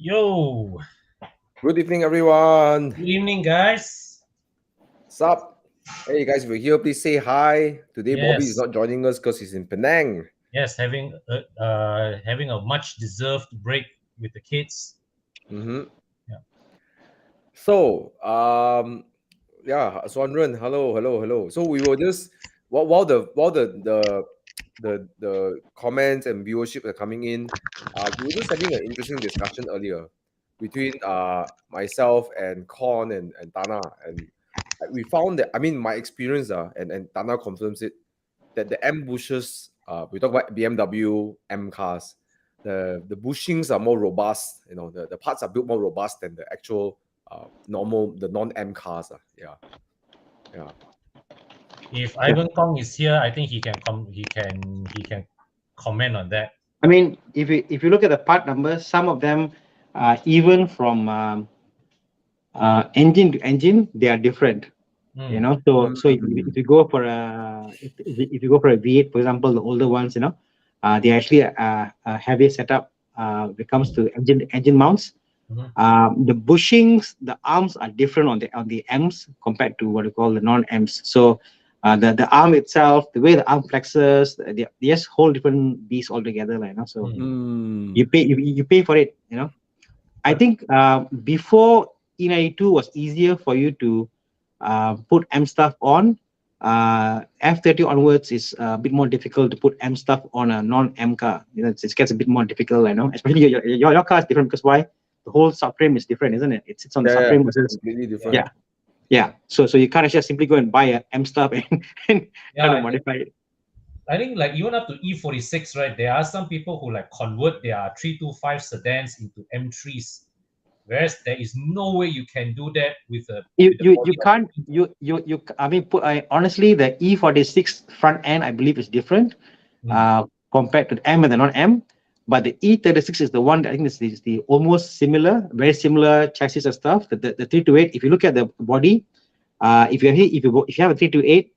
Yo, Good evening, everyone. good evening, guys. Sup? Hey, guys, if you're here, please say hi. Today, Bobby is Yes, not joining us because he's in Penang. yes, having a much deserved break with the kids. Mm-hmm. Yeah. So, yeah, Swanren, hello. So we were just while the comments and viewership are coming in, we were just having an interesting discussion earlier between myself and Con and Tana, and we found that, I mean, my experience and Tana confirms it, that the M bushes, we talk about BMW M cars, the bushings are more robust. The parts are built more robust than the actual the non-M cars. Yeah. If Yeah. Ivan Kong is here, I think he can he can comment on that. I mean, if you look at the part numbers, some of them, even from engine to engine, they are different. Mm. So if you go for if you go for a V8, for example, the older ones, they actually a heavier setup when it comes to engine mounts. Mhm. The bushings, the arms are different on the M's compared to what you call the non-M's. So the arm itself, the way the arm flexes, they just whole different beast altogether, So Mm. you pay for it. I think before E92 was easier for you to put M stuff on. F30 onwards is a bit more difficult to put M stuff on a non-M car. It gets a bit more difficult, Especially your car is different because why? The whole subframe is different, isn't it? It sits on the subframe versus completely different. yeah. So you can't just simply go and buy a M stuff and try to modify it. I think like even up to E46, right? There are some people who like convert their 325 sedans into M3s, whereas there is no way you can do that with a. You with the you body you of- can't you I mean honestly the E46 front end I believe is different compared to the M and the non-M, but the E36 is the one that I think is the almost similar, very similar chassis and stuff. The 328, if you look at the body, if you have a 328,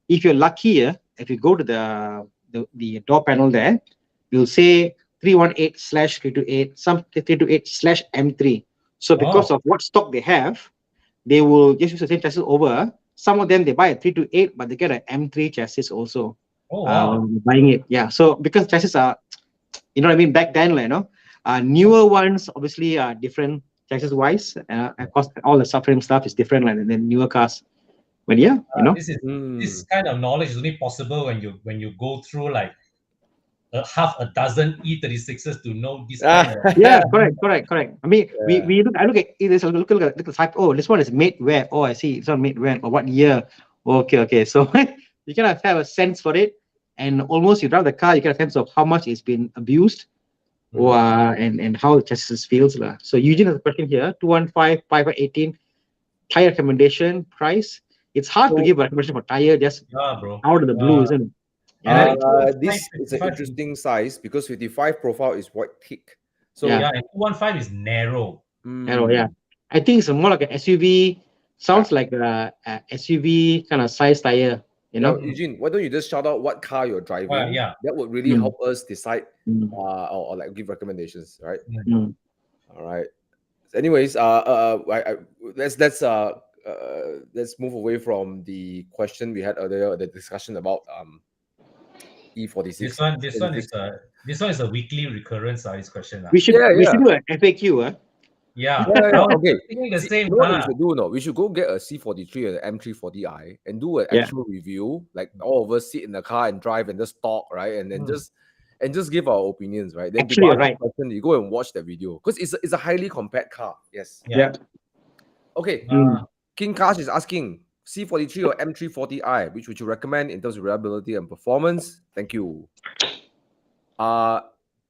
if you're luckier, if you go to the door panel there, you'll say 318/328, some 328/M3. So because of what stock they have, they will just use the same chassis over. Some of them they buy a 328, but they get an M3 chassis also. Oh wow! When buying it, yeah. So because chassis are, you know what I mean, back then, newer ones obviously are different chassis wise. Of course, all the subframe stuff is different than newer cars. But yeah, This kind of knowledge is only possible when you go through like half a dozen E36s to know this kind of. Yeah, correct. I mean, I look at it. Look at the type. Oh, this one is made where? Oh, I see. It's not made when or what year? Okay. So you kind of have a sense for it, and almost you drive the car, you get a sense of how much it's been abused, and how the chassis feels lah. So Eugene has a question here: 215, 518 tire recommendation price. It's hard to give a recommendation for tire just bro. out of the blue, isn't it? This is an interesting size because 55 profile is quite thick. So and 215 is narrow. Narrow, yeah. I think it's more like an SUV. Sounds like a SUV kind of size tire, Now, Eugene, why don't you just shout out what car you're driving? That would really help us decide or like give recommendations, right? All right. Anyways, let's move away from the question we had earlier, the discussion about E46. This one is a weekly recurrence. This question. We should do an FAQ. Yeah. Okay. Thinking the same. You know what we should do? No, we should go get a C43 and an M340i and do an actual review. Like all of us sit in the car and drive and just talk, right? And then just give our opinions, right? Then actually, right. Question, you go and watch the video because it's a highly compact car. Yes. Yeah. Okay. King Kash is asking C43 or M340i, which would you recommend in terms of reliability and performance? Thank you.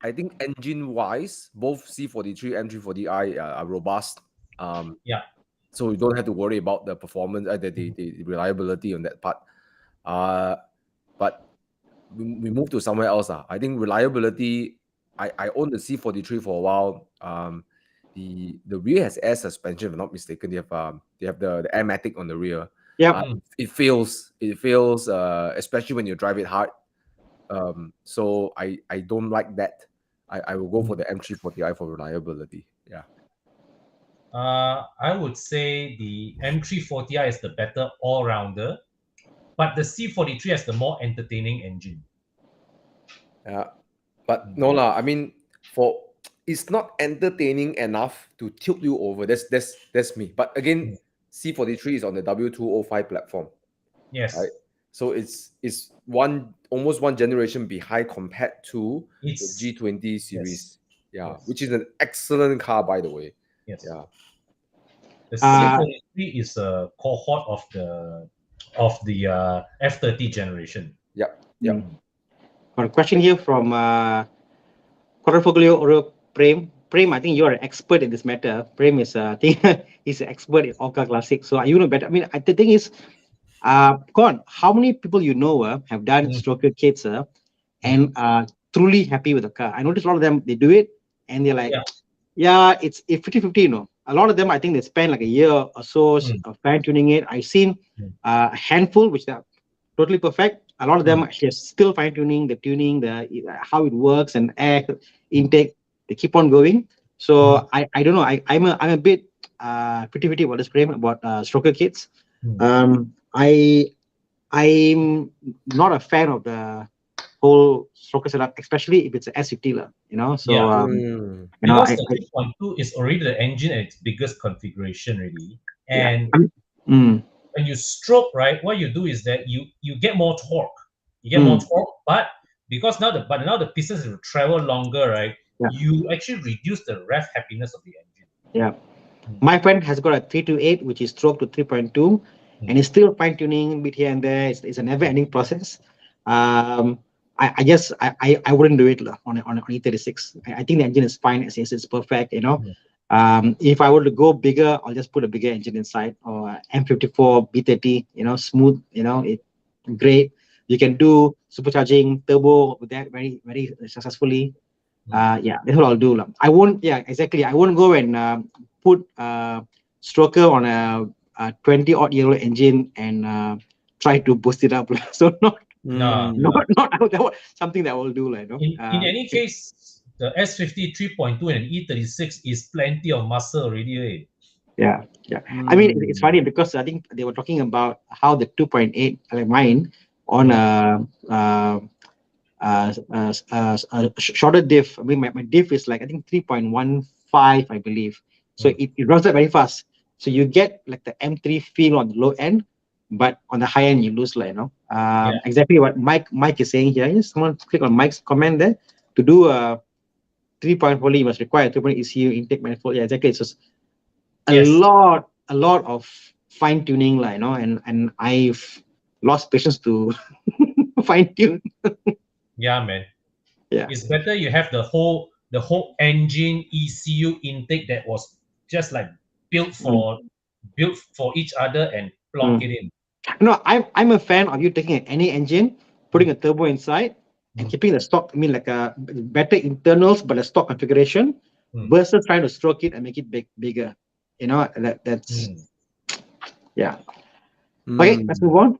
I think engine-wise, both C43 and M340i are robust. So you don't have to worry about the performance, the reliability on that part. But we move to somewhere else. I think reliability. I own the C43 for a while. The rear has air suspension, if I'm not mistaken. They have the Airmatic on the rear. Yeah. It feels, especially when you drive it hard. So I don't like that. I will go for the M340i for reliability. Yeah. I would say the M340i is the better all-rounder, but the C43 has the more entertaining engine. Yeah. But no lah. I mean, it's not entertaining enough to tilt you over. That's me. But again, C43 is on the W205 platform, Yes, right? So it's almost one generation behind compared to the it's G20 series. Yeah, yes. which is an excellent car, by the way. Yes. Yeah. The Uh, C43 is a cohort of the F30 generation. Yep. Yep. Got a question here from Portfolio or Prem. Prem, I think you're an expert in this matter. Prem is, I think, he's an expert in all car classic. So you know better. I mean, the thing is, Con, how many people you know have done stroker kits and are truly happy with the car? I noticed a lot of them, they do it and they're like, yeah, it's 50-50, you know. A lot of them, I think they spend like a year or so fine tuning it. I've seen a handful which are totally perfect. A lot of them actually are still fine tuning the tuning, the how it works and air intake. They keep on going. So I don't know. I'm a bit 50-50 about this frame about stroker kits. I'm not a fan of the whole stroker setup, especially if it's an S50, you know. So you know, Because the 3.2 is already the engine at its biggest configuration, really. And when you stroke, right, what you do is that you get more torque. You get more torque, but because now the pistons will travel longer, right? You actually reduce the rev happiness of the engine. Yeah. My friend has got a 328, which is stroke to 3.2, and he's still fine tuning a bit here and there. It's a never ending process. I guess I wouldn't do it on E36. I think the engine is fine as is. It's perfect, you know. If I were to go bigger, I'll just put a bigger engine inside, or M54 B30, you know, smooth, you know, it great. You can do supercharging turbo with that very, very successfully. Yeah, that's what I'll do. I won't, yeah, exactly. I won't go and put stroker on a 20-odd-year-old engine and try to boost it up. So not something that I will do. Like, no? In any case, the S50 3.2 and an E36 is plenty of muscle already. Eh? Yeah. I mean, it's funny because I think they were talking about how the 2.8, like mine, on a shorter diff. I mean, my diff is like, I think 3.15, I believe. So it runs up very fast. So you get like the M3 feel on the low end, but on the high end, you lose, like, you know, exactly what Mike is saying here. Yes, someone click on Mike's comment there. To do a 3.4, you must require a 3.8 ECU intake manifold. Yeah, exactly. It's just a lot of fine tuning, like, you know, and I've lost patience to fine tune. Yeah, man. Yeah. It's better you have the whole engine ECU intake that was just like built for each other and plonk it in. No, I'm a fan of you taking any engine, putting a turbo inside, and keeping the stock. I mean, like a better internals, but a stock configuration, versus trying to stroke it and make it bigger. You know, that's yeah. Okay, let's move on.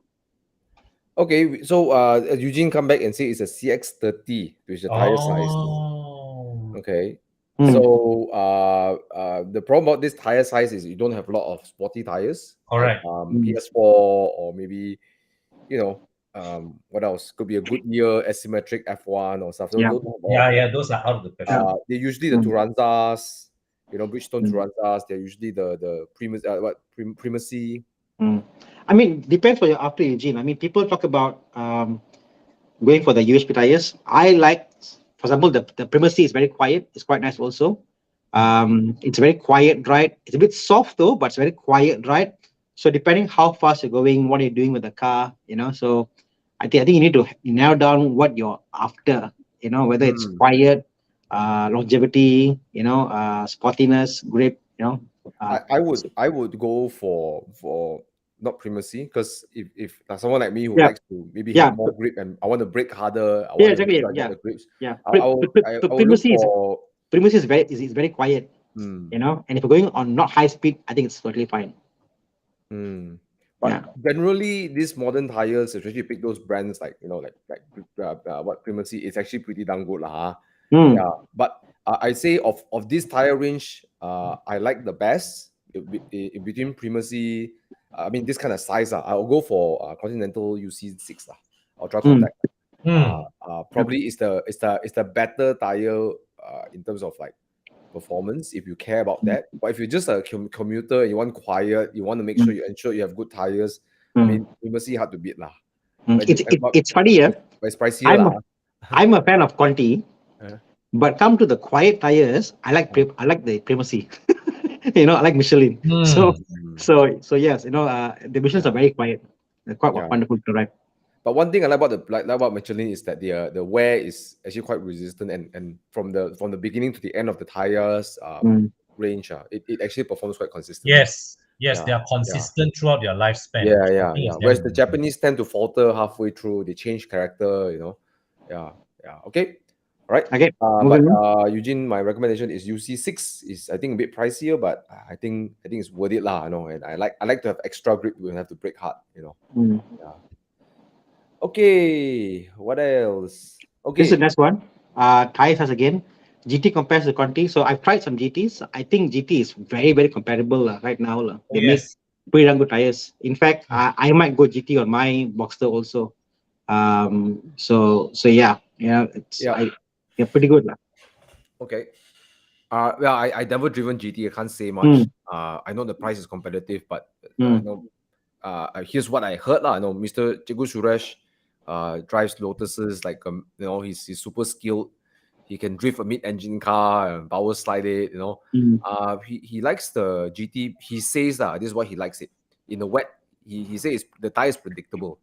Okay, so Eugene come back and say it's a CX30, which is the tire size. Okay. So the problem about this tire size is you don't have a lot of sporty tires. Correct. Like, PS4 or maybe, you know, what else? Could be a Goodyear asymmetric F1 or stuff. So those are out of the question. They're usually the Turanzas, you know, Bridgestone Turanzas. They're usually the Primacy. I mean, depends what you're after, Eugene. I mean, people talk about going for the UHP tires. I like, for example, the Primacy is very quiet. It's quite nice also. It's a very quiet ride. It's a bit soft though, but it's very quiet ride. So depending how fast you're going, what you're doing with the car, you know. So I think you need to narrow down what you're after, you know, whether it's quiet, longevity, you know, sportiness, grip, you know. I would go for not Primacy, because if someone like me who likes to maybe have more grip and I want to brake harder, I want to make sure I get the grips. I would look for Primacy is very quiet, you know, and if you're going on not high speed, I think it's totally fine. But generally, these modern tires, especially you pick those brands like, you know, like what Primacy, is actually pretty damn good, lah. Yeah, but I say of this tire range, I like the best in between primacy. I mean, this kind of size. I'll go for Continental UC6. Ultra Compact. Probably it's the better tire in terms of like performance if you care about that. But if you're just a commuter and you want quiet, you want to make sure you ensure you have good tires. I mean, primacy hard to beat lah. It's funny, yeah. But it's pricier I'm a fan of Conti, but come to the quiet tires, I like the primacy. I like Michelin. So yes, the Michelins are very quiet. They're quite wonderful to ride. But one thing I like about Michelin is that the wear is actually quite resistant, and from the beginning to the end of the tires range, it actually performs quite consistently. Yes, they are consistent throughout their lifespan. Whereas the Japanese tend to falter halfway through, they change character, Okay. All right. Okay. But Eugene, my recommendation is UC6 is I think a bit pricier, but I think it's worth it lah. And I like to have extra grip when I have to brake hard. Okay. What else? Okay. This is the next one. Tires has again. GT compares to Conti. So I've tried some GTs. I think GT is very, very compatible right now. They make pretty damn good tires. In fact, I might go GT on my Boxster also. So yeah, they're pretty good. Okay. Well, I never driven GT. I can't say much. I know the price is competitive, but here's what I heard. I know Mr. Chigu Suresh drives Lotuses like he's super skilled. He can drift a mid-engine car and power slide it. He likes the GT. He says that this is what he likes it. In the wet, he says the tire is predictable.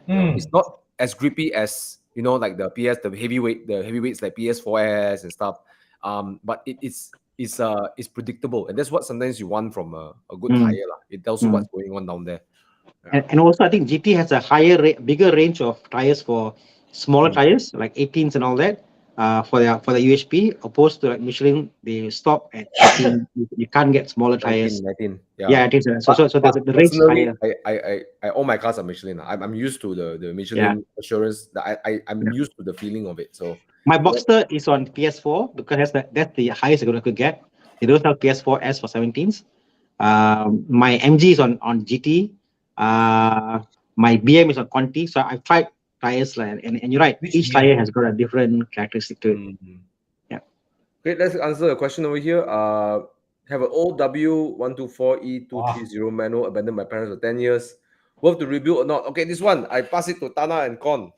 It's not as grippy as like the heavyweights like PS4S and stuff. But it's predictable, and that's what sometimes you want from a good tire lah. It tells you what's going on down there. And also, I think GT has a bigger range of tires for smaller tires like 18s and all that. For the UHP, opposed to like Michelin, they stop at 18. You can't get smaller tires. 19. Yeah, it is. So there's the range higher. I all my cars are Michelin. I'm used to the Michelin assurance. That I'm used to the feeling of it. So my Boxster is on PS4 because that's the highest I could get. They don't have PS4S for 17s. My MG is on GT. My BM is on Conti. So I've tried tires and you're right. Each tire has got a different characteristic to it. Yeah. Okay, let's answer a question over here. Have an old W124E230 manual abandoned my parents for 10 years. Worth to rebuild or not? Okay, this one I pass it to Thana and Con.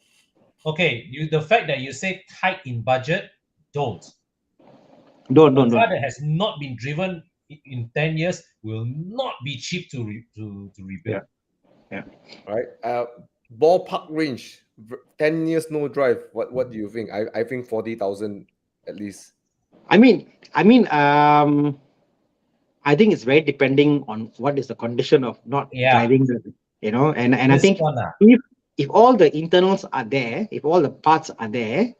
Okay, the fact that you say tight in budget, don't. A car that has not been driven in 10 years will not be cheap to rebuild. Yeah. All right. Ballpark range. 10 years no drive. What do you think? I think 40,000 at least. I think it's very depending on what is the condition of not driving. And I think if all the internals are there, if all the parts are there,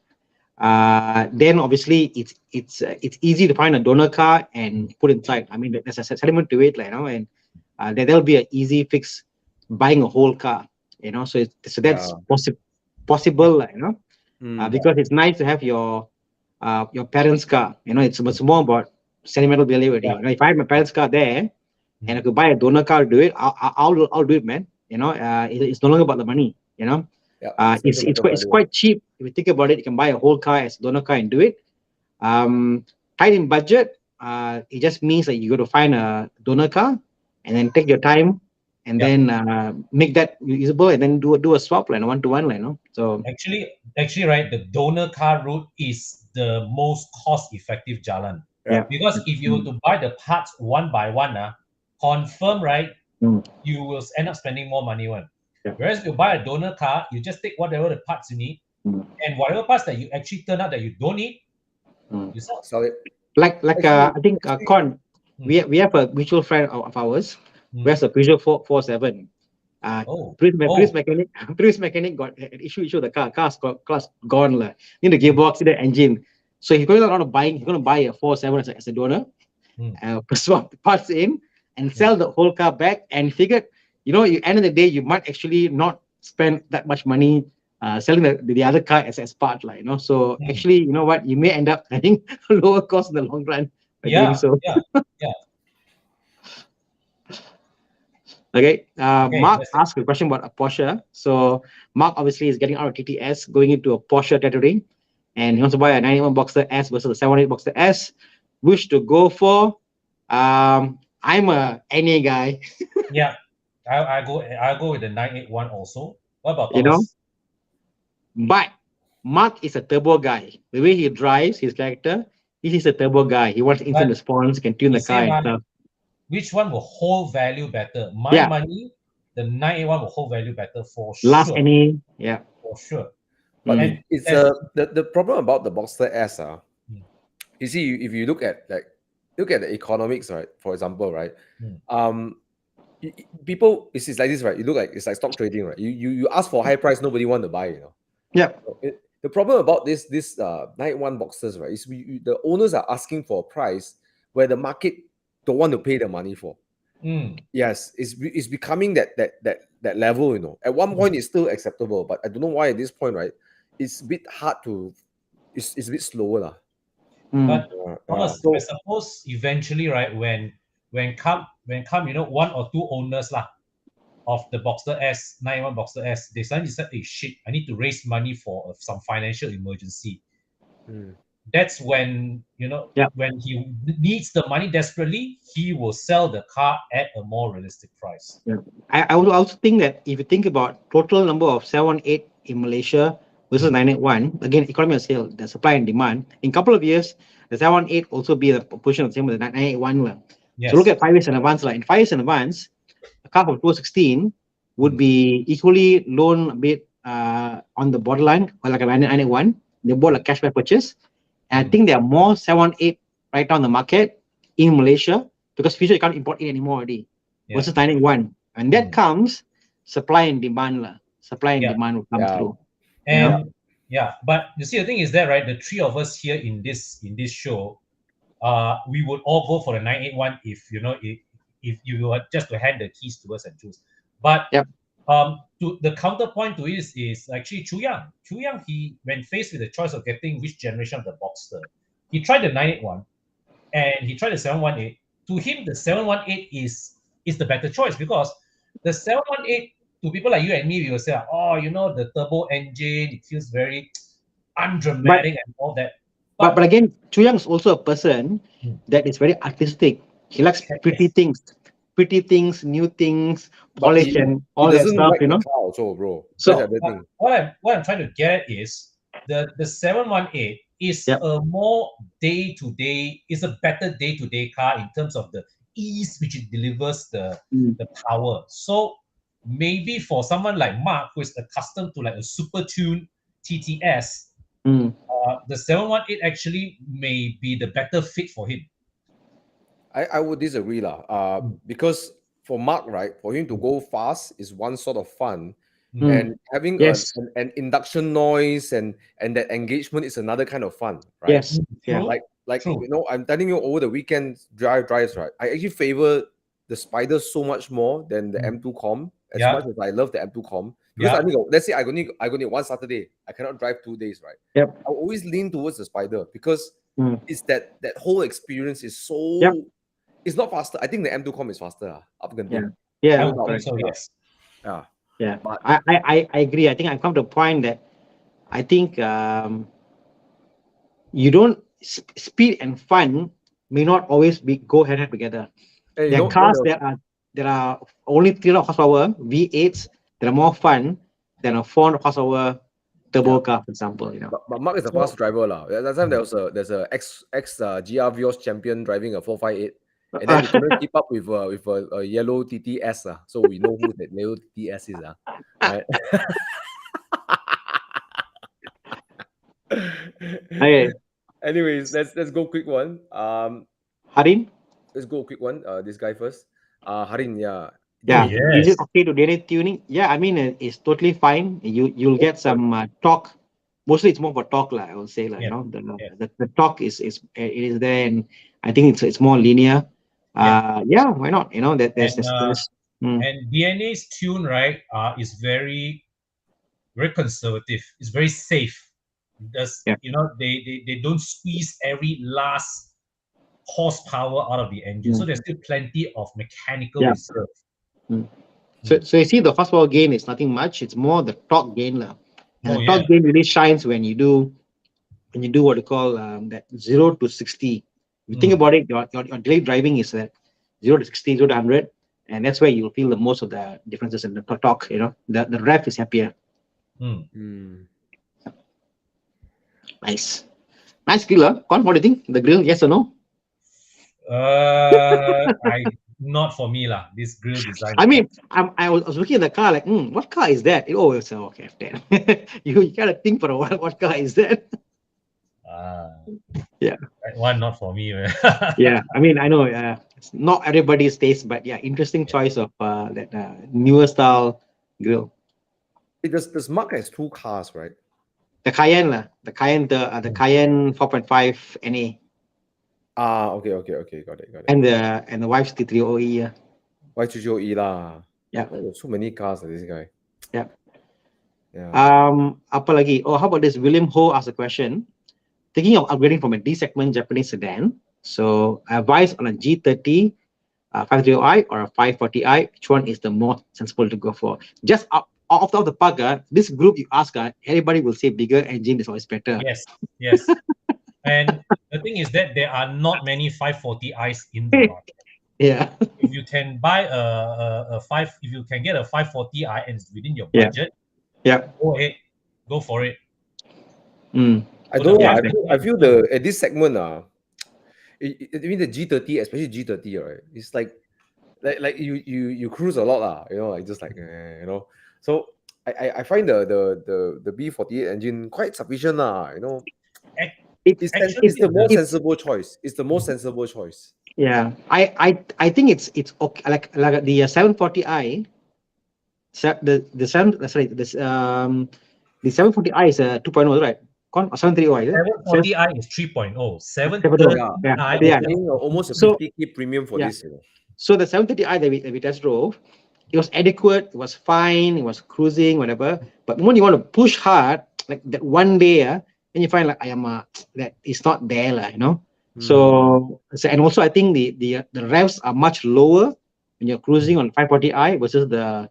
then obviously it's easy to find a donor car and put inside. I mean, there's a element to it, and there'll be an easy fix buying a whole car. So that's possible, because it's nice to have your parents' car. It's more about sentimental value. If I have my parents' car there and I could buy a donor car to do it, I'll do it, man. It's no longer about the money. It's quite cheap. If you think about it, you can buy a whole car as a donor car and do it. Tight in budget, it just means that you got to find a donor car and then take your time and then make that usable and then do a swap line, 1-to-1 So actually, right, the donor car route is the most cost-effective jalan. Because if you were to buy the parts one by one, confirm, right, you will end up spending more money. Whereas if you buy a donor car, you just take whatever the parts you need, and whatever parts that you actually turn out that you don't need, you sell it. Like I think Con, we have a mutual friend of ours who has a Peugeot 407. Previous mechanic got an issue with the car's gone. In the gearbox, in the engine. So he's going to buy a 407 as a donor, swap the parts in and sell the whole car back, and figured, at the end of the day, you might actually not spend that much money selling the other car as part, So actually, you know what, you may end up having a lower cost in the long run by doing so. Yeah. Okay. Okay, Mark asked a question about a Porsche. So Mark obviously is getting out of TTS, going into a Porsche territory, and he wants to buy a 91 Boxster S versus a 78 Boxster S. Which to go for? I'm a NA guy. Yeah, I go with the 981 also. What about You know, Thomas? but Mark is a turbo guy. The way he drives his character, he's a turbo guy. He wants instant But response, can tune the car and stuff. Which one will hold value better? My Yeah. money, the 981 will hold value better for Last sure. NA, yeah. For sure. But And it's the problem about the Boxster S. You see, if you look at the economics, right? For example, right? People, it's like this, right? You look like it's like stock trading, right? You ask for high price, nobody want to buy, you know. Yeah. The problem about this 91 Boxsters, right, is the owners are asking for a price where the market don't want to pay the money for. Yes, it's becoming that level, you know. At one point, it's still acceptable, but I don't know why at this point, right? It's a bit hard to. It's a bit slower, lah. But Thomas, I suppose eventually, right, when come you know, one or two owners lah of the Boxster S, 91 Boxster S, they suddenly said, hey shit, I need to raise money for some financial emergency. That's when, you know, when he needs the money desperately, he will sell the car at a more realistic price. Yeah. I would also think that if you think about total number of 718 in Malaysia versus 981, again, economy of scale, the supply and demand, in a couple of years, the 718 also be the proportion of the same with the 981. Yes. So look at 5 years in advance. Like in 5 years in advance, a car from 2016 would be equally loan a bit on the borderline, or like a 981. They bought a cashback purchase. And I think there are more 718 right now on the market in Malaysia because future you can't import it anymore already. Versus 981. And that comes supply and demand. Supply and demand will come through. And but you see, the thing is that, right, the three of us here in this show, we would all go for the 981 if you know if you were just to hand the keys to us and choose. But to the counterpoint to it is actually Chu Yang. Chu Yang, he when faced with the choice of getting which generation of the Boxster, he tried the 981 and he tried the 718. To him, the 718 is the better choice because the 718, to people like you and me, we will say, oh, you know, the turbo engine, it feels very undramatic and all that. But again, Chu Yang is also a person that is very artistic. He likes pretty things, new things, polish and all that stuff, you know. Also, bro. So what I'm trying to get is the 718 is a more day-to-day, is a better day-to-day car in terms of the ease which it delivers the power. So maybe for someone like Mark, who is accustomed to like a super tuned TTS, the 718 actually may be the better fit for him. I would disagree lah. Because for Mark, right, for him to go fast is one sort of fun, and having an induction noise and that engagement is another kind of fun, right? Yes, like you know, I'm telling you, over the weekend drives, right, I actually favor the Spider so much more than the M2 Com. As much as I love the M2 Com, because I need, let's say I go need one Saturday, I cannot drive 2 days, right? I always lean towards the Spider because it's that whole experience is so. It's not faster. I think the M2 Com is faster. Up and I would think so. Yes. Yeah. But I agree. I think I've come to a point that I think you don't speed and fun may not always go hand in hand together. There are cars that are only 300 horsepower V8s that are more fun than a 400 horsepower turbo car, for example. You know. But Mark is a fast driver lah. That time there's a ex GR Vios champion driving a 458. And then we couldn't keep up with a yellow TTS. So we know who that yellow TTS is. Right? Okay. Anyways, let's go quick one. Harin? Let's go quick one. This guy first. Harin, Yeah. Is it okay to DNA tuning? Yeah, I mean it's totally fine. You'll get some torque. Mostly it's more for torque, I would say. You know, the torque is there, and I think it's more linear. Why not? You know, there's and DNA's tune, right, is very conservative. It's very safe. You know, they don't squeeze every last horsepower out of the engine. So there's still plenty of mechanical reserve. So you see the horsepower gain is nothing much. It's more the torque gain lah. And the torque gain really shines when you do what you call that 0 to 60. If you think about it, your daily driving is that 0 to 60, 0 to 100, and that's where you'll feel the most of the differences in the torque. You know, the rev is happier. Nice grill. Con, what do you think? The grill, yes or no? Not for me lah. This grill design. I mean, I was looking at the car like, what car is that? Oh, it's a F10. you gotta think for a while. What car is that? That one not for me. Yeah, I mean, I know it's not everybody's taste, but yeah, interesting choice of that newer style grill. This Mark has 2 cars, right? The Cayenne, the Cayenne 4.5 NA. Okay, got it. And the wife's T30E. Y30E lah. Yeah. There's so many cars this guy. Yeah. Apa Yeah. lagi? Oh, how about this? William Ho asked a question. Thinking of upgrading from a D-segment Japanese sedan, so advice on a G30 530i or a 540i, which one is the more sensible to go for? Just off the park, this group you ask, everybody will say bigger engine is always better. Yes. And the thing is that there are not many 540i's in the market. Yeah. If you can buy if you can get a 540i and it's within your budget, go ahead, go for it. I don't know. I feel at this segment, I mean the G30, especially G30, right? It's like you cruise a lot, like just like you know. So I find the B48 engine quite sufficient, you know. It's the most sensible choice. It's the most sensible choice. Yeah, I think it's okay. Like the 740i, the 740i is a 2.0, right? Or 730i, is it? 740i is 3.0. 730i almost a 50k premium for this. You know. So the 730i that we test drove, it was adequate, it was fine, it was cruising, whatever. But when you want to push hard, like that one day, and you find like that it's not there, you know. So and also I think the revs are much lower when you're cruising on 540i versus the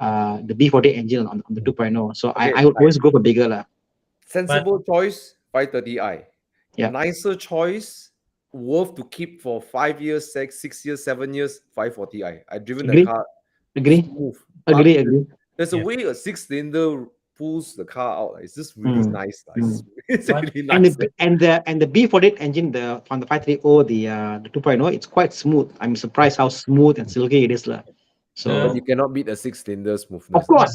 B40 engine on the 2.0. So I would always go for bigger. Sensible choice, 530i. Yeah. Nicer choice, worth to keep for 5 years, 6 years, 7 years, 540i. I've driven the car. Agree. There's a way a 6-cylinder pulls the car out. It's just really nice. It's really nice. And the B48 engine, from the 530, the 2.0, it's quite smooth. I'm surprised how smooth and silky it is. So but you cannot beat a 6-cylinder smoothness. Of course.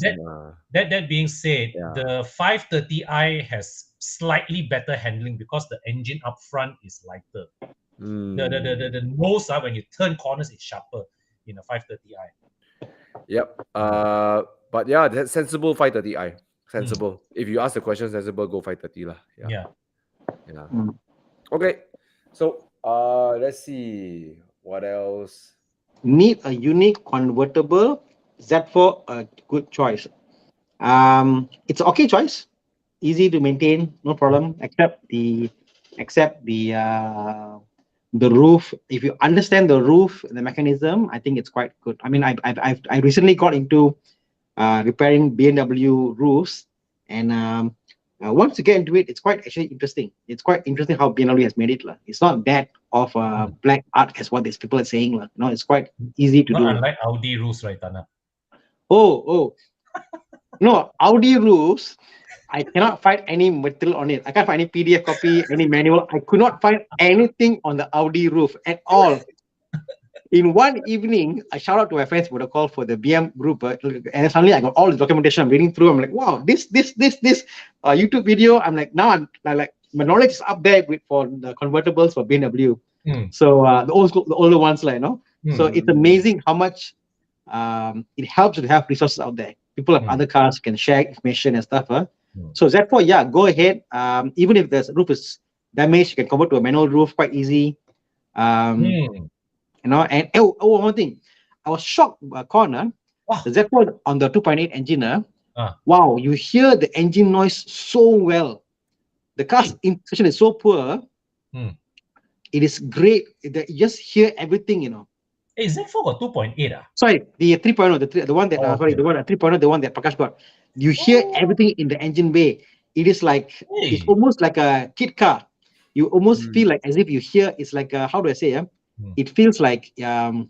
That being said, the 530i has slightly better handling because the engine up front is lighter. The nose, when you turn corners, is sharper in a 530i. Yep. But yeah, that's sensible 530i. Sensible. If you ask the question, sensible, go 530 lah. Yeah. Okay. So let's see what else. Need a unique convertible. Z4 a good choice. It's an okay choice. Easy to maintain, no problem. Except the roof. If you understand the roof, the mechanism, I think it's quite good. I mean, I recently got into repairing BMW roofs, and once you get into it, it's quite actually interesting. It's quite interesting how BMW has made it. It's not that of black art as what these people are saying. No, it's quite easy to do. Unlike Audi roofs, right, Thana? Oh. No, Audi roofs, I cannot find any material on it. I can't find any PDF copy, any manual. I could not find anything on the Audi roof at all. In one evening, I shout out to my friends for the call for the BM group, and suddenly I got all the documentation. I'm reading through. I'm like, wow, this YouTube video. I'm like, now I'm like, my knowledge is up there for the convertibles for BMW. So the older ones, So it's amazing how much it helps to have resources out there. People have other cars can share information and stuff. So Z4, go ahead. Even if the roof is damaged, you can convert to a manual roof quite easy. And one thing, I was shocked by corner. The Z4 on the 2.8 engine. Wow, you hear the engine noise so well. The car's insulation is so poor. It is great. You just hear everything, you know. Hey, Z4 got 2.8 ah? Sorry, the 3.0, the one that Oh, sorry, okay. the one 3.0, the one that Prakash got. You hear everything in the engine bay. It is like it's Hey. almost like a kit car. You almost feel like as if you hear it's like a, how do I say? It feels like a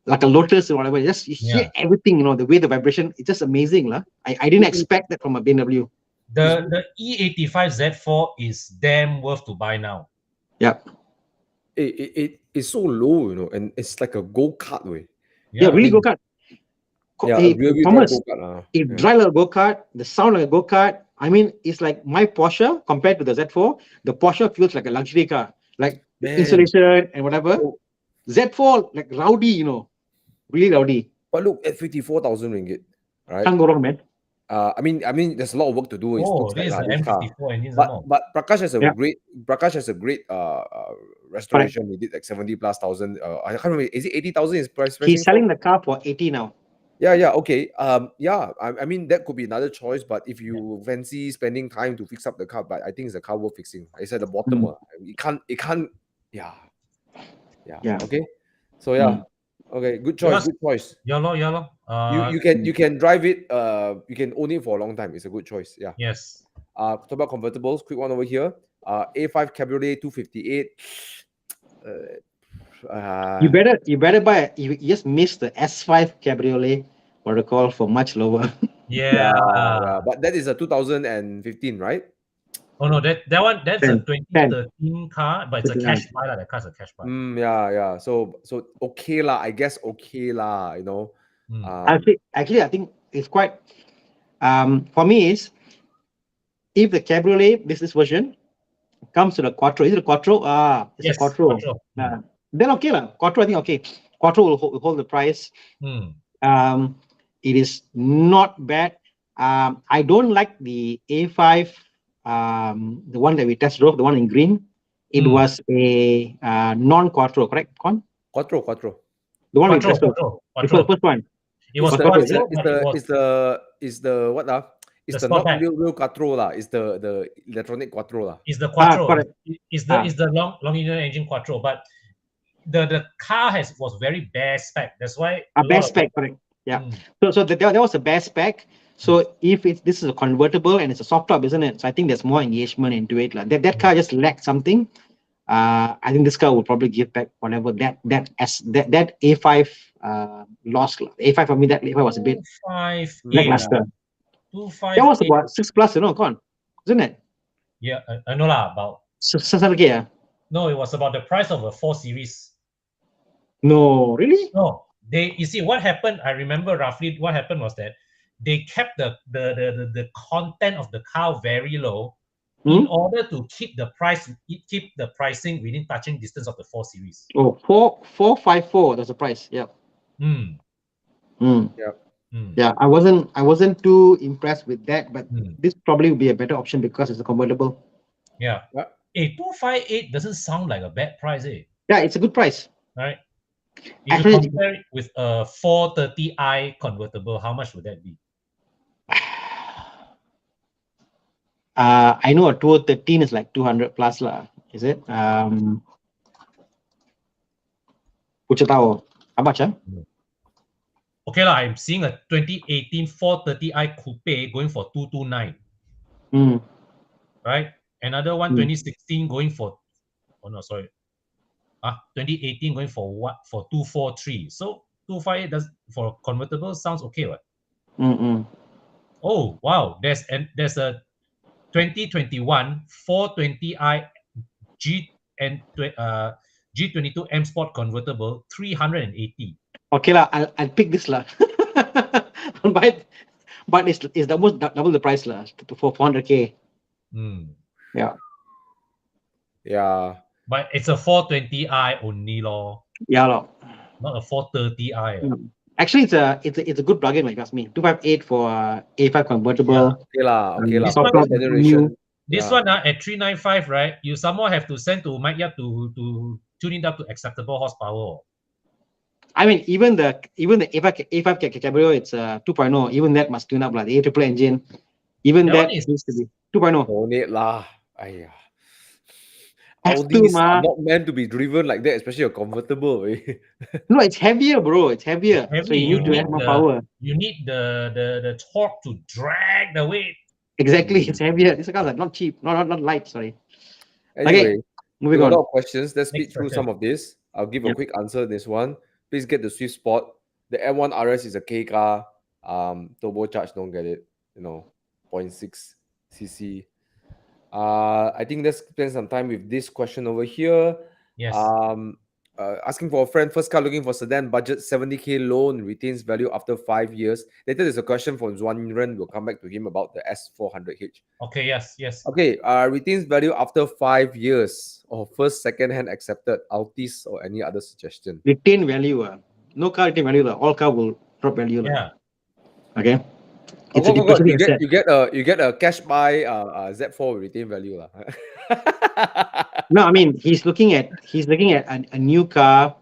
Lotus or whatever. Just you hear everything, you know, the way the vibration. It's just amazing, lah. I didn't expect that from a BMW. The E85 Z4 is damn worth to buy now. Yeah. It's so low, you know, and it's like a go-kart way. Yeah, really go-kart. Yeah, hey, really Thomas, go-kart. it drive like a go-kart, the sound like a go-kart. I mean, it's like my Porsche compared to the Z4. The Porsche feels like a luxury car, like insulation and whatever. Z4 like rowdy, you know, really rowdy. But look at 54,000 ringgit, right? Can't go wrong, man. I mean, there's a lot of work to do. Oh, this is an M54 engine. But Prakash has a great restoration. He did like 70,000+. I can't remember. Is it 80,000? His price. He's selling the car for 80 now. Yeah, okay. I mean that could be another choice, but if you fancy spending time to fix up the car, but I think it's a car worth fixing. It's at the bottom. It can't. Yeah. Okay. So okay, good choice. Yeah, lo. You can drive it. You can own it for a long time. It's a good choice. Yeah. Yes. Talk about convertibles. Quick one over here. A5 Cabriolet 258. You better buy. You just missed the S5 Cabriolet protocol for much lower. Yeah. But that is a 2015, right? Oh no, that's a 2013 car, but it's a cash buy. That car's a cash buy. Yeah. So okay lah. I guess okay lah. You know. Actually, I think it's quite. For me is if the Cabriolet this version comes to the Quattro. Is it a Quattro? It's a Quattro. Then okay lah. Quattro, I think okay. Quattro will hold the price. It is not bad. I don't like the A5. The one that we test drove, the one in green. It was a non-Quattro, correct? Quattro. The one we test drove. The first one. It was is the what It's the not real Quattro lah. It's the electronic Quattro lah. It's the Quattro. It's the long linear engine Quattro, but the car was very bare spec. That's why bare spec, correct? Yeah. So there was a bare spec. So if this is a convertible and it's a soft top, isn't it? So I think there's more engagement into it. Like that car just lacked something. I think this car will probably give back whatever that A5 lost. A5 for me, that A5 was a bit lackluster. That was about 6+, you know, isn't it? Yeah, I know lah, about 600K, yeah. No, it was about the price of a 4 Series. No, really? No, you see what happened. I remember roughly what happened was that they kept the content of the car very low in order to keep the pricing within touching distance of the 4 Series. Oh, 454. That's the price. Yeah. Yeah, I wasn't too impressed with that, but this probably would be a better option because it's a convertible. Yeah. A 258 doesn't sound like a bad price, eh? Yeah, it's a good price. Right. If you compare it with a 430i convertible, how much would that be? I know a 2013 is like 200+ lah. Is it? How much? Okay lah, I'm seeing a 2018 430i coupe going for 229. Right? Another one 2016 going for 2018 going for what? For 243. So 258 does for convertible sounds okay, what? Oh wow, there's a 2021 420i G22 M Sport convertible 380. Okay lah, I'll pick this lah. but it's almost double the price lah for 400K. Yeah. But it's a 420i only lor. Yeah lor. Not a 430i. Actually, it's a good bargain, like you ask me. 258 for A5 convertible. Okay lah. This one at 395, right? You somehow have to send to Mike Yap to tune it up to acceptable horsepower. I mean, even the A5 Cabriolet, it's 2.0. Even that must tune up like the A triple engine. Even that needs to be 2.0. No need lah. Audis are not meant to be driven like that, especially a convertible. No, it's heavier, bro. It's heavier. Heavy, So you need to have more power. You need the torque to drag the weight. Exactly, it's heavier. These cars are not cheap, not light. Sorry. Anyway, Okay, moving a on. lot of questions. Let's speed Next through question. some of this. I'll give a quick answer to this one. Please get the sweet spot. The M1 RS is a K car. Turbocharged, don't get it. 0.6 cc. I think let's spend some time with this question over here. Yes. Asking for a friend, first car looking for sedan, budget 70k loan, retains value after 5 years. Later there's a question from Zuan Ren. We'll come back to him about the S400H. Okay, yes. Okay, retains value after 5 years or first second-hand accepted, Altis or any other suggestion. Retain value. No car retain value. All car will drop value. Yeah. Okay. It's you get a cash buy Z4 with retain value. No, I mean he's looking at a new car,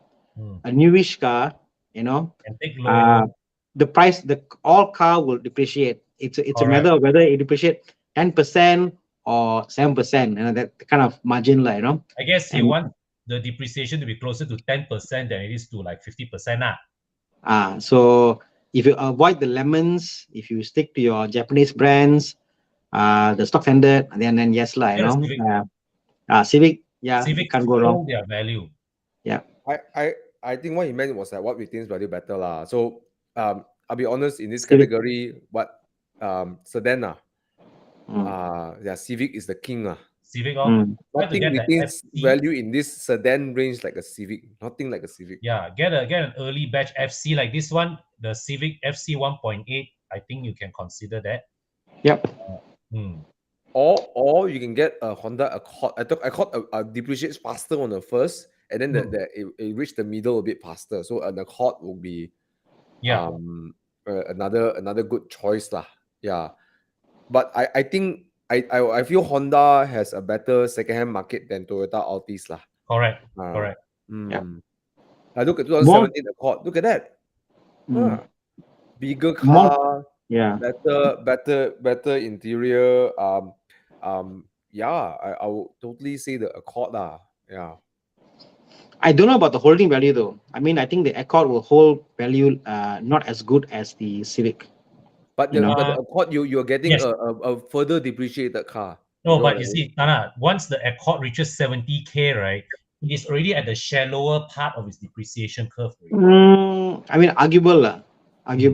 a newish car, And take loan. the price, all car will depreciate. It's a matter of whether it depreciate 10% or 7%, that kind of margin, I guess you want the depreciation to be closer to 10% than it is to like 50%. So if you avoid the lemons, if you stick to your Japanese brands, the stock standard, then yes, Civic, Civic can't go wrong. Their value. Yeah. I think what he meant was that what retains value better lah. So I'll be honest, in this category, what sedan Civic is the king lah. Civic, nothing retains value in this sedan range like a Civic. Nothing like a Civic. Yeah, get an early batch FC like this one, the Civic FC 1.8. I think you can consider that. Yep. Or you can get a Honda Accord. Accord depreciates faster on the first, and then it reached the middle a bit faster. So an Accord will be another good choice lah. Yeah, but I think I feel Honda has a better second-hand market than Toyota Altis lah. Correct. Yeah. I look at 2017 Accord. Look at that. Bigger car. Yeah. Better interior. I would totally say the Accord lah. Yeah. I don't know about the holding value though. I mean, I think the Accord will hold value not as good as the Civic. But the Accord, you're getting a further depreciated car. No, but you see, Thana, once the Accord reaches 70k, right, it is already at the shallower part of its depreciation curve. I mean, arguable. Okay,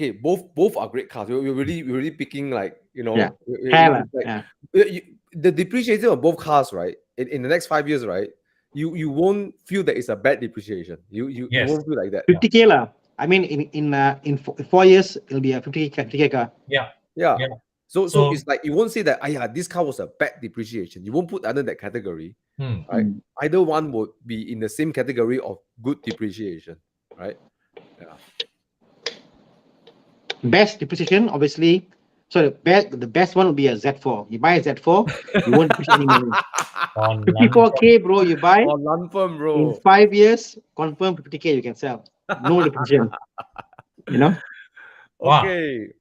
both are great cars. We're really picking the depreciation of both cars, right? In the next 5 years, right? You won't feel that it's a bad depreciation. You won't feel like that. 50k lah. I mean, in 4 years, it'll be a 50k car. Yeah. So it's like you won't say that this car was a bad depreciation. You won't put under that category, right? Either one would be in the same category of good depreciation, right? Yeah. Best depreciation, obviously. So the best one will be a Z4. You buy a Z4, you won't depreciate any money. 54k, bro, you buy. Bro. In 5 years, confirm 50k you can sell. No depreciation. Okay.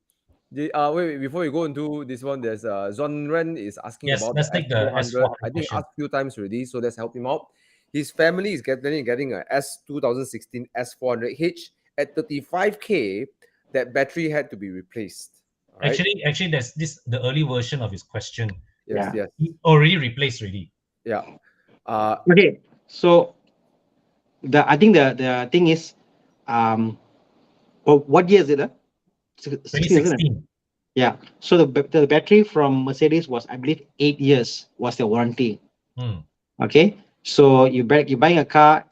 Wait, before we go into this one, there's Zon Ren is asking about let's take the S400. I think asked a few times already, so let's help him out. His family is getting a S2016 S400H at 35k. That battery had to be replaced. Right? Actually, there's the early version of his question. Yes. He already replaced already. Yeah. Okay. So I think the thing is, what year is it? 2016. Yeah. So the battery from Mercedes was, I believe, 8 years was the warranty. Okay. So you're buying a car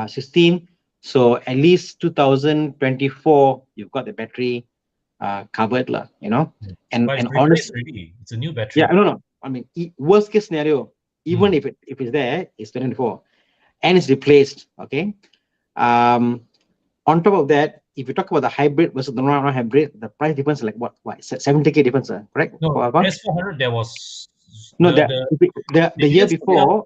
16. So at least 2024, you've got the battery covered lah. And honestly, it's a new battery. Yeah, no. I mean, worst case scenario, even if it's there, it's 2024, and it's replaced. Okay. On top of that, if you talk about the hybrid versus the non-hybrid, the price difference is like what 70k difference, correct? No, S400 there was the year before.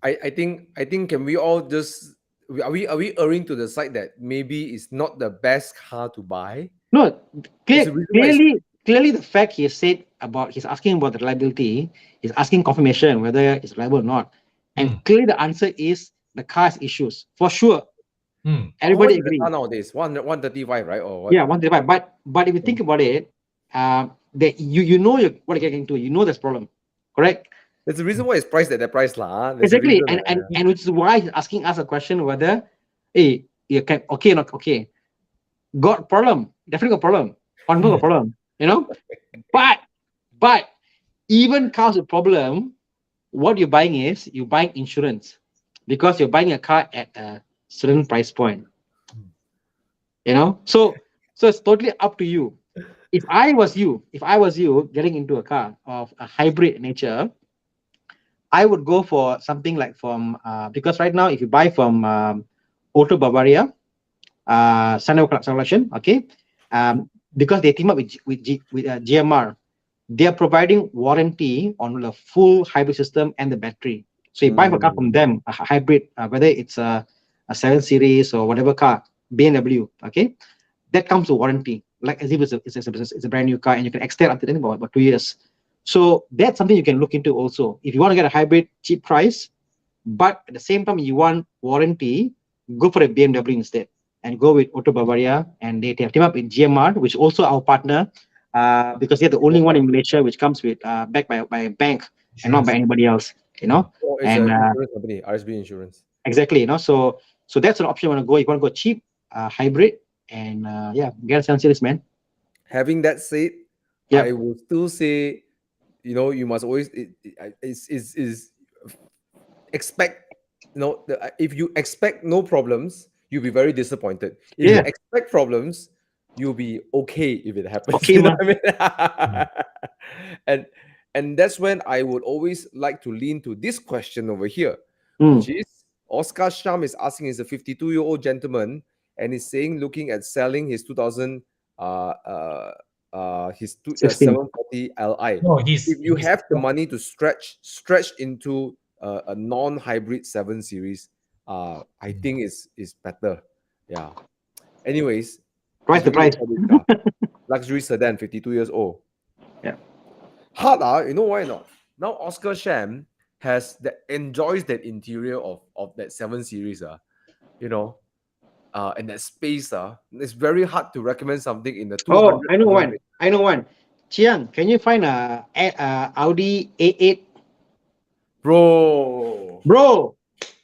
I think can we all just are we erring to the side that maybe it's not the best car to buy? No, clearly clearly the fact he said about, he's asking about the reliability, he's asking confirmation whether it's reliable or not. And clearly the answer is the car has issues, for sure. Everybody agrees. Nowadays, 135, right? Or what? Yeah, 135. But if you think about it, that you know what you're getting to, you know there's problem, correct? There's a reason why it's priced at that price, lah. Exactly, and which is why he's asking us a question whether, hey, you can okay or not okay. Got problem, definitely got problem, got problem, you know. But even cars with problem, what you're buying is you're buying insurance, because you're buying a car at a certain price point. You know, so it's totally up to you. If I was you getting into a car of a hybrid nature, I would go for something like from because right now if you buy from Auto Bavaria, Sunday collection, okay, because they team up with GMR, they are providing warranty on the full hybrid system and the battery. So you buy a car from them, a hybrid, whether it's a 7 Series or whatever car, BMW, okay, that comes with warranty, like as if it's a brand new car, and you can extend up to about 2 years. So that's something you can look into also. If you want to get a hybrid cheap price, but at the same time you want warranty, go for a BMW instead, and go with Auto Bavaria, and they have teamed up with GMR, which is also our partner, because they're the only one in Malaysia which comes with backed by a bank and not by anybody else, you know. It's an insurance company, RSB Insurance. Exactly, you know. So that's an option you want to go. You want to go cheap, hybrid, and get a 7 Series, man. Having that said, I will still say, you know, you must always expect, you know, if you expect no problems, you'll be very disappointed. If you expect problems, you'll be okay if it happens. Okay, you know what I mean? And that's when I would always like to lean to this question over here, which is Oscar Sham is asking, is a 52-year-old gentleman, and he's saying looking at selling his 740 Li. No, if you have the money to stretch into a non-hybrid 7 Series, I think is better. Yeah. Anyways, the price. Luxury sedan, 52 years old. Yeah. Hard, you know why not? Now Oscar Sham enjoys that interior of that 7 Series, you know, and that space, it's very hard to recommend something in the 200. Oh, I know one. Chiang, can you find a Audi A8? Bro,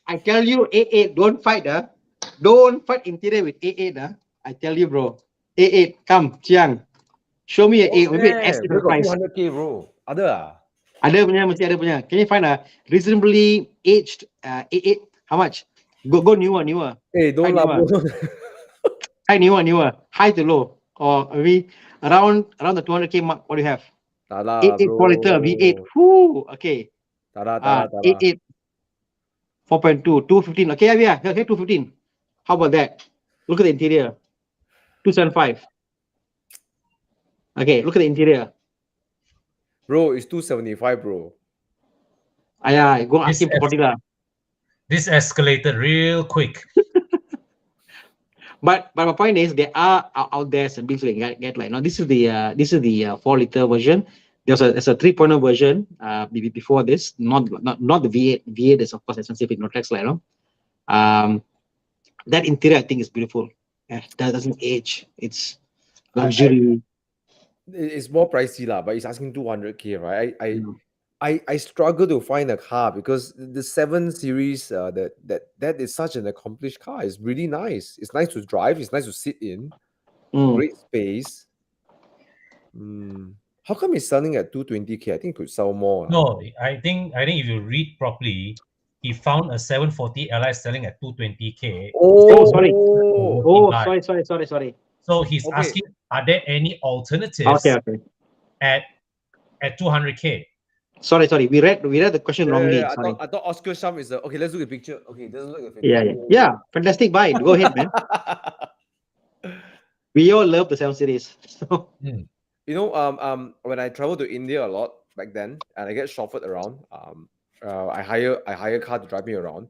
I tell you, A8, don't fight, don't fight interior with A8, I tell you, bro. A8, come, Chiang, show me an A8. Maybe an price. 200K, bro. Ada punya. Can you find a reasonably aged A8? How much? Go newer. Hey, don't laugh. High newer, high to low, or maybe around the 200K mark. What do you have? 8 4 liter V8. Whoo, okay. 8 4.2, 215. Okay, yeah, 215. How about that? Look at the interior. 275. Okay, look at the interior. Bro, it's 275, bro. Yeah, go ask him for 40 lah. This escalated real quick. But my point is, there are out there some builds you can get like now. This is the 4 liter version. There's a 3.0 version before this, not the V8. V8 is of course expensive in Notex, like, you know. That interior I think is beautiful. That doesn't age. It's luxury. It's more pricey lah, but it's asking 200K, right? I struggle to find a car because the 7 Series that is such an accomplished car. It's really nice. It's nice to drive. It's nice to sit in. Great space. How come it's selling at 220K? I think it could sell more. No, I think if you read properly, he found a 740 Li selling at 220K. Sorry. Sorry. So he's asking, are there any alternatives at 200K? Sorry. We read the question wrongly. I thought Oscar Sham is okay. Let's look at the picture. Okay, it doesn't look at the Yeah. Fantastic buy. Go ahead, man. We all love the 7 Series. You know, when I travel to India a lot back then, and I get chauffeured around, I hire a car to drive me around.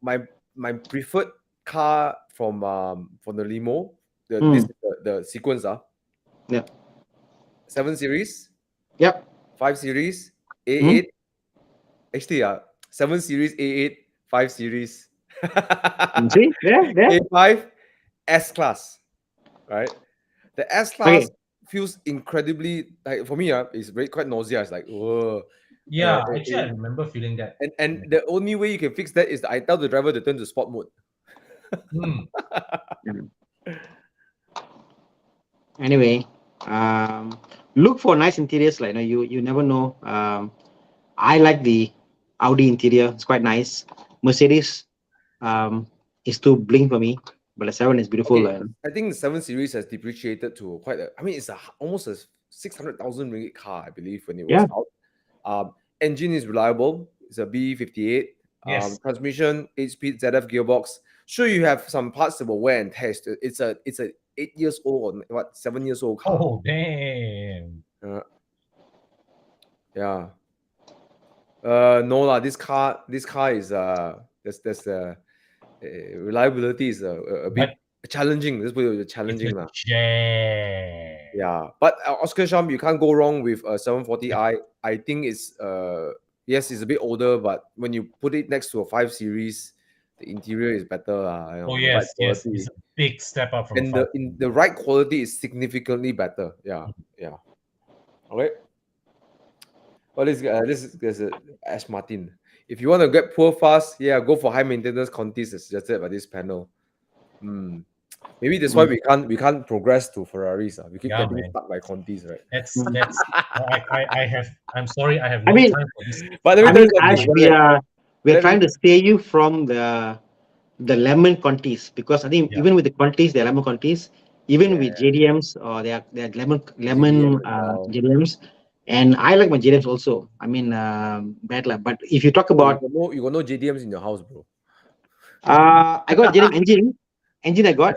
My preferred car from the limo, the sequence, 7 Series, Yep. 5 Series, A8. Actually, 7 Series, A8, 5 Series, See? There. A5, S-Class, right? The S-Class Okay. feels incredibly, like for me, it's very quite nausea. It's like, whoa. Yeah, actually, I remember feeling that. And the only way you can fix that is I tell the driver to turn to sport mode. Anyway, look for nice interiors. Like you never know. I like the Audi interior. It's quite nice. Mercedes, is too bling for me, but the 7 is beautiful. Okay, I think the 7 Series has depreciated to quite a. I mean, it's almost a 600,000 ringgit car, I believe, when it was out. Engine is reliable. It's a B58. Yes. Transmission, 8-speed ZF gearbox. Sure, you have some parts that will wear and tear. It's a 8 years old or 7 years old car. Oh damn. Yeah. No lah. This car is there's reliability is a bit challenging. Let's put it challenging lah. Yeah, but Oscar Sham, you can't go wrong with a 740i. I think it's yes, it's a bit older, but when you put it next to a 5 Series, the interior is better. Oh yes, yes, it's a big step up from. And the ride quality is significantly better. Yeah. Okay. Well, this is Ash Martin. If you want to get poor fast, go for high maintenance Contis as suggested by this panel. Maybe that's why we can't progress to Ferraris. We keep getting stuck by Contis, right? That's I'm sorry, I have no time for this. But Ash, we're trying to stay you from the lemon Contis, because I think even with the Contis, they're lemon Contis. Even with JDMs, or they're lemon JDMs. And I like my JDMs also. I mean, bad luck. But if you talk about you got no JDMs in your house, bro. I got JDM engine. I got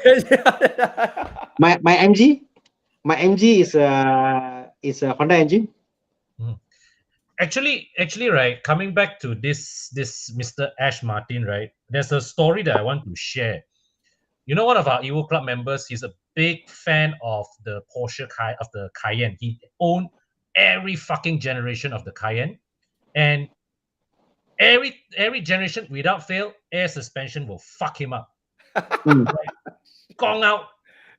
my MG is a Honda engine. Actually, right. Coming back to this Mr. Ash Martin, right? There's a story that I want to share. You know, one of our Evo Club members, he's a big fan of the Porsche of the Cayenne. He owned every fucking generation of the Cayenne, and every generation without fail, air suspension will fuck him up. Gong out.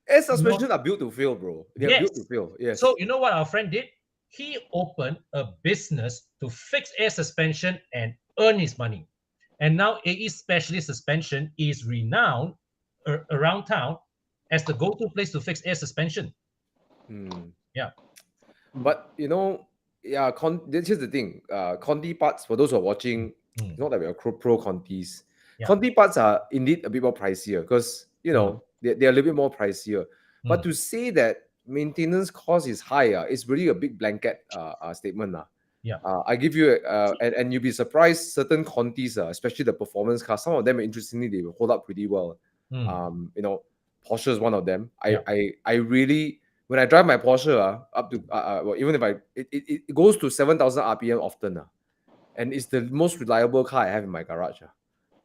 Air suspension are built to fail, bro. They're built to fail. Yes. So you know what our friend did? He opened a business to fix air suspension and earn his money. And now AE Specialist Suspension is renowned around town as the go-to place to fix air suspension. Yeah. But you know, here's the thing. Conti parts, for those who are watching, it's not that we are pro Contis. Conti parts are indeed a bit more pricier because you know they're a little bit more pricier. But to say that maintenance cost is higher, it's really a big blanket statement. I give you and you'll be surprised, certain Contis, especially the performance cars, some of them interestingly they will hold up pretty well. You know, Porsche is one of them. I really, when I drive my Porsche up to well, even if it goes to 7,000 RPM often, and it's the most reliable car I have in my garage.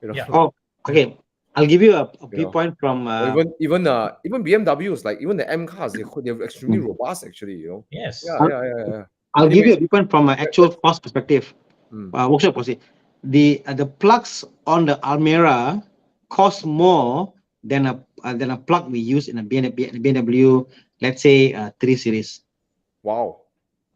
You know? Oh, okay. I'll give you a viewpoint from even BMWs, like even the M cars, they're extremely robust actually. You know. Yes. Yeah. I'll give you a viewpoint from an actual cost perspective. Workshop policy. The plugs on the Almera cost more than a plug we use in a BMW, let's say 3 Series. Wow.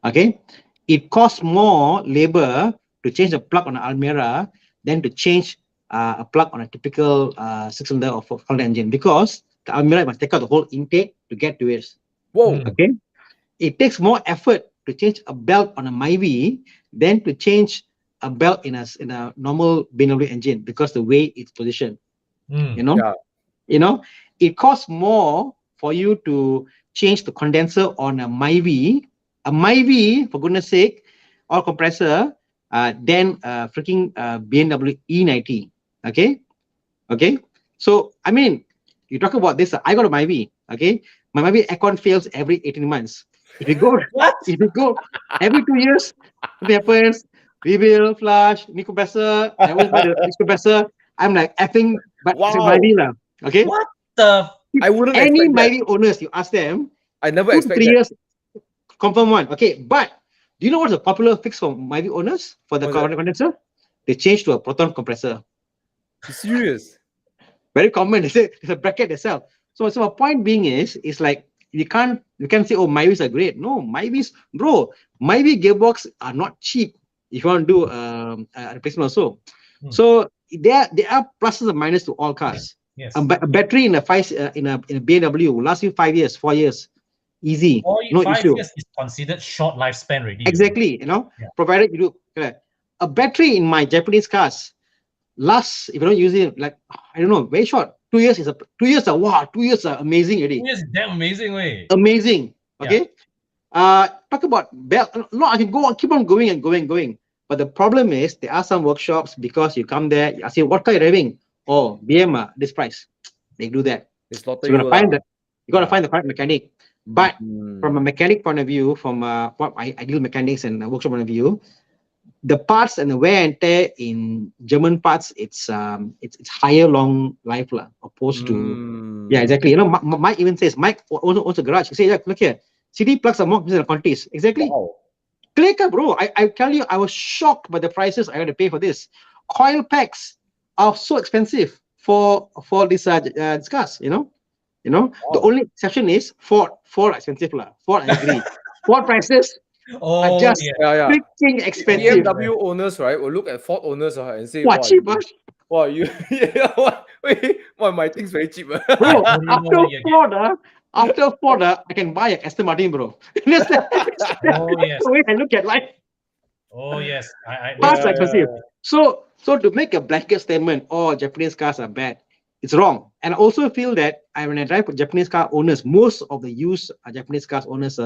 Okay. It costs more labor to change the plug on the Almera than to change a plug on a typical 6-cylinder or 4-cylinder engine, because the Almera must take out the whole intake to get to it. Whoa. Okay. It takes more effort to change a belt on a Myvi than to change a belt in a normal BMW engine, because the way it's positioned. You know. Yeah. You know, it costs more for you to change the condenser on a Myvi, for goodness sake, or compressor, than freaking BMW E90. Okay. So I mean, you talk about this. I got a Myvi. Okay, my Myvi aircon fails every 18 months. If you go every 2 years, what happens? Rebuild, flush, new compressor. I always buy the compressor. I'm like effing, but it's a Myvi lah. Okay. What the? I wouldn't any expect Myvi owners, you ask them. I never expect 3 years. confirm one. Okay, but do you know what's a popular fix for Myvi owners for the What's that? condenser? They changed to a proton compressor. You serious? Very common. It's a bracket itself. So my point being is like you can't say, oh, Myvis are great. No, Myvis, bro, Myvi gearbox are not cheap if you want to do a replacement also. So there are pluses and minuses to all cars. Yes. A battery in a BMW will last you 5 years, 4 years, easy, no 5 issue. years is considered short lifespan already. Exactly, Yeah. provided you do. A battery in my Japanese cars lasts, if you don't use it, like, I don't know, very short. 2 years is 2 years are wow, 2 years are amazing already. 2 years is damn amazing way. Amazing. Okay. Talk about belt. No, I can go on, keep on going and going. But the problem is there are some workshops, because you come there, I say, what car are you driving? Oh, BM, this price. They do that. It's not So you gotta find the correct mechanic. But from a mechanic point of view, from what I deal mechanics and workshop point of view, the parts and the wear and tear in German parts, it's higher long life opposed to exactly. Mike even says, Mike owns a garage. He says, look here, CD plugs are more expensive than Contis. Exactly. Wow. Clear car, bro. I tell you, I was shocked by the prices I had to pay for this. Coil packs are so expensive for this cars. Wow. The only exception is Ford. Ford expensive Ford, I agree. Ford prices are just freaking expensive. BMW owners, right, will look at Ford owners and say, what, cheap? Wow, you wait, my thing's very cheap. Bro, after Ford, I can buy an Aston Martin, bro. Yes. The way I look at life. Oh yes, Parts are expensive. So to make a blanket statement, Japanese cars are bad, it's wrong. And I also feel that when I drive with Japanese car owners, most of the used Japanese cars owners,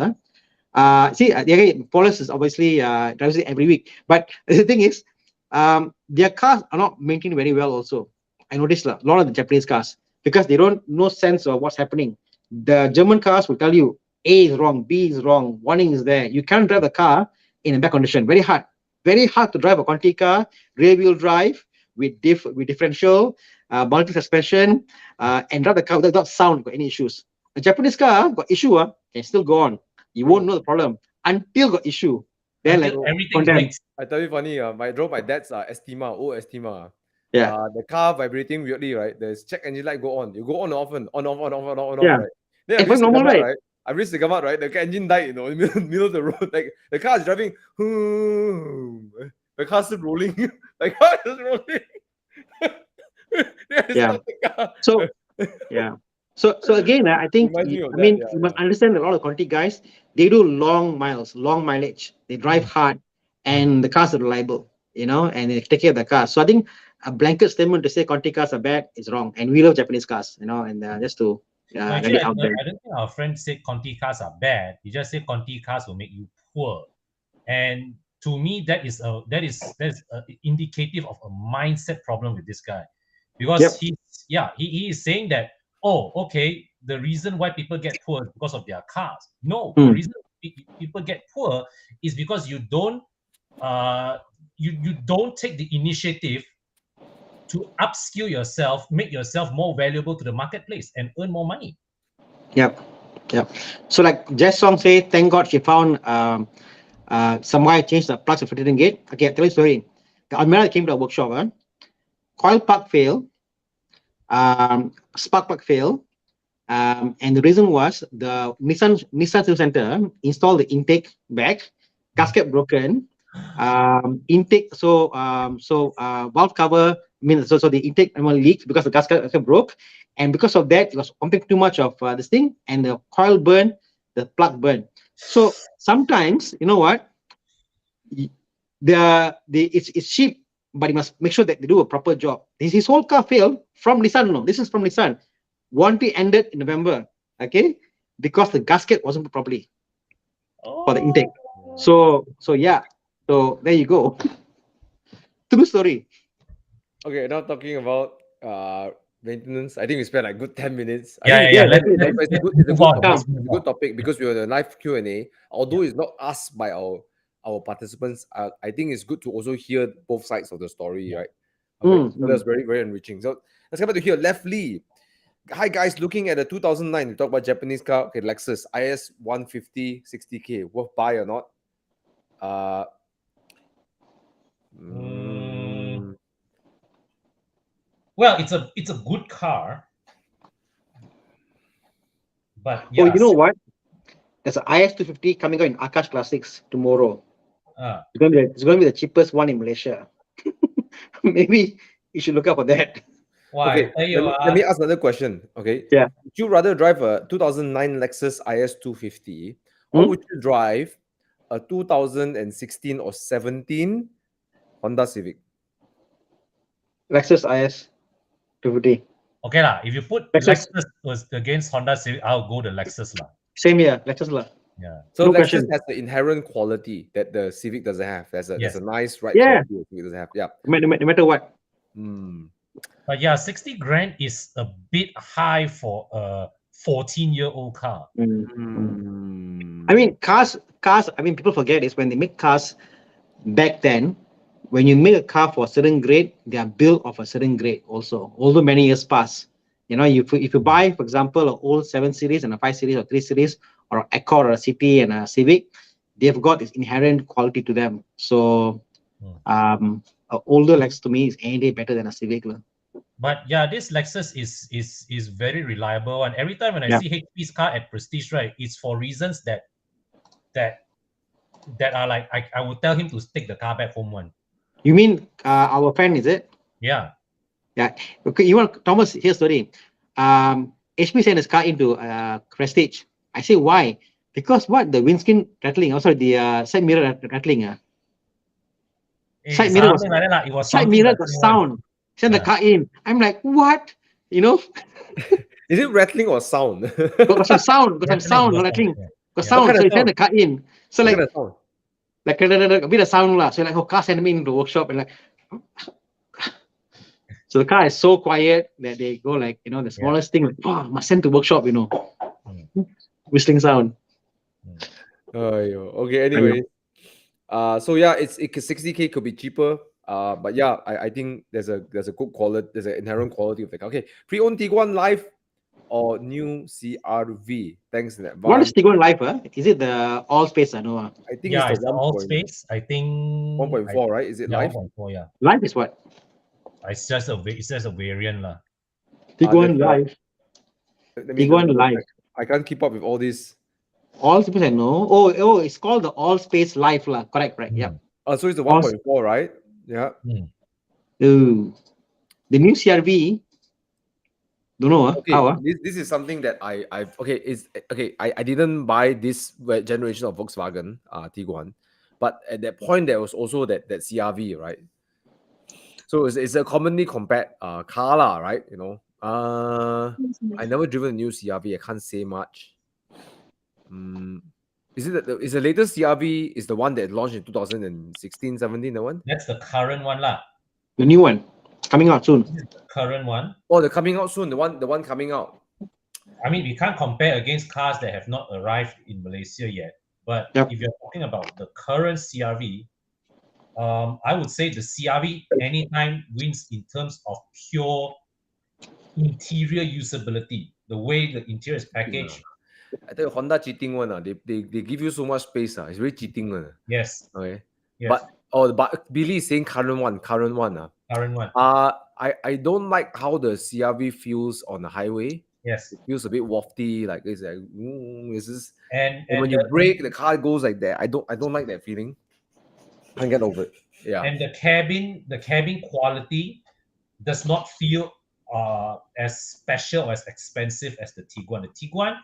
Paulus is obviously drives it every week. But the thing is, their cars are not maintained very well also. I noticed a lot of the Japanese cars, because they don't know sense of what's happening. The German cars will tell you A is wrong, B is wrong, warning is there. You can't drive the car in a bad condition. Very hard to drive a Conti car, rear wheel drive with differential, multi suspension, and drive the car without sound, got any issues. A Japanese car got issue, can still go on. You won't know the problem until got issue. Then everything breaks. I tell you funny, I drove my dad's Estima, old Estima. Yeah. The car vibrating weirdly, right? The check engine light go on. You go on often, on, Yeah. right? Then I reached the Gamat, right? I reached the Gamat, right? The engine died, in the middle of the road. Like the car is driving, the car's still rolling. The car is rolling. So again, I think you must understand that a lot of Conti guys, they do long mileage. They drive hard, and the cars are reliable, and they take care of the cars. So I think a blanket statement to say Conti cars are bad is wrong. And we love Japanese cars, and just to actually, I don't think our friend said Conti cars are bad. He just said Conti cars will make you poor. And to me, that is indicative of a mindset problem with this guy, because he is saying that, the reason why people get poor is because of their cars. No, the reason people get poor is because you don't take the initiative to upskill yourself, make yourself more valuable to the marketplace, and earn more money. Yep. So like Jess Song say, thank God she found somewhere changed the plugs of filtering gate. Okay, I'll tell you a story. The Almira came to a workshop, coil plug failed, spark plug failed, and the reason was the Nissan Sales Center installed the intake back, gasket broken, intake valve cover, so the intake leaked because the gasket broke, and because of that it was pumping too much of this thing, and the coil burned, the plug burned. So sometimes, you know what, it's cheap, but you must make sure that they do a proper job. His whole car failed from Nissan. No, this is from Nissan. Warranty ended in November, okay, because the gasket wasn't put properly for the intake. So there you go. True story. Okay, now talking about maintenance. I think we spent a good 10 minutes. It's a good topic because we are a live Q&A. Although it's not asked by our participants, I think it's good to also hear both sides of the story, right? Okay. So that's very, very enriching. So let's come back to here. Left Lee. Hi guys, looking at the 2009, we talk about Japanese car. Okay, Lexus IS 150 60K, worth buy or not? Well, it's a good car, but Oh, yeah. you know what? There's an IS250 coming out in Akash Classics tomorrow. It's going to be the cheapest one in Malaysia. Maybe you should look up for that. Okay, let me ask another question. Okay. Yeah. Would you rather drive a 2009 Lexus IS 250 or would you drive a 2016 or 17 Honda Civic? Lexus IS 250. Okay lah. If you put Lexus was against Honda Civic, I'll go the Lexus lah. Same here, Lexus lah. Yeah. So no Lexus has the inherent quality that the Civic doesn't have. There's a nice ride quality the Civic doesn't have. Yeah. No matter what. But yeah, 60 grand is a bit high for a 14-year-old car. I mean, cars. I mean, people forget is when they make cars back then. When you make a car for a certain grade, they are built of a certain grade also. Although many years pass, you know, if you buy, for example, an old 7 Series and a 5 Series or 3 Series, or an Accord or a City and a Civic, they've got this inherent quality to them. So, an older Lexus to me is any day better than a Civic. But yeah, this Lexus is very reliable, and every time when I see HP's car at Prestige, right, it's for reasons that are like I would tell him to take the car back home one. You mean our friend, is it? Yeah. Yeah. Okay, you want Thomas, here's the story. HP sent his car into Prestige. I say why? Because what? The windscreen rattling, the side mirror rattling. Side mirror got sound. Send the car in. I'm like, what? You know? Is it rattling or sound? Got some sound, rattling. Got sound, so he sent the car in. So like a bit of sound lah. So like, car sent me into the workshop and like, so the car is so quiet that they go like, you know, the smallest thing, like, must send to workshop, you know, whistling sound. Okay. Anyway, so yeah, it's 60K could be cheaper. But yeah, I think there's a good quality, there's an inherent quality of the car. Okay, pre-owned Tiguan Live or new CRV? Thanks in advance. What is Tiguan Live? Is it the all space? I know. I think it's the all space. I think 1.4, right? Is it Live? 1.4, yeah. Live is what? It's just a variant lah. Tiguan Live. Tiguan Live. I can't keep up with all this. All space, I know. Oh, it's called the all space Live lah. Correct. Yeah. So it's the 1.4, right? Yeah. The new CRV. Don't know. Okay, how? This is something that I didn't buy this generation of Volkswagen Tiguan, but at that point there was also that CRV, right? So it's a commonly compared car lah, right? You know, I never driven a new CRV. I can't say much. Is it is the latest CRV is the one that launched in 2016, 17? The one? That's the current one lah. The new one coming out soon. This is the current one. Oh, they're coming out soon. The one coming out. I mean, we can't compare against cars that have not arrived in Malaysia yet. But if you're talking about the current CRV, I would say the CRV anytime wins in terms of pure interior usability. The way the interior is packaged. I think Honda cheating one. They give you so much space. It's very cheating one. Yes. Okay. Yes. But Billy is saying current one. Current one. I don't like how the CRV feels on the highway. Yes. It feels a bit wafty, like it's like this is. And when you brake, the car goes like that. I don't like that feeling. I can't get over it. Yeah. And the cabin quality does not feel as special or as expensive as the Tiguan. The Tiguan,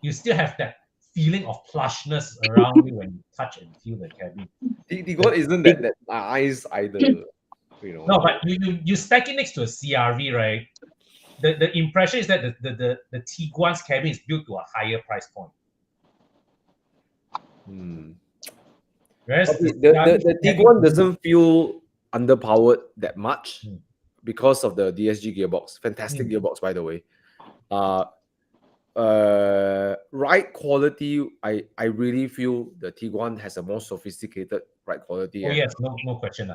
you still have that feeling of plushness around you when you touch and feel the cabin. Tiguan isn't that nice either. You know. No, but you stack it next to a CRV, right? The impression is that the Tiguan's cabin is built to a higher price point. Whereas the Tiguan doesn't feel underpowered that much because of the DSG gearbox. Fantastic gearbox, by the way. Ride quality, I really feel the Tiguan has a more sophisticated ride quality. Oh and, yes, no question.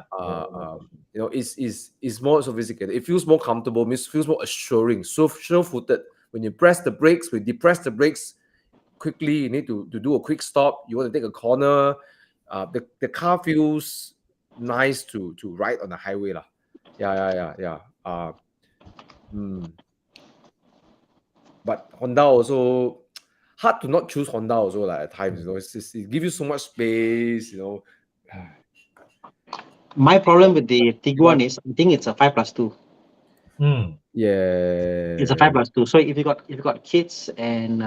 It's more sophisticated. It feels more comfortable, feels more assuring, sure-footed. When you press the brakes, when you depress the brakes quickly, you need to do a quick stop. You want to take a corner. The car feels nice to ride on the highway lah. Yeah. But Honda also hard to not choose Honda also like at times. It gives you so much space. My problem with the Tiguan is I think it's a 5+2. Yeah, it's a 5+2. So if you got kids and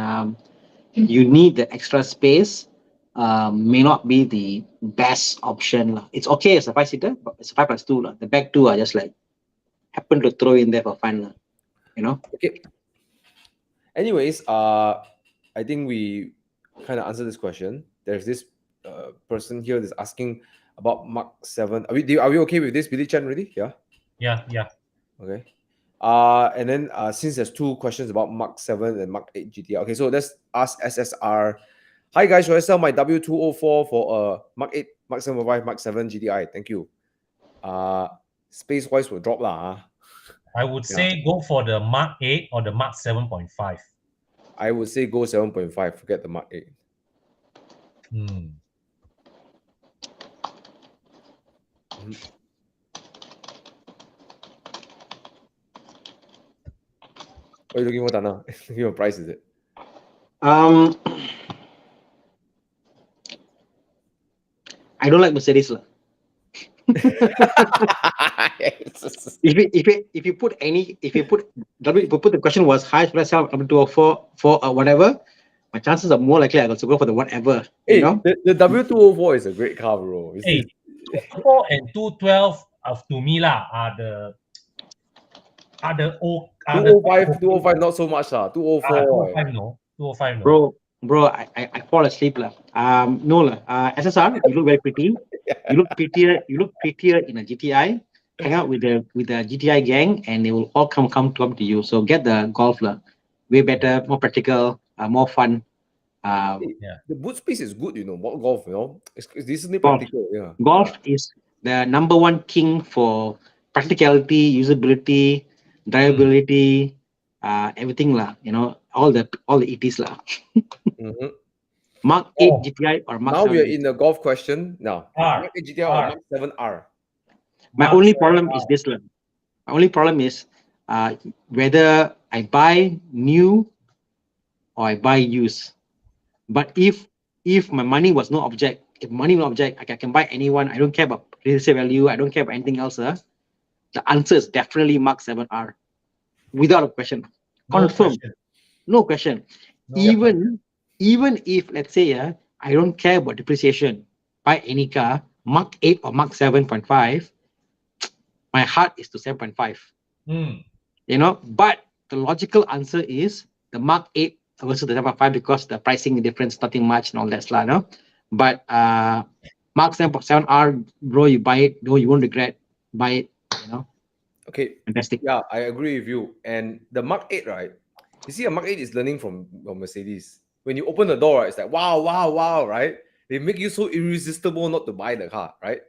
you need the extra space, may not be the best option lah. It's okay as a 5-seater, but it's a 5+2 lah. The back two are just like happen to throw in there for fun lah. Okay. Anyways, I think we kind of answered this question. There's this person here that's asking about Mark 7. Are we okay with this, Billy Chen, already? Yeah. Okay. And then since there's two questions about Mark 7 and Mark 8 GTI. Okay, so let's ask SSR. Hi guys, should I sell my W204 for Mark 8, Mark 7.5, Mark 7 GTI? Thank you. Space-wise will drop lah. I would say go for the Mark 8 or the Mark 7.5. I would say go 7.5. Forget the Mark 8. What are you looking for, Thana? Your price, is it? I don't like Mercedes lah. If you put the question was hi, should I sell W204 for whatever, my chances are more likely I will go for the whatever. Hey, the W204 is a great car, bro. 204 and 212 to me lah are the 205 not so much lah. 204. 205 no. Bro, I fall asleep lah. No lah. SSR, you look very pretty. You look prettier in a GTI. Hang out with the GTI gang, and they will all come to you. So get the Golf lah. Way better, more practical, more fun. The boot space is good, What Golf, it's decently practical. Yeah. Golf is the number one king for practicality, usability, drivability, everything lah. All the ETs lah. Mark 8 GTI or Mark 7. Now we are in the Golf question. Now, Mark 8 GTI or Mark 7 R. My only problem is this lah. My only problem is whether I buy new or I buy used. But if my money was no object, I can buy anyone. I don't care about resale value. I don't care about anything else. The answer is definitely Mark 7R, without a question. Confirm. No question. Even if, let's say, I don't care about depreciation, buy any car, Mark 8 or Mark 7.5, my heart is to 7.5. But the logical answer is the Mark 8 versus the 7.5 because the pricing difference nothing much and all that stuff. No? But Mark 7.7R, bro, you buy it, no, you won't regret. Buy it. Okay. Fantastic. Yeah, I agree with you. And the Mark 8, right? You see, a Mark 8 is learning from Mercedes. When you open the door, right, it's like, wow, right? They make you so irresistible not to buy the car, right?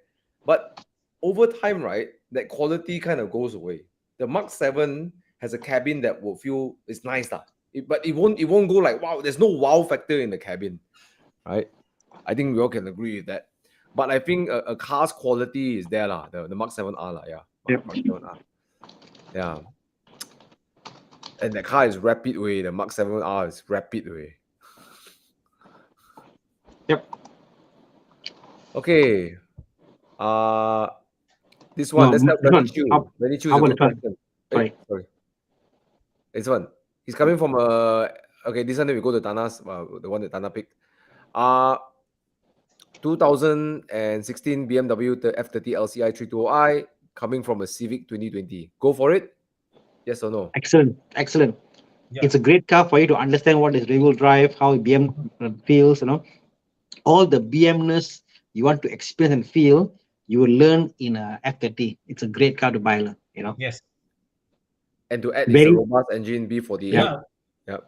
But over time, right, that quality kind of goes away. The Mark 7 has a cabin that will feel it's nice, but it won't go like, wow, there's no wow factor in the cabin, right? I think we all can agree with that. But I think a car's quality is there, the Mark 7R, Mark 7R. Yeah. And the car is rapid way. The Mark 7R is rapid way. Yep. Okay. This one. Let's have Renny Chu. Renny Chu is a good question. Sorry. This one. He's coming from okay, this one we go to Thana's, the one that Thana picked. 2016 BMW F30 LCI 320i coming from a Civic 2020. Go for it? Yes or no? Excellent. Yeah. It's a great car for you to understand what is rear-wheel drive, how BM feels, all the BM-ness you want to experience and feel, you will learn in a F30. It's a great car to buy, Yes. And to add, it's a robust engine B48. Yeah.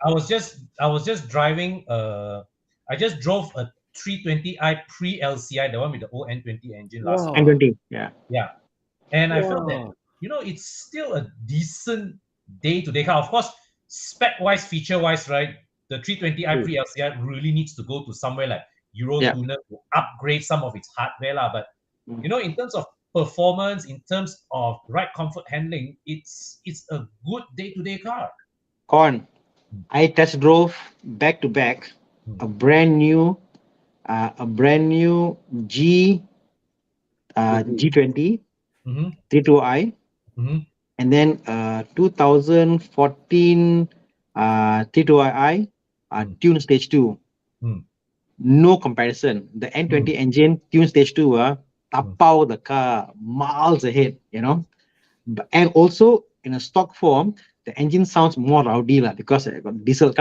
I was just driving. I just drove a 320i pre-LCI, the one with the old N20 engine last year. N20, yeah. Yeah. And I felt that, it's still a decent day-to-day car. Of course, spec-wise, feature-wise, right, the 320i pre-LCI really needs to go to somewhere like Eurotuner to upgrade some of its hardware. But, in terms of performance, in terms of ride comfort handling, it's a good day-to-day car. I test drove back-to-back a brand new G20 32i, and then 2014 32i tune stage 2. No comparison. The N20 engine tune stage 2 tapau the car miles ahead, and also in a stock form the engine sounds more rowdy because it got diesel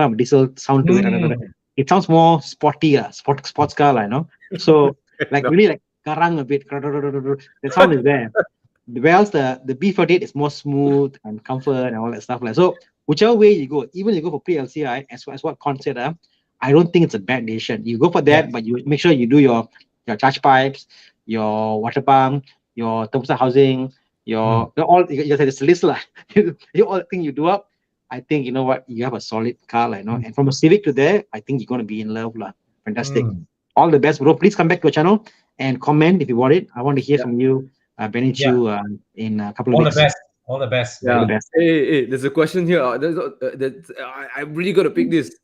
sound to it. It sounds more sporty, sports car, so really like karang a bit. The sound is there. Whereas the B48 is more smooth and comfort and all that stuff. So whichever way you go, even you go for pre-LCI, as what Con said, I don't think it's a bad decision. You go for that, but you make sure you do your charge pipes, your water pump, your thermostat housing, your there's a list all the things you do up. I think you have a solid car, and from a Civic to there, I think you're gonna be in love, Fantastic. All the best, bro. Please come back to our channel and comment if you want it. I want to hear from you, Benny Chu, in a couple of weeks. All the best. Yeah. All the best. Hey, there's a question here. I'm really gonna pick this.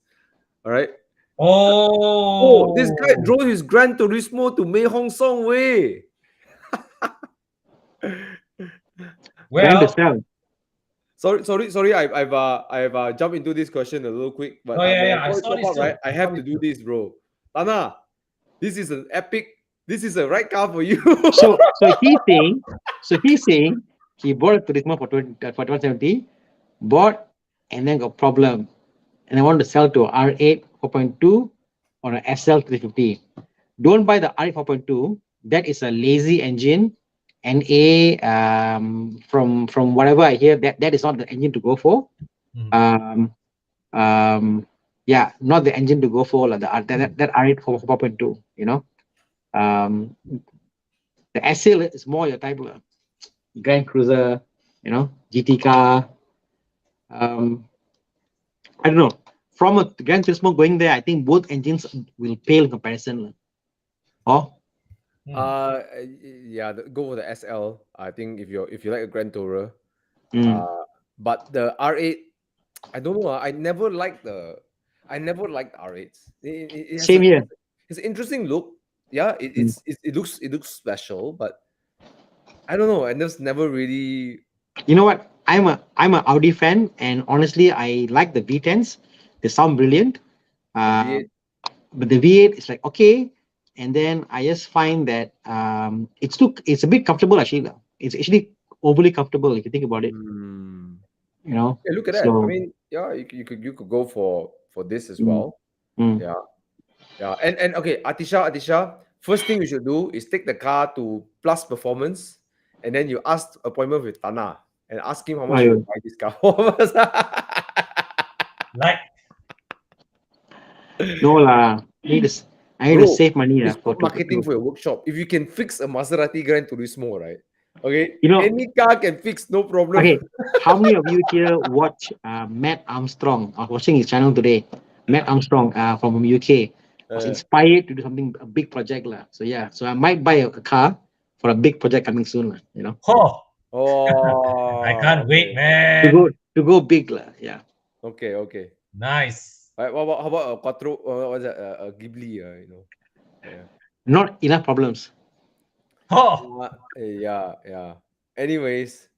All right. Oh, this guy drove his Gran Turismo to Mei Hong Song Way. Well, sorry. I've jumped into this question a little quick, but I saw this right? I have to do this, bro. Thana, this is an epic. This is a right car for you. so he's saying he bought a Turismo for 170, bought and then got problem, and I want to sell to R8 4.2 or an SL 350. Don't buy the R8 4.2. That is a lazy engine, and from whatever I hear, that is not the engine to go for. Not the engine to go for that R8 4.2. The SL is more your type of Grand Cruiser, GT car. I don't know. From a Gran Turismo going there, I think both engines will pale in comparison. Go for the SL. I think if you like a Grand Tourer, but the R8, I don't know. I never liked the R8s. Same here. It's an interesting look. Yeah, it looks special, but I don't know. I just never really. You know what? I'm a Audi fan, and honestly, I like the V10s. They sound brilliant. But the V8 is like okay, and then I just find that it's a bit comfortable actually. It's actually overly comfortable if you think about it. Yeah, look at that. I mean, you could go for this as well. Yeah. And okay, Atisha. First thing you should do is take the car to Plus Performance, and then you ask appointment with Thana and ask him how much you buy this car for. No lah. I need to save money for marketing for your workshop. If you can fix a Maserati Gran Turismo, right? Okay, any car can fix, no problem. Okay, how many of you here watch Matt Armstrong? I was watching his channel today. Matt Armstrong from UK was inspired to do a big project lah. So I might buy a car for a big project coming soon, I can't wait, man. To go big lah. Yeah. Okay. Nice. How about a Quattro? What's that? A Ghibli? Not enough problems. Yeah. Anyways.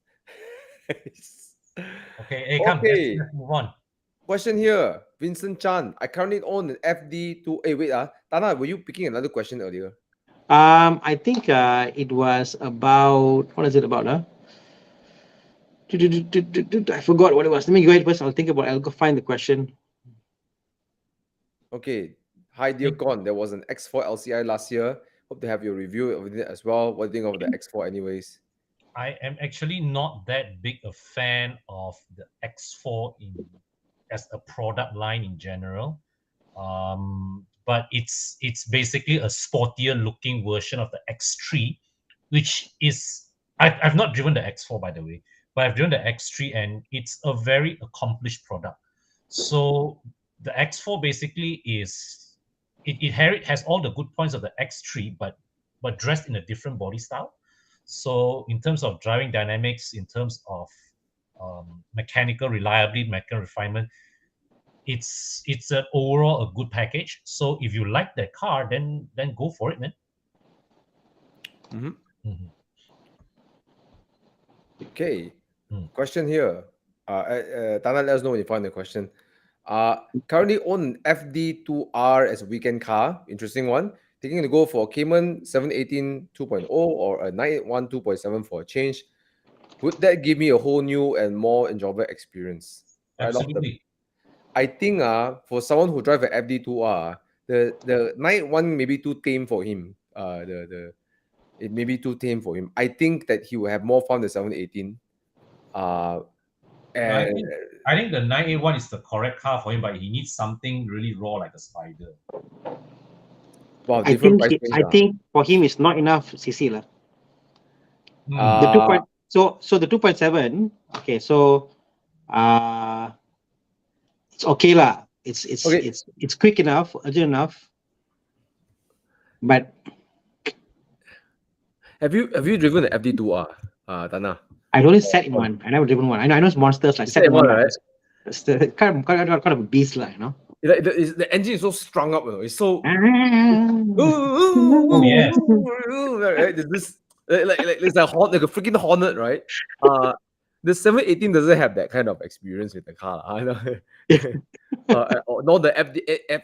Okay. Let's move on. Question here, Vincent Chan. I currently own an FD2. Hey, wait, Thana, were you picking another question earlier? I think it was about, what is it about? I forgot what it was. Let me go ahead first. I'll go find the question. Okay. Hi, dear Con. There was an X4 LCI last year. Hope to have your review of it as well. What do you think of the X4 anyways? I am actually not that big a fan of the X4 as a product line in general. but it's basically a sportier looking version of the X3, which is I've not driven the X4 by the way, but I've driven the X3 and it's a very accomplished product. So the X4 basically is it has all the good points of the X3, but dressed in a different body style. So in terms of driving dynamics, in terms of mechanical reliability, mechanical refinement, it's an overall a good package. So if you like that car, then go for it, man. Okay. Question here. Thana, let us know when you find the question. Currently own FD2R as a weekend car. Interesting one. Thinking to go for a Cayman 718 2.0 or a 981 2.7 for a change. Would that give me a whole new and more enjoyable experience? Absolutely. I think for someone who drive an FD2R, the 981 may be too tame for him. It may be too tame for him. I think that he will have more fun than 718. I think the 981 is the correct car for him, but he needs something really raw like a Spider. Wow, I think for him it's not enough CC lah. The 2. So the 2.7. Okay, so it's okay lah. It's quick enough, urgent enough. But have you driven the FD2R, Thana? I only sat in one. I never driven one. I know it's monsters like sat in one, right? It's the kind of a beast lah, you know. The engine is so strung up, you know. It's so. Oh yes. Right? This like it's a freaking Hornet, right? The 718 doesn't have that kind of experience with the car. Nor the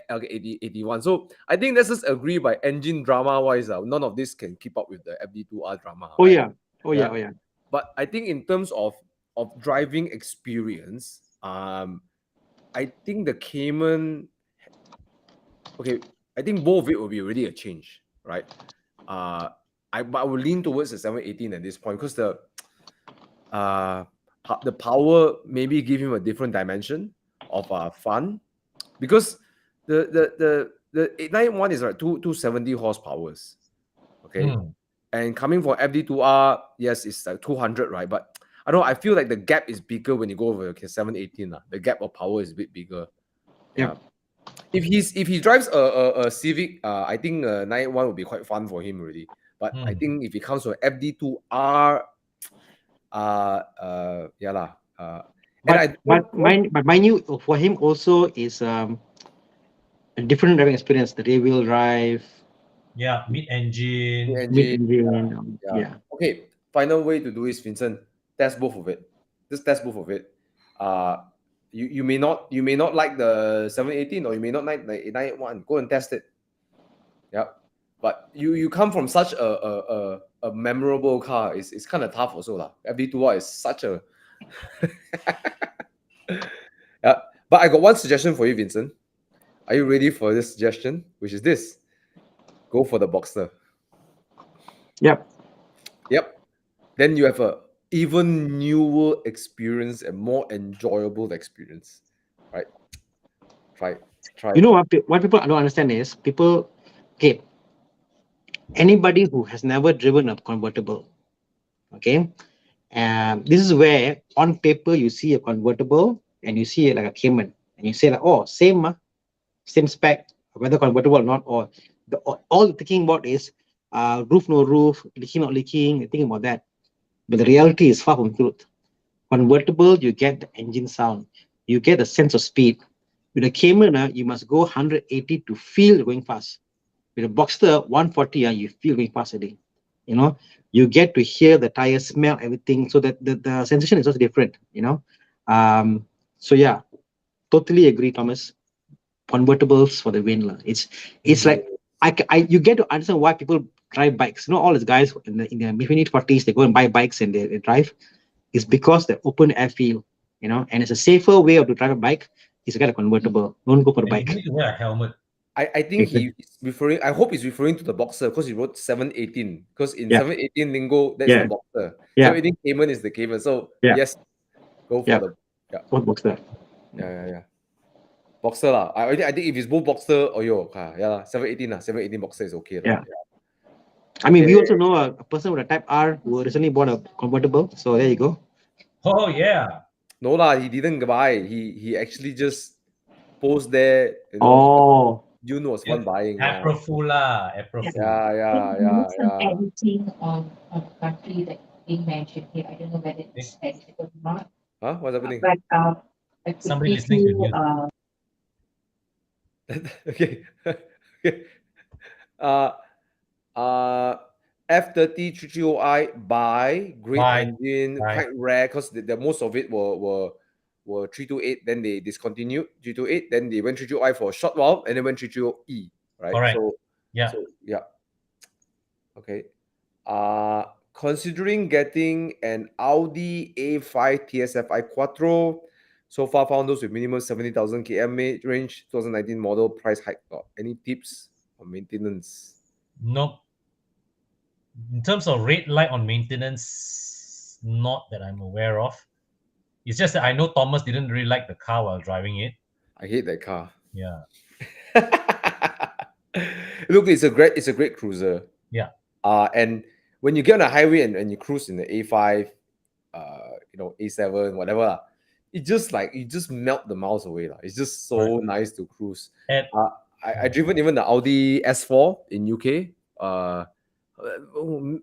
FD81. So I think let's just agree by engine drama wise, none of this can keep up with the FD2R drama. Oh right? Oh yeah. But I think in terms of driving experience, I think the Cayman. Okay, I think both of it will be already a change, right? But I will lean towards the 718 at this point because the power maybe give him a different dimension of fun, because the 891 is like 270 horsepower. Okay. And coming from FD2R, yes, it's like 200, right? But I don't know, I feel like the gap is bigger when you go over 718. The gap of power is a bit bigger. Yeah. If he drives a Civic, I think 981 would be quite fun for him already. But I think if it comes to FD2R, but mind you, for him also is a different driving experience. The rear wheel drive. Yeah, mid-engine. Yeah. Okay, final way to do is, Vincent, test both of it. Just test both of it. You may not like the 718 or you may not like the 981. Go and test it. Yeah. But you come from such a memorable car. It's kind of tough also lah. FD2R is such a yeah. But I got one suggestion for you, Vincent. Are you ready for this suggestion? Which is this. Go for the Boxster. Yep. Then you have a even newer experience and more enjoyable experience, right? Try. You know what people don't understand is anybody who has never driven a convertible, okay, this is where on paper you see a convertible and you see it like a Cayman and you say like, oh, same spec, whether convertible or not, or all the thinking about is roof no roof, leaking not leaking, you're thinking about that. But the reality is far from truth. Convertible, you get the engine sound, you get the sense of speed. With a Cayman, you must go 180 to feel going fast. With a Boxster 140, you feel going fast already. You know, you get to hear the tires, smell everything, so that the sensation is also different. You know, so yeah, totally agree, Thomas. Convertibles for the win. It's like you get to understand why people drive bikes. You know, all these guys in the mid-40s, they go and buy bikes and they drive. It's because the open air feel, you know, and it's a safer way of to drive a bike is to get a convertible. Don't go for the bike. You need to wear a helmet. I think he's referring. I hope he's referring to the Boxster because he wrote 718. Because in 718 lingo, that's the Boxster. 718 Cayman is the Cayman. So yes, go for the Boxster. Yeah. Boxster lah. I think if it's both Boxster, yeah lah, 718 Boxster is okay lah. Yeah. I mean, we Okay. also know a person with a Type R who recently bought a convertible. So there you go. Oh yeah. No lah, he didn't buy. He actually just post there. June was one buying. April Fool lah. April Fool. Yeah. Some editing on the country that being mentioned here. I don't know whether it's edited or not. Huh? What's happening? But I could Somebody give listening to you, Okay. F30 330i buy, great engine, quite rare because the most of it were 328. Then they discontinued 328. Then they went 330i for a short while, and then went 330e. Right. Correct. So yeah. Okay. Considering getting an Audi A5 TSFI Quattro. So far found those with minimum 70,000 km range, 2019 model, price hike. Any tips on maintenance? Nope. In terms of rate light on maintenance, not that I'm aware of. It's just that I know Thomas didn't really like the car while driving it. I hate that car. Yeah. Look, it's a great cruiser. Yeah. And when you get on a highway and you cruise in the A5, A7, whatever, it just you just melt the miles away. It's just so nice to cruise. And I driven even the Audi S4 in UK.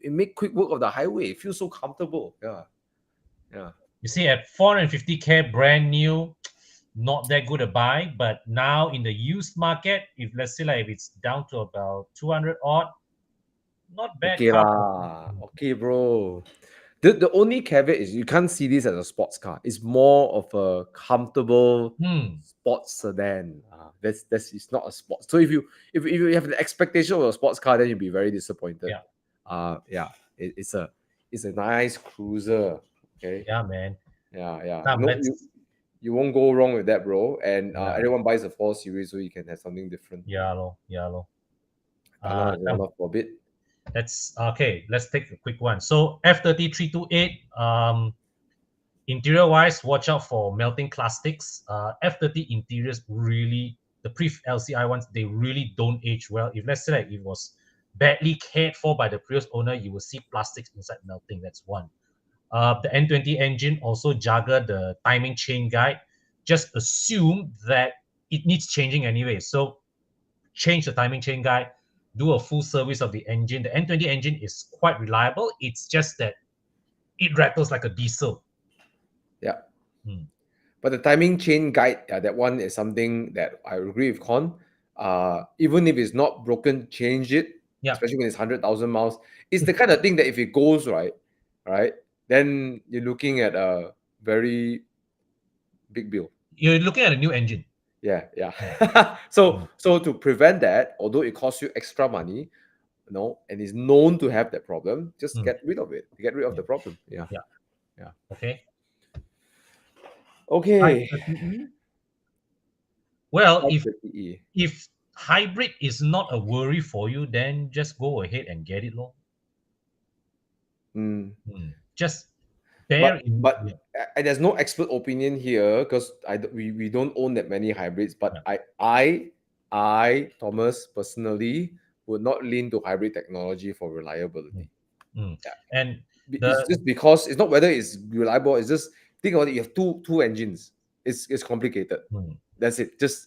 It make quick work of the highway. It feels so comfortable. Yeah. You see, at 450K brand new, not that good a buy. But now in the used market, if let's say if it's down to about 200 odd, not bad. Okay lah. Okay, bro. The only caveat is you can't see this as a sports car. It's more of a comfortable sports sedan. That's it's not a sport. So if you have the expectation of a sports car, then you'll be very disappointed. Yeah. It's a nice cruiser. Okay. Yeah, man. Yeah. You won't go wrong with that, bro. And everyone buys a 4 Series, so you can have something different. Yeah, lo. For a bit. That's okay. Let's take a quick one. So F30 328, interior wise, watch out for melting plastics. F30 interiors really, the pre-LCI ones, they really don't age well. If let's say it was badly cared for by the previous owner, you will see plastics inside melting. That's one. The N20 engine also jagger the timing chain guide. Just assume that it needs changing anyway. So change the timing chain guide. Do a full service of the engine. The N20 engine is quite reliable. It's just that it rattles like a diesel. Yeah. But the timing chain guide, that one is something that I agree with Con. Even if it's not broken, change it. Yeah. Especially when it's 100,000 miles. It's the kind of thing that if it goes right, then you're looking at a very big bill. You're looking at a new engine. Yeah. So to prevent that, although it costs you extra money, and is known to have that problem, just get rid of it. Get rid of the problem. Yeah. Okay. Well, if hybrid is not a worry for you, then just go ahead and get it, lor. Just bear in mind. But there's no expert opinion here because we don't own that many hybrids. But I Thomas personally would not lean to hybrid technology for reliability. And it's just because it's not whether it's reliable. It's just think about it. You have two engines. It's complicated. That's it. Just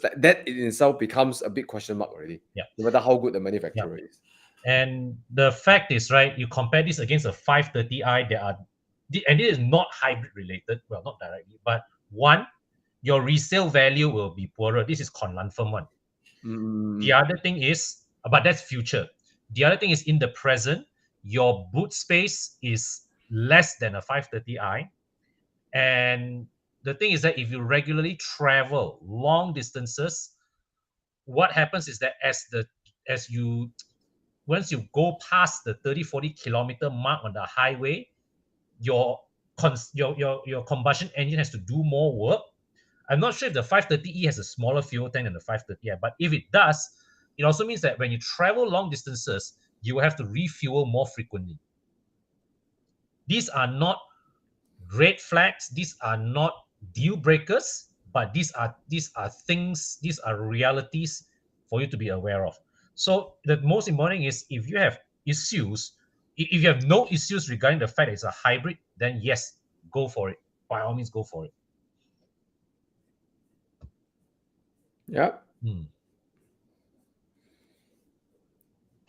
like that in itself becomes a big question mark already. Yeah. No matter how good the manufacturer is. And the fact is, you compare this against a 530i, and this is not hybrid related, well, not directly, but one, your resale value will be poorer. This is confirmed one. The other thing is, but that's future. The other thing is in the present, your boot space is less than a 530i. And the thing is that if you regularly travel long distances, what happens is that once you go past the 30-40 kilometer mark on the highway, your combustion engine has to do more work. I'm not sure if the 530e has a smaller fuel tank than the 530i, but if it does, it also means that when you travel long distances, you will have to refuel more frequently. These are not red flags. These are not deal breakers, but these are things, these are realities for you to be aware of. So the most important thing is, if you have issues, if you have no issues regarding the fact it's a hybrid, then yes, go for it. By all means, go for it. Yeah. Hmm.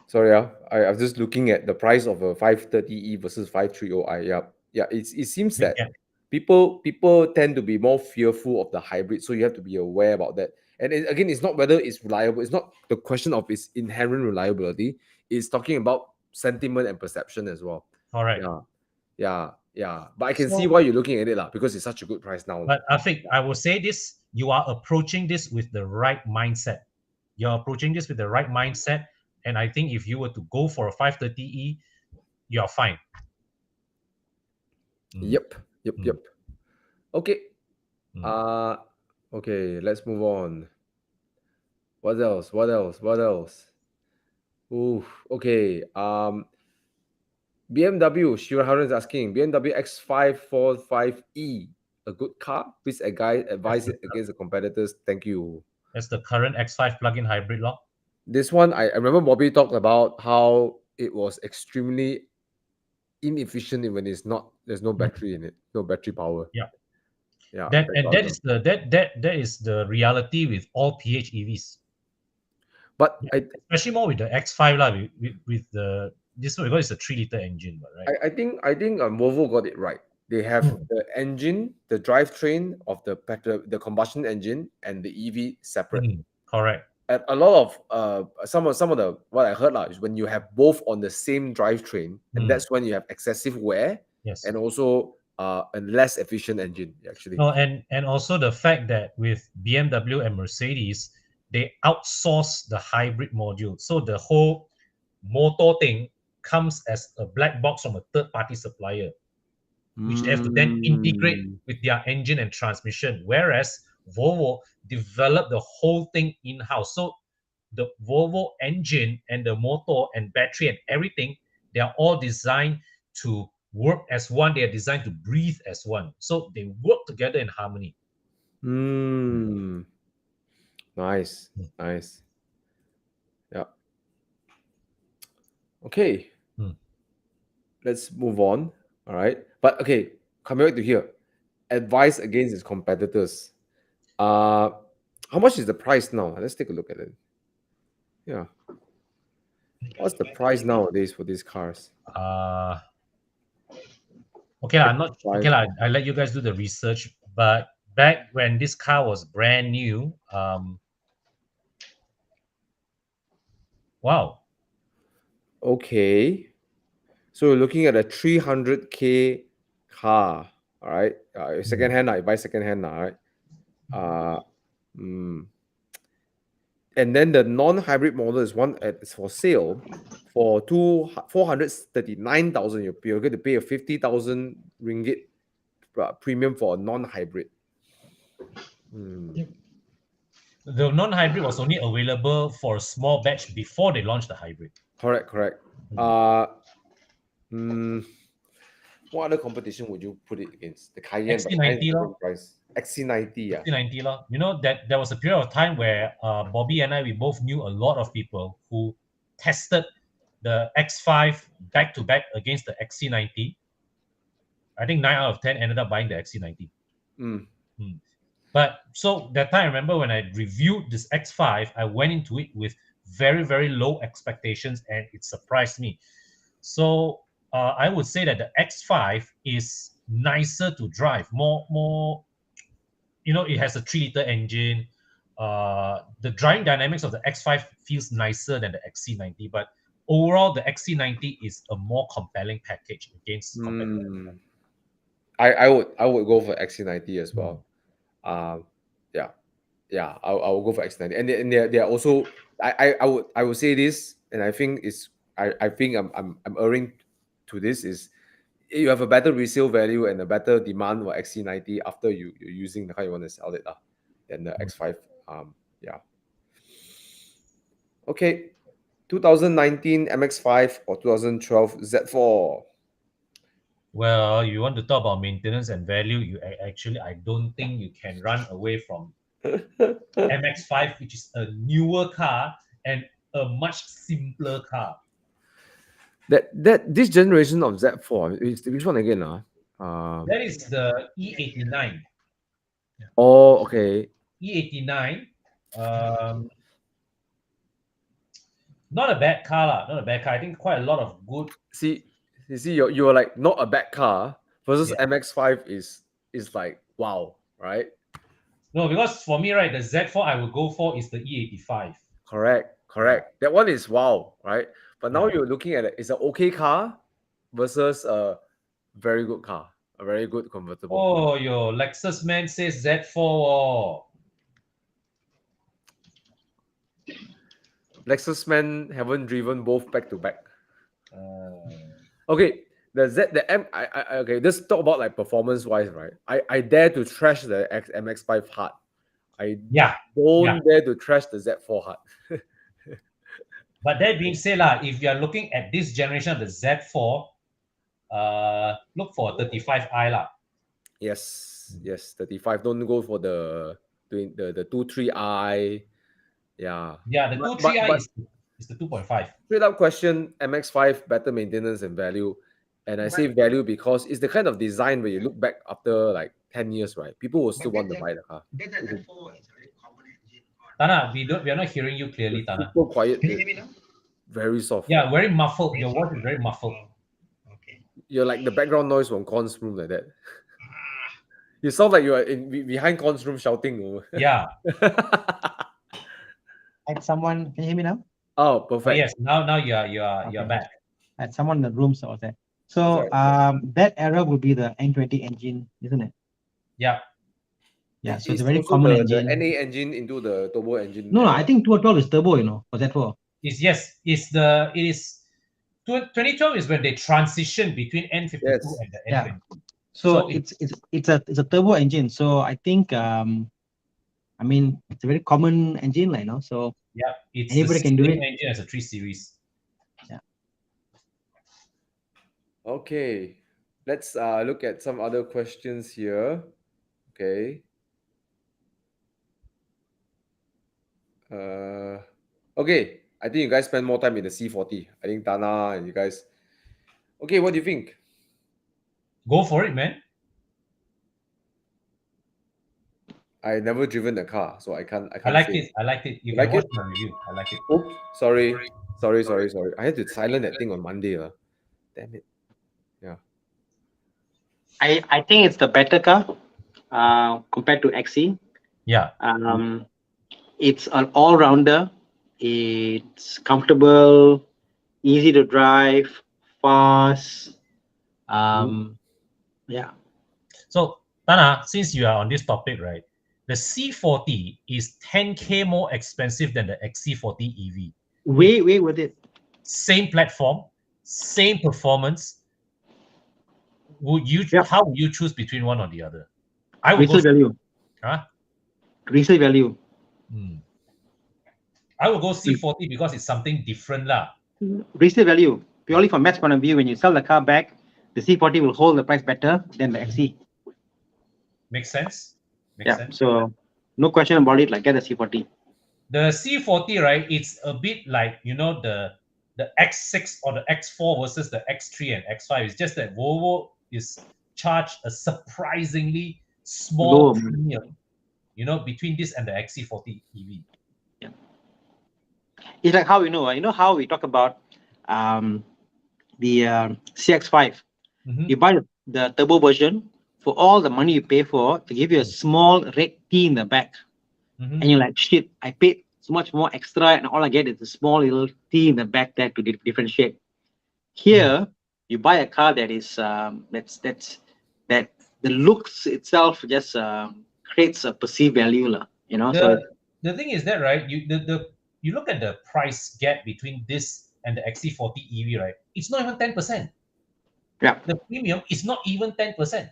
Sorry, I'm just looking at the price of a 530e versus 530i. Yeah. It seems that Yeah. people tend to be more fearful of the hybrid, so you have to be aware about that. And again, it's not whether it's reliable. It's not the question of its inherent reliability. It's talking about sentiment and perception as well. All right. Yeah. But I can see So, why you're looking at it, because it's such a good price now. but I think I will say this: you are approaching this with the right mindset. You're approaching this with the right mindset, and I think if you were to go for a 530e, you're fine. Yep. Okay. Mm. Okay, let's move on. What else? Ooh, okay. BMW, Shiraharan is asking, BMW X545E, a good car? Please advise it against the competitors. Thank you. That's the current X5 plug-in hybrid law. This one, I remember Bobby talked about how it was extremely inefficient when there's no battery in it, no battery power. Yeah. Yeah. That is the reality with all PHEVs. But especially more with the X5 lah, with the this one, because it's a 3-liter engine, right? I think Volvo got it right. They have the engine, the drivetrain of the combustion engine and the EV separate. Correct. And a lot of some of the what I heard is when you have both on the same drivetrain, and that's when you have excessive wear, Yes. and also a less efficient engine actually. No, and also the fact that with BMW and Mercedes, they outsource the hybrid module, so the whole motor thing comes as a black box from a third-party supplier, which they have to then integrate with their engine and transmission. Whereas Volvo developed the whole thing in-house. So the Volvo engine and the motor and battery and everything, they are all designed to work as one. They are designed to breathe as one. So they work together in harmony. Nice. Yeah. Okay. Let's move on. All right. But okay, coming back to here. Advice against its competitors. How much is the price now? Let's take a look at it. Yeah. What's the price nowadays for these cars? Okay, I'm not okay. I let you guys do the research, but back when this car was brand new, wow. Okay. So you're looking at a 300K car. All right. Second-hand, I buy second-hand, all right. And then the non-hybrid model is it's for sale for 439,000. You're going to pay a 50,000 ringgit premium for a non-hybrid. The non-hybrid was only available for a small batch before they launched the hybrid. Correct. What other competition would you put it against? The Cayenne, XC90 price. XC90, yeah. XC90 law. You know that there was a period of time where Bobby and I, we both knew a lot of people who tested the X5 back to back against the XC90. I think 9 out of 10 ended up buying the XC90. But so that time, I remember when I reviewed this X5, I went into it with very, very low expectations, and it surprised me. So I would say that the X5 is nicer to drive, more. It has a 3-liter engine. The driving dynamics of the X5 feels nicer than the XC90, but overall, the XC90 is a more compelling package against competitors. I would go for XC90 as well. Yeah, I will go for XC90, and they are also. I would say this, and I think I'm erring to this is you have a better resale value and a better demand for XC90 after you're using the car you want to sell it than the X5. Yeah. Okay, 2019 MX5 or 2012 Z4. Well, you want to talk about maintenance and value, actually, I don't think you can run away from MX-5, which is a newer car and a much simpler car. This generation of Z4 is which one again? That is the E89. Oh, okay. E89. Not a bad car, lah. Not a bad car. I think quite a lot of good. You see, you're like not a bad car versus Yeah. MX-5 is like wow, right? No, because for me, right, the Z4 I would go for is the E85. Correct. That one is wow, right? But now Yeah. you're looking at it's an okay car versus a very good car, a very good convertible. Oh, your Lexus man says Z4. Oh. Lexus man haven't driven both back to back. Okay, okay, let's talk about like performance wise, right? I dare to trash the MX-5 hard. I don't dare to trash the Z4 hard. But that being said, if you are looking at this generation of the Z4, look for 35i lah. Yes, 35. Don't go for the 23i. Yeah. Yeah, the 23i is the 2.5. Straight up question, MX-5 better maintenance and value. And I say value because it's the kind of design where you look back after like 10 years, right? People will still want to buy the car. Thana, we are not hearing you clearly, Thana. So quiet. Can you hear me now? Very soft. Yeah, very muffled. Your voice is very muffled. Okay. You're like the background noise from Con's room like that. You sound like you are behind Con's room shouting. Yeah. Had someone, can you hear me now? Oh, perfect. Oh, yes, now you're back. I had someone in the room, so I was there. So that era would be the N20 engine, isn't it? Yeah. Yeah, so it's a very common engine. The NA engine into the turbo engine. No, I think 2012 is turbo, for Z4. It is 2012 is when they transition between N52 and the N20. So it's a turbo engine. So I think it's a very common engine, So yeah, it's anybody can do it. Engine as a 3 Series. Yeah. Okay, let's look at some other questions here. Okay. Okay, I think you guys spend more time in the C40. I think Thana and you guys. Okay, what do you think? Go for it, man. I never driven a car, so I can't. I like it. You can watch my review. I like it. Oh, sorry. I had to silence that thing on Monday. Damn it. Yeah. I think it's the better car compared to XC. Yeah. It's an all-rounder. It's comfortable, easy to drive, fast. Yeah. So, Thana, since you are on this topic, right? The C40 is 10K more expensive than the XC40 EV. Way with it. Same platform, same performance. How would you choose between one or the other? I would resale value. Huh? Resale value. I will go C40 because it's something different lah. Resale value. Purely from maths point of view, when you sell the car back, the C40 will hold the price better than the XC. Makes sense. So no question about it. Get the C40. The C40, right? It's a bit like the X6 or the X4 versus the X3 and X5. It's just that Volvo is charged a surprisingly small premium, between this and the XC40 EV. Yeah. It's like how how we talk about the CX5. You buy the turbo version. For all the money you pay for, to give you a small red T in the back. And you're like, shit, I paid so much more extra and all I get is a small little T in the back there to differentiate. Here, you buy a car that is, that the looks itself just creates a perceived value. The thing is that, right, you look at the price gap between this and the XC40 EV, right? It's not even 10%. Yeah. The premium is not even 10%.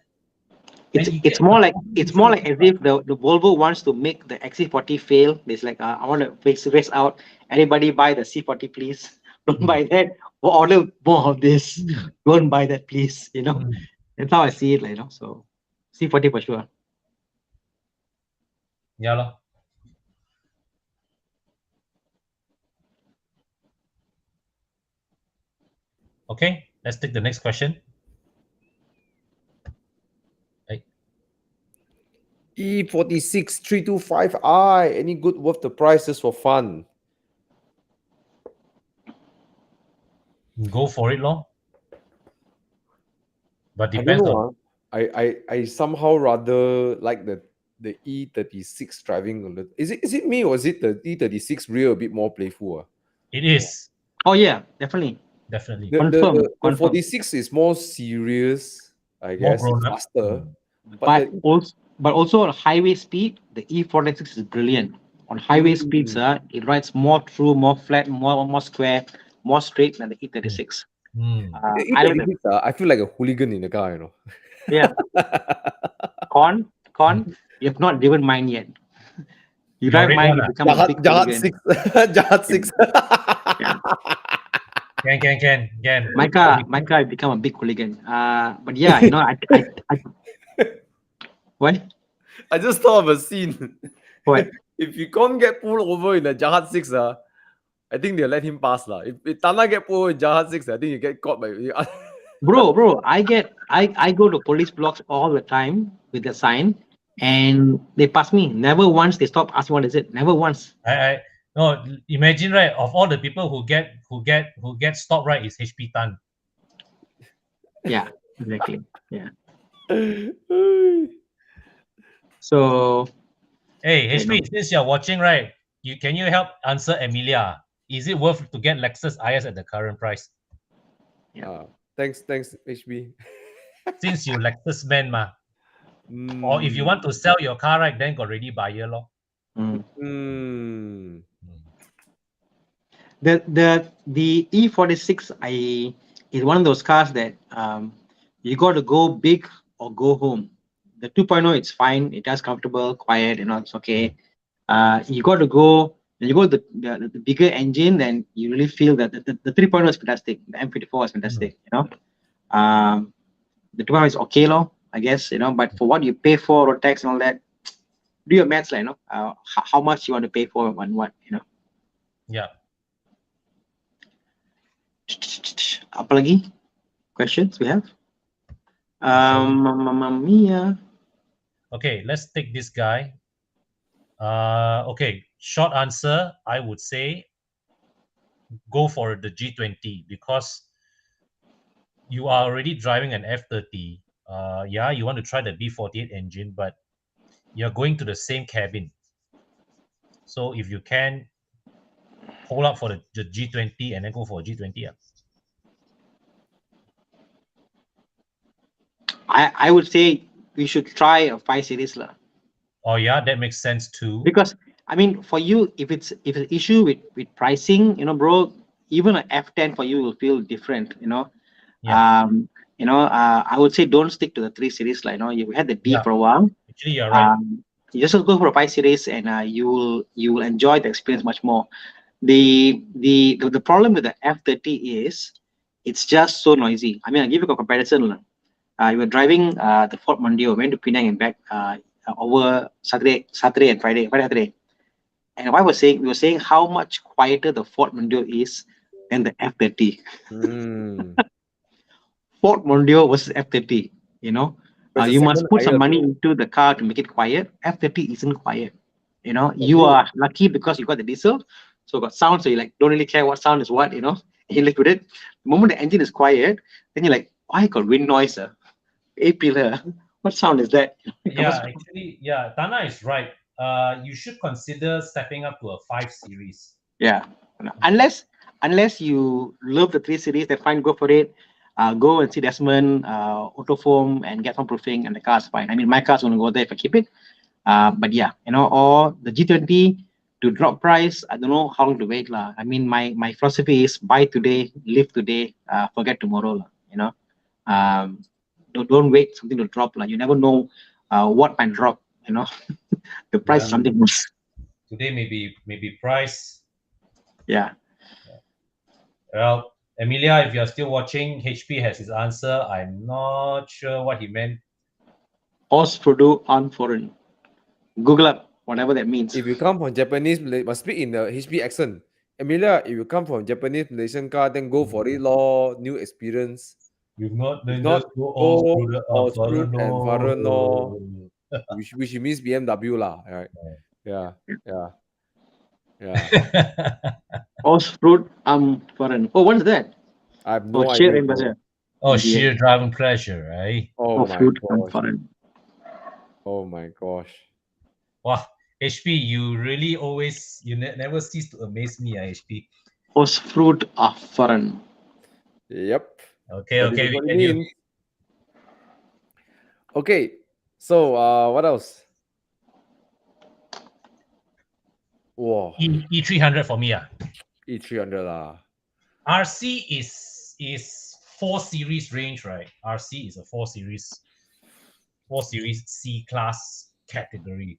It's more like as if the Volvo wants to make the XC40 fail. It's like I want to race out. Anybody buy the C40, please. Don't buy that. Or order more of this. Don't buy that, please. You know, Mm. that's how I see it. Like, you know, so C40 for sure. Yeah, lor. Okay, let's take the next question. Hey, E46 325i. Any good worth the price just for fun? go for it, lor. But I don't depends on. know. I somehow rather like the E36 driving a little. Is it me or is it the E36 rear a bit more playful? It is Oh yeah, definitely. definitely Confirm. The 46 is more serious, I more guess. It's grown up. faster. But But also on highway speed, the E46 is brilliant. On highway speeds, it rides more true, more flat, more square, more straight than the E36. Mm. the I like them. E36, I feel like a hooligan in the car, you know. Yeah. Con, you have not driven mine yet. You Your drive red mine, one, you ah? become a big Jahat hooligan. 6. Jahat 6. Yeah. Can. My car, you become a big hooligan. But yeah, you know, what? I just thought of a scene. What? If you can't get pulled over in a Jahat 6, I think they'll let him pass. If Thana get pulled over in Jahat 6, I think you get caught by. Bro, I go to police blocks all the time with the sign, and they pass me. Never once they stop asking what is it. Never once. I no, imagine, right, of all the people who get stopped, right, is HP Tan. Yeah, exactly. Yeah. So Hey, you know, HP, since you're watching, right, can you help answer Emilia? Is it worth to get Lexus IS at the current price? Thanks, HB. Since you Lexus man, ma. Or if you want to sell your car, right, then got ready buyer, lor. the E46 is one of those cars that you got to go big or go home. The 2.0 it's fine, it does comfortable, quiet, you know, it's okay. You got to go when you go to the bigger engine, then you really feel that the 3.0 is fantastic, the M54 is fantastic, you know. The 2.0 is okay, lor, I guess, you know, but for what you pay for road tax and all that, do your maths, like, you know, how much you want to pay for and what, you know. Yeah. Apa lagi questions we have? Mamma mia. Okay, let's take this guy. Okay, short answer, I would say go for the G20 because you are already driving an F30. Yeah, you want to try the B48 engine, but you're going to the same cabin. So if you can hold up for the G20 and then go for G20. I would say we should try a 5 Series lah. Oh yeah, that makes sense too. Because I mean, for you, if it's an issue with pricing, you know, bro, even an F10 for you will feel different, you know. Yeah. I would say don't stick to the 3 Series, like, you know, you had the D Yeah. for a while. Actually, you're right. You just go for a 5 Series, and you will enjoy the experience much more. The problem with the F30 is it's just so noisy. I mean, I'll give you a comparison. You were driving the Ford Mondeo, went to Penang and back over Saturday and Friday, Saturday. And we were saying how much quieter the Ford Mondeo is than the F30. Ford Mondeo versus F30, you know. You must put some money into the car to make it quiet. F30 isn't quiet. You know, you are lucky because you got the diesel, so got sound, so you like don't really care what sound is what, you know. You live with it. The moment the engine is quiet, then you're like, why got wind noise? A-pillar. What sound is that? Yeah, actually, yeah, Thana is right. You should consider stepping up to a 5 Series. Yeah, unless you love the 3 Series, then fine, go for it. Go and see Desmond, Autofoam, and get some proofing, and the car's fine. I mean, my car's gonna go there if I keep it. But yeah, you know, or the G20 to drop price, I don't know how long to wait lah. I mean, my philosophy is buy today, live today, forget tomorrow lah. You know, don't wait something to drop lah. You never know what might drop. You know, the price is something else. Today maybe price. Yeah. Well, Emilia, if you're still watching, HP has his answer. I'm not sure what he meant. Ausprodu unforeign. Google up whatever that means. If you come from Japanese, must speak in the HP accent. Emilia, if you come from Japanese Malaysian car, then go for it, law, new experience. If not, then If not, just go go all Ausprodu and foreign law, no. which means BMW lah, right? Yeah, yeah, yeah. Ausprodu unforeign. Oh, what is that? I have no sheer idea. and buzzer. Oh, Yeah. sheer driving pleasure, right? Oh my Ausprodu gosh. unforeign. Oh my gosh. Wow, HP, you really always, you never cease to amaze me, HP. Ausprodu unforeign. Yep. Okay, That okay, is we what it can means. Okay, so what else? Wow, E300 for me. E300 lah. RC is 4 series range, right? RC is a 4 series C class category.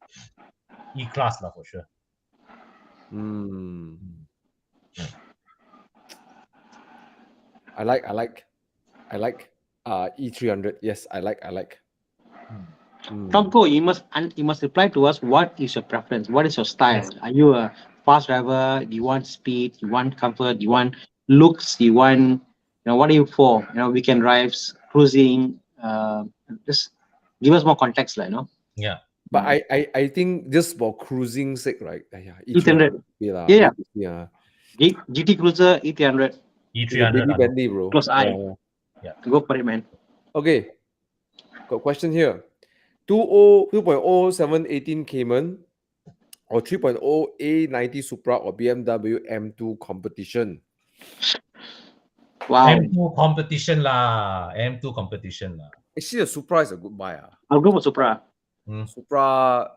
E class lah for sure. I like E300. Yes, I like. Tomko, you must reply to us. What is your preference? What is your style? Yes. Are you a fast driver? Do you want speed? Do you want comfort? Do you want looks? Do you want, what are you for? Weekend drives, cruising. Just give us more context, Yeah. But I think just for cruising sake, right? Yeah, E300. lah. Yeah. GT Cruiser E300. E300. Bentley, bro. Close eye. Yeah. Go for it, man. Okay. Got question here. 2.0 718 Cayman or 3.0 A90 Supra or BMW M2 competition. Wow. M2 competition lah. M2 competition lah. Actually, the Supra is a good buy. I'll go for Supra. Supra,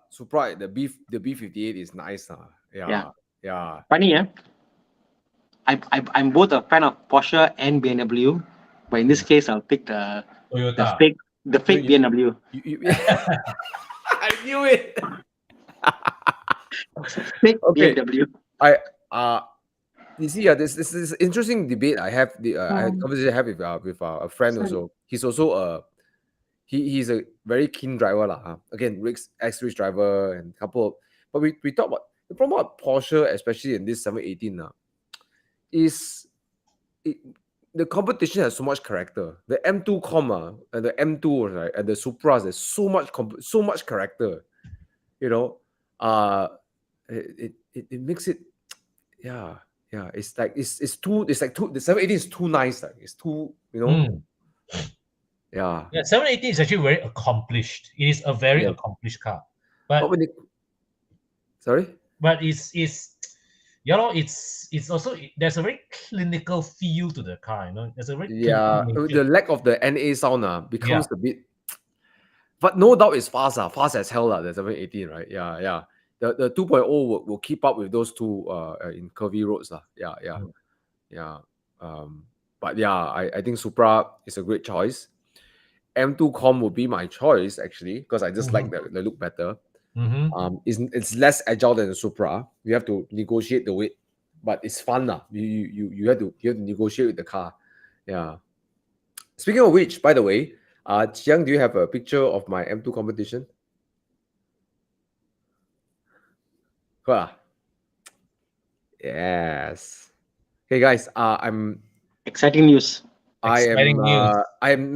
the B58 is nice. Yeah. Funny, I'm both a fan of Porsche and BMW, but in this case, I'll pick the Toyota. The fake BMW. I knew it. Fake Okay. BMW. You see, this is interesting debate I have. I had conversation I have with a friend also. He's also he's a very keen driver lah. Again, X-Rich driver and couple. But we talk about the problem about Porsche, especially in this 718 is the competition has so much character. The M2 and the M2 right and the Supras, there's so much character. It makes it it's like it's too the 718 is too nice, like it's too Yeah, 718 is actually very accomplished. It is a very accomplished car. But sorry? But it's also there's a very clinical feel to the car, There's a very the lack of the NA sound becomes a bit, but no doubt it's fast as hell the 718, right? The 2.0 will keep up with those two in curvy roads but I think Supra is a great choice. M2 Com would be my choice actually, because I just like the look better. It's less agile than the Supra. You have to negotiate the weight, but it's fun You have to negotiate with the car. Yeah. Speaking of which, by the way, Chiang, do you have a picture of my M2 competition? Yes. Okay, guys. I'm exciting news. I am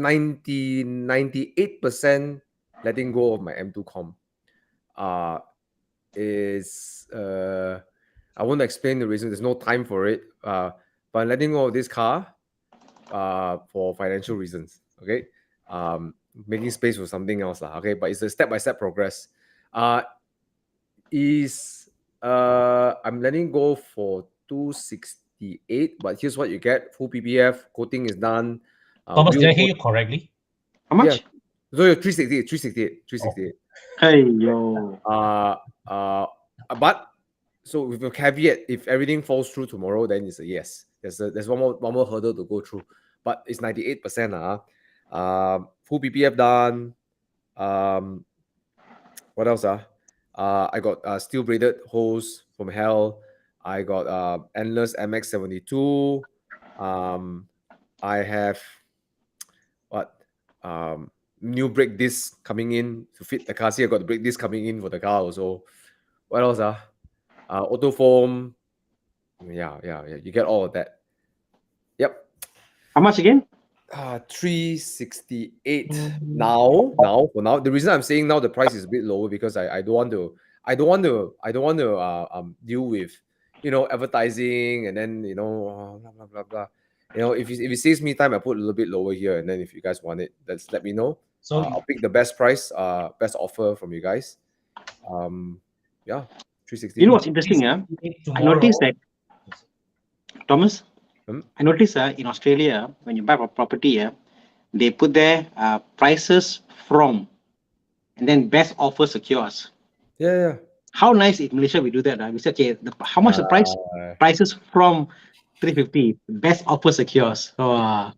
98% letting go of my M2 Com. I won't explain the reason. There's no time for it. But I'm letting go of this car for financial reasons. Okay. Making space for something else. Okay. But it's a step-by-step progress. I'm letting go for 268. But here's what you get: full PPF, coating is done. Thomas, did I hear you correctly? How much? Yeah. So you're 368. Hey yo. But so with a caveat, if everything falls through tomorrow, then it's a yes. There's one more hurdle to go through, but it's 98%. Full PPF done. What else? I got steel braided hose from hell. I got endless MX72. I have what new brake disc coming in to fit the car. See, I got the brake disc coming in for the car also. What else? Auto foam. Yeah. You get all of that. Yep. How much again? 368 now. For now, the reason I'm saying now the price is a bit lower because I don't want to deal with advertising and then blah blah blah blah. If it saves me time, I put a little bit lower here, and then if you guys want it, just let me know. So I'll pick the best price, best offer from you guys. 360. You know what's interesting? I noticed that, Thomas. I noticed in Australia, when you buy a property, they put their prices from, and then best offer secures. Yeah. How nice if Malaysia we do that? We say, okay, how much the price? Prices from 350. Best offer secures. So,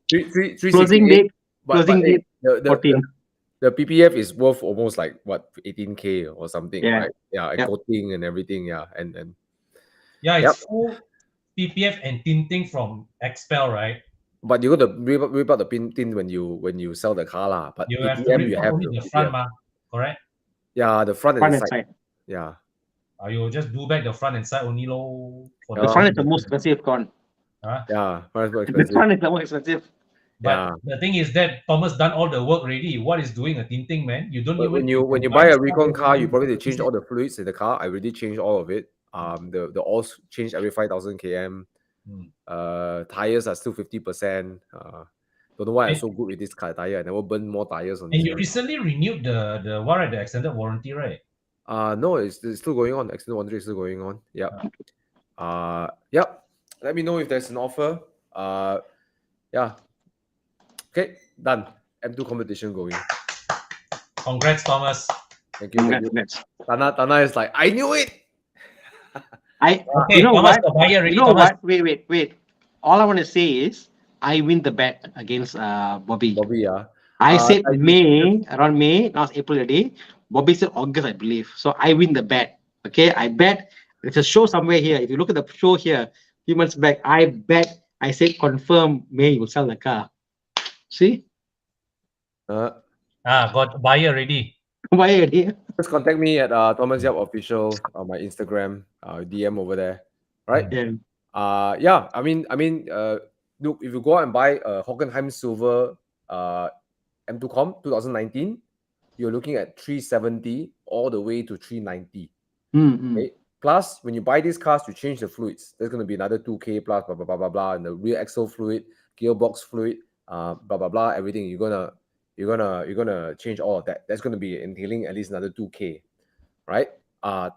closing date. The PPF is worth almost like what 18K or something, right? Yeah, and coating and everything. Yeah, and it's full PPF and tinting from Expel, right? But you got to rip out the tint when you sell the car lah. But you PPF, have to rip out only the front, correct? Yeah, the front and side. Yeah. You just do back the front and side only low. The front is the most expensive con. Yeah, front is more expensive. The front is the most expensive. But the thing is that Thomas done all the work already. What is doing a tinting, man? You don't but even when you buy a recon car, you probably change all the fluids in the car. I already changed all of it. The oil changed every 5,000 km. Tires are still 50%. Don't know why I'm so good with this car tire. I never burn more tires on this. And you recently renewed the extended warranty, right? No, it's still going on. Extended warranty is still going on. Yep. Yep. Let me know if there's an offer. Yeah. Okay, done. M2 competition going. Congrats, Thomas. Thank you. Thana is like, I knew it. You know what? Wait. All I want to say is I win the bet against Bobby. I said around May, now it's April already. Bobby said August, I believe. So I win the bet. Okay, I bet there's a show somewhere here. If you look at the show here, a few months back, I said confirm May will sell the car. See? Got buyer already. Just contact me at Thomas Yap Official on my Instagram. DM over there. Right? Yeah. I mean, look, if you go out and buy a Hockenheim Silver M2 Comp 2019, you're looking at 370 all the way to 390. Okay? Plus, when you buy these cars, you change the fluids. There's going to be another 2K plus, blah, blah, blah, blah, blah, and the rear axle fluid, gearbox fluid, blah, blah, blah, everything. You're gonna change all of that. That's going to be entailing at least another 2K, right?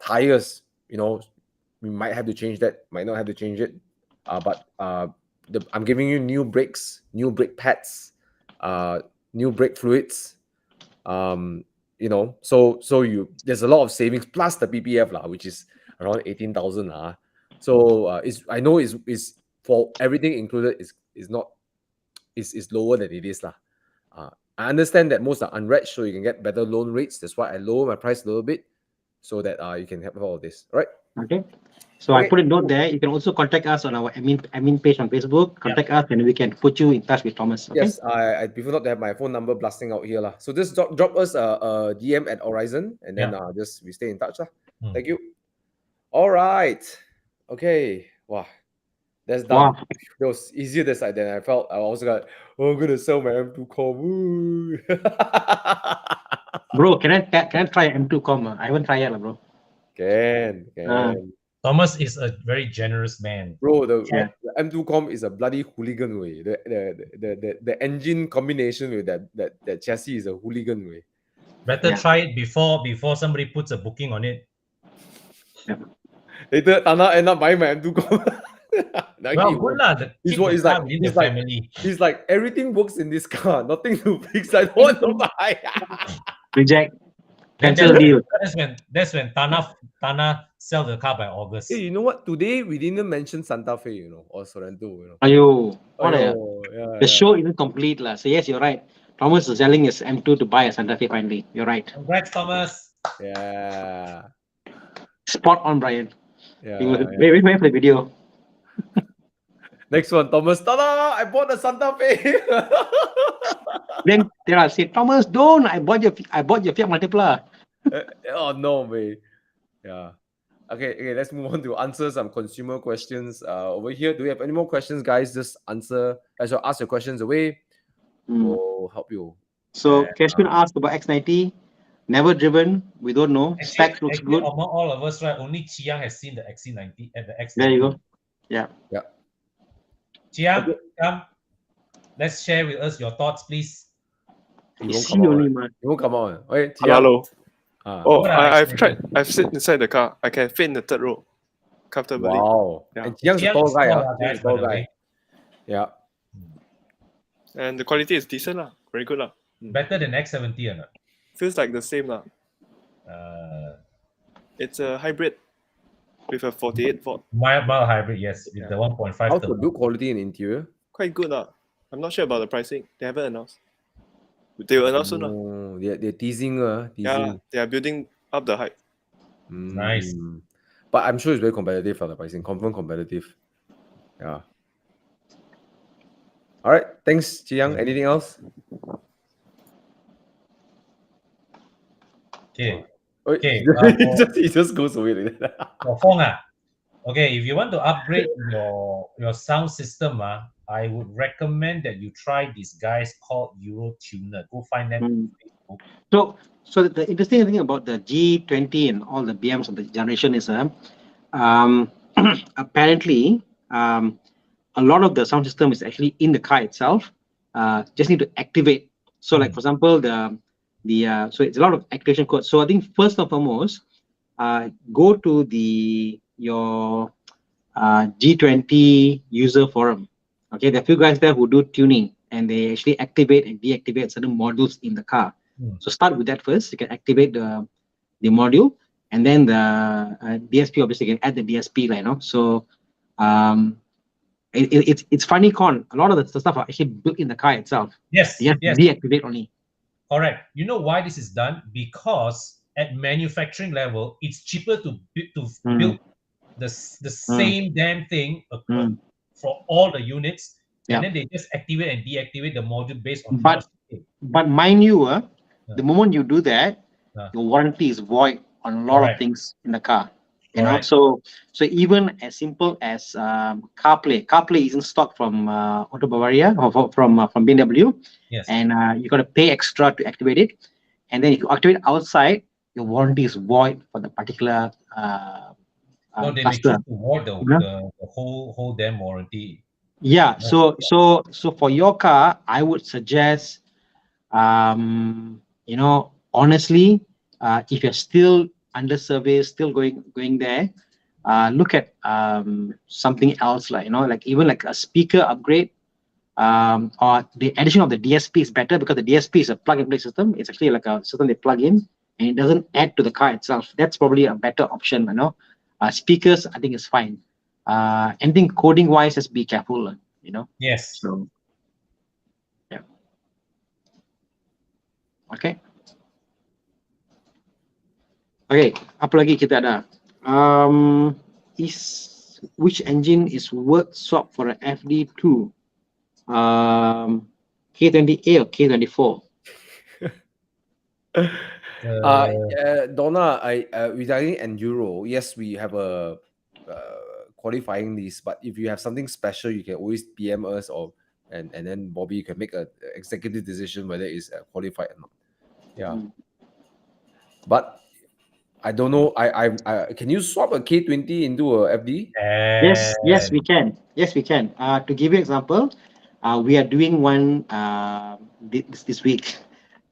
Tires, we might have to change that, might not have to change it. But I'm giving you new brakes, new brake pads, new brake fluids. So there's a lot of savings plus the PPF which is around 18,000 So I know is for everything included is lower than it is I understand that most are unread, so you can get better loan rates. That's why I lower my price a little bit so that you can have all of this. All right? Okay. So I put a note there. You can also contact us on our admin page on Facebook. Contact us and we can put you in touch with Thomas. Okay? Yes, I prefer not to have my phone number blasting out here. So just drop us a DM at Horizon and then we stay in touch. Thank you. All right. Okay. Wow. That's done. Wow. It was easier this side than I felt. I was like, I'm gonna sell my M2 Com. Bro, can I try M2 Com? I haven't tried yet, bro. Can. Thomas is a very generous man. Bro, the M2 Com is a bloody hooligan way. The engine combination with that chassis is a hooligan way. Better try it before somebody puts a booking on it. Yeah. Later, Thana end up buying my M2 Com. Well, good lah. He's like, everything works in this car. Nothing to fix. I don't want to buy. Reject. Cancel deal. That's when Thana sell the car by August. Hey, you know what? Today we didn't mention Santa Fe, or Sorrento. The show isn't complete lah. So yes, you're right. Thomas is selling his M2 to buy a Santa Fe finally. You're right. Congrats, Thomas. Yeah. Spot on, Brian. Yeah. Wait for the video. Next one, Thomas. Ta-da! I bought a Santa Fe. Then Tara said, Thomas, don't. I bought your Fiat Multipla. Oh no, way. Yeah. Okay, let's move on to answer some consumer questions. Over here, do we have any more questions, guys? Just answer. Ask your questions away. We'll help you. So Cashman asked about X90. Never driven. We don't know. Specs looks actually, good. among all of us, right? Only Chiang has seen the XC90 and the X90. There you go. Yeah. Chiang, come. Let's share with us your thoughts, please. He won't come out. He won't come out. Okay, Chiang. Hello. What are I've sit inside the car. I can fit in the third row comfortably. Wow. Yeah. And Chiang's a Chiang tall is guy. tall, Chiang guys, is a tall by the guy. way. Yeah. And the quality is decent lah. Very good lah. Better than X70 or not? Feels like the same lah. It's a hybrid with a 48 volt. Mild hybrid, yes, with the 1.5 How's the turbo. build quality in interior? Quite good lah. I'm not sure about the pricing. They haven't announced. They will announce soon lah. Oh, they're teasing. Yeah, they are building up the hype. Nice. But I'm sure it's very competitive for the pricing. Confirm competitive. Yeah. All right. Thanks, Chiang. Anything else? Okay. Okay. He just goes away like that. For Fong, okay, if you want to upgrade your sound system, I would recommend that you try these guys called Eurotuner. Go find them on Facebook. So the interesting thing about the G20 and all the BMs of the generation is apparently a lot of the sound system is actually in the car itself. Just need to activate. So like for example, so it's a lot of activation code. So I think first and foremost, go to your G20 user forum. Okay, there are a few guys there who do tuning and they actually activate and deactivate certain modules in the car. So start with that first. You can activate the module, and then the DSP, obviously you can add the DSP, like, you know. So it's funny, Con. A lot of the stuff are actually built in the car itself. Yes. You have to deactivate only. Correct. You know why this is done? Because at manufacturing level, it's cheaper to build the same damn thing for all the units, and then they just activate and deactivate the module based on. But mind you, the moment you do that, your warranty is void on a lot of things in the car. You know, so even as simple as CarPlay. CarPlay isn't stock from Auto Bavaria or from BMW. Yes. And you got to pay extra to activate it. And then if you activate outside, your warranty is void for the particular no, they choose to void the whole damn warranty. Yeah. So for your car, I would suggest, you know, honestly, if you're still under service, still going there, look at something else, like, you know, like even like a speaker upgrade, or the addition of the DSP is better, because the DSP is a plug-and-play system. It's actually like a system they plug in, and it doesn't add to the car itself. That's probably a better option, you know. Speakers, I think, is fine. Anything coding-wise, just be careful, you know. Yes. So, yeah. Okay. Okay, apa lagi kita ada? Which engine is worth swap for an FD2? K20A or K24? Donna, regarding enduro, yes, we have a qualifying list, but if you have something special, you can always PM us, and then Bobby can make an executive decision whether it's qualified or not. Yeah. But I don't know. I can you swap a K20 into a FD? Yes, we can. Yes, we can. To give you an example, we are doing one this week.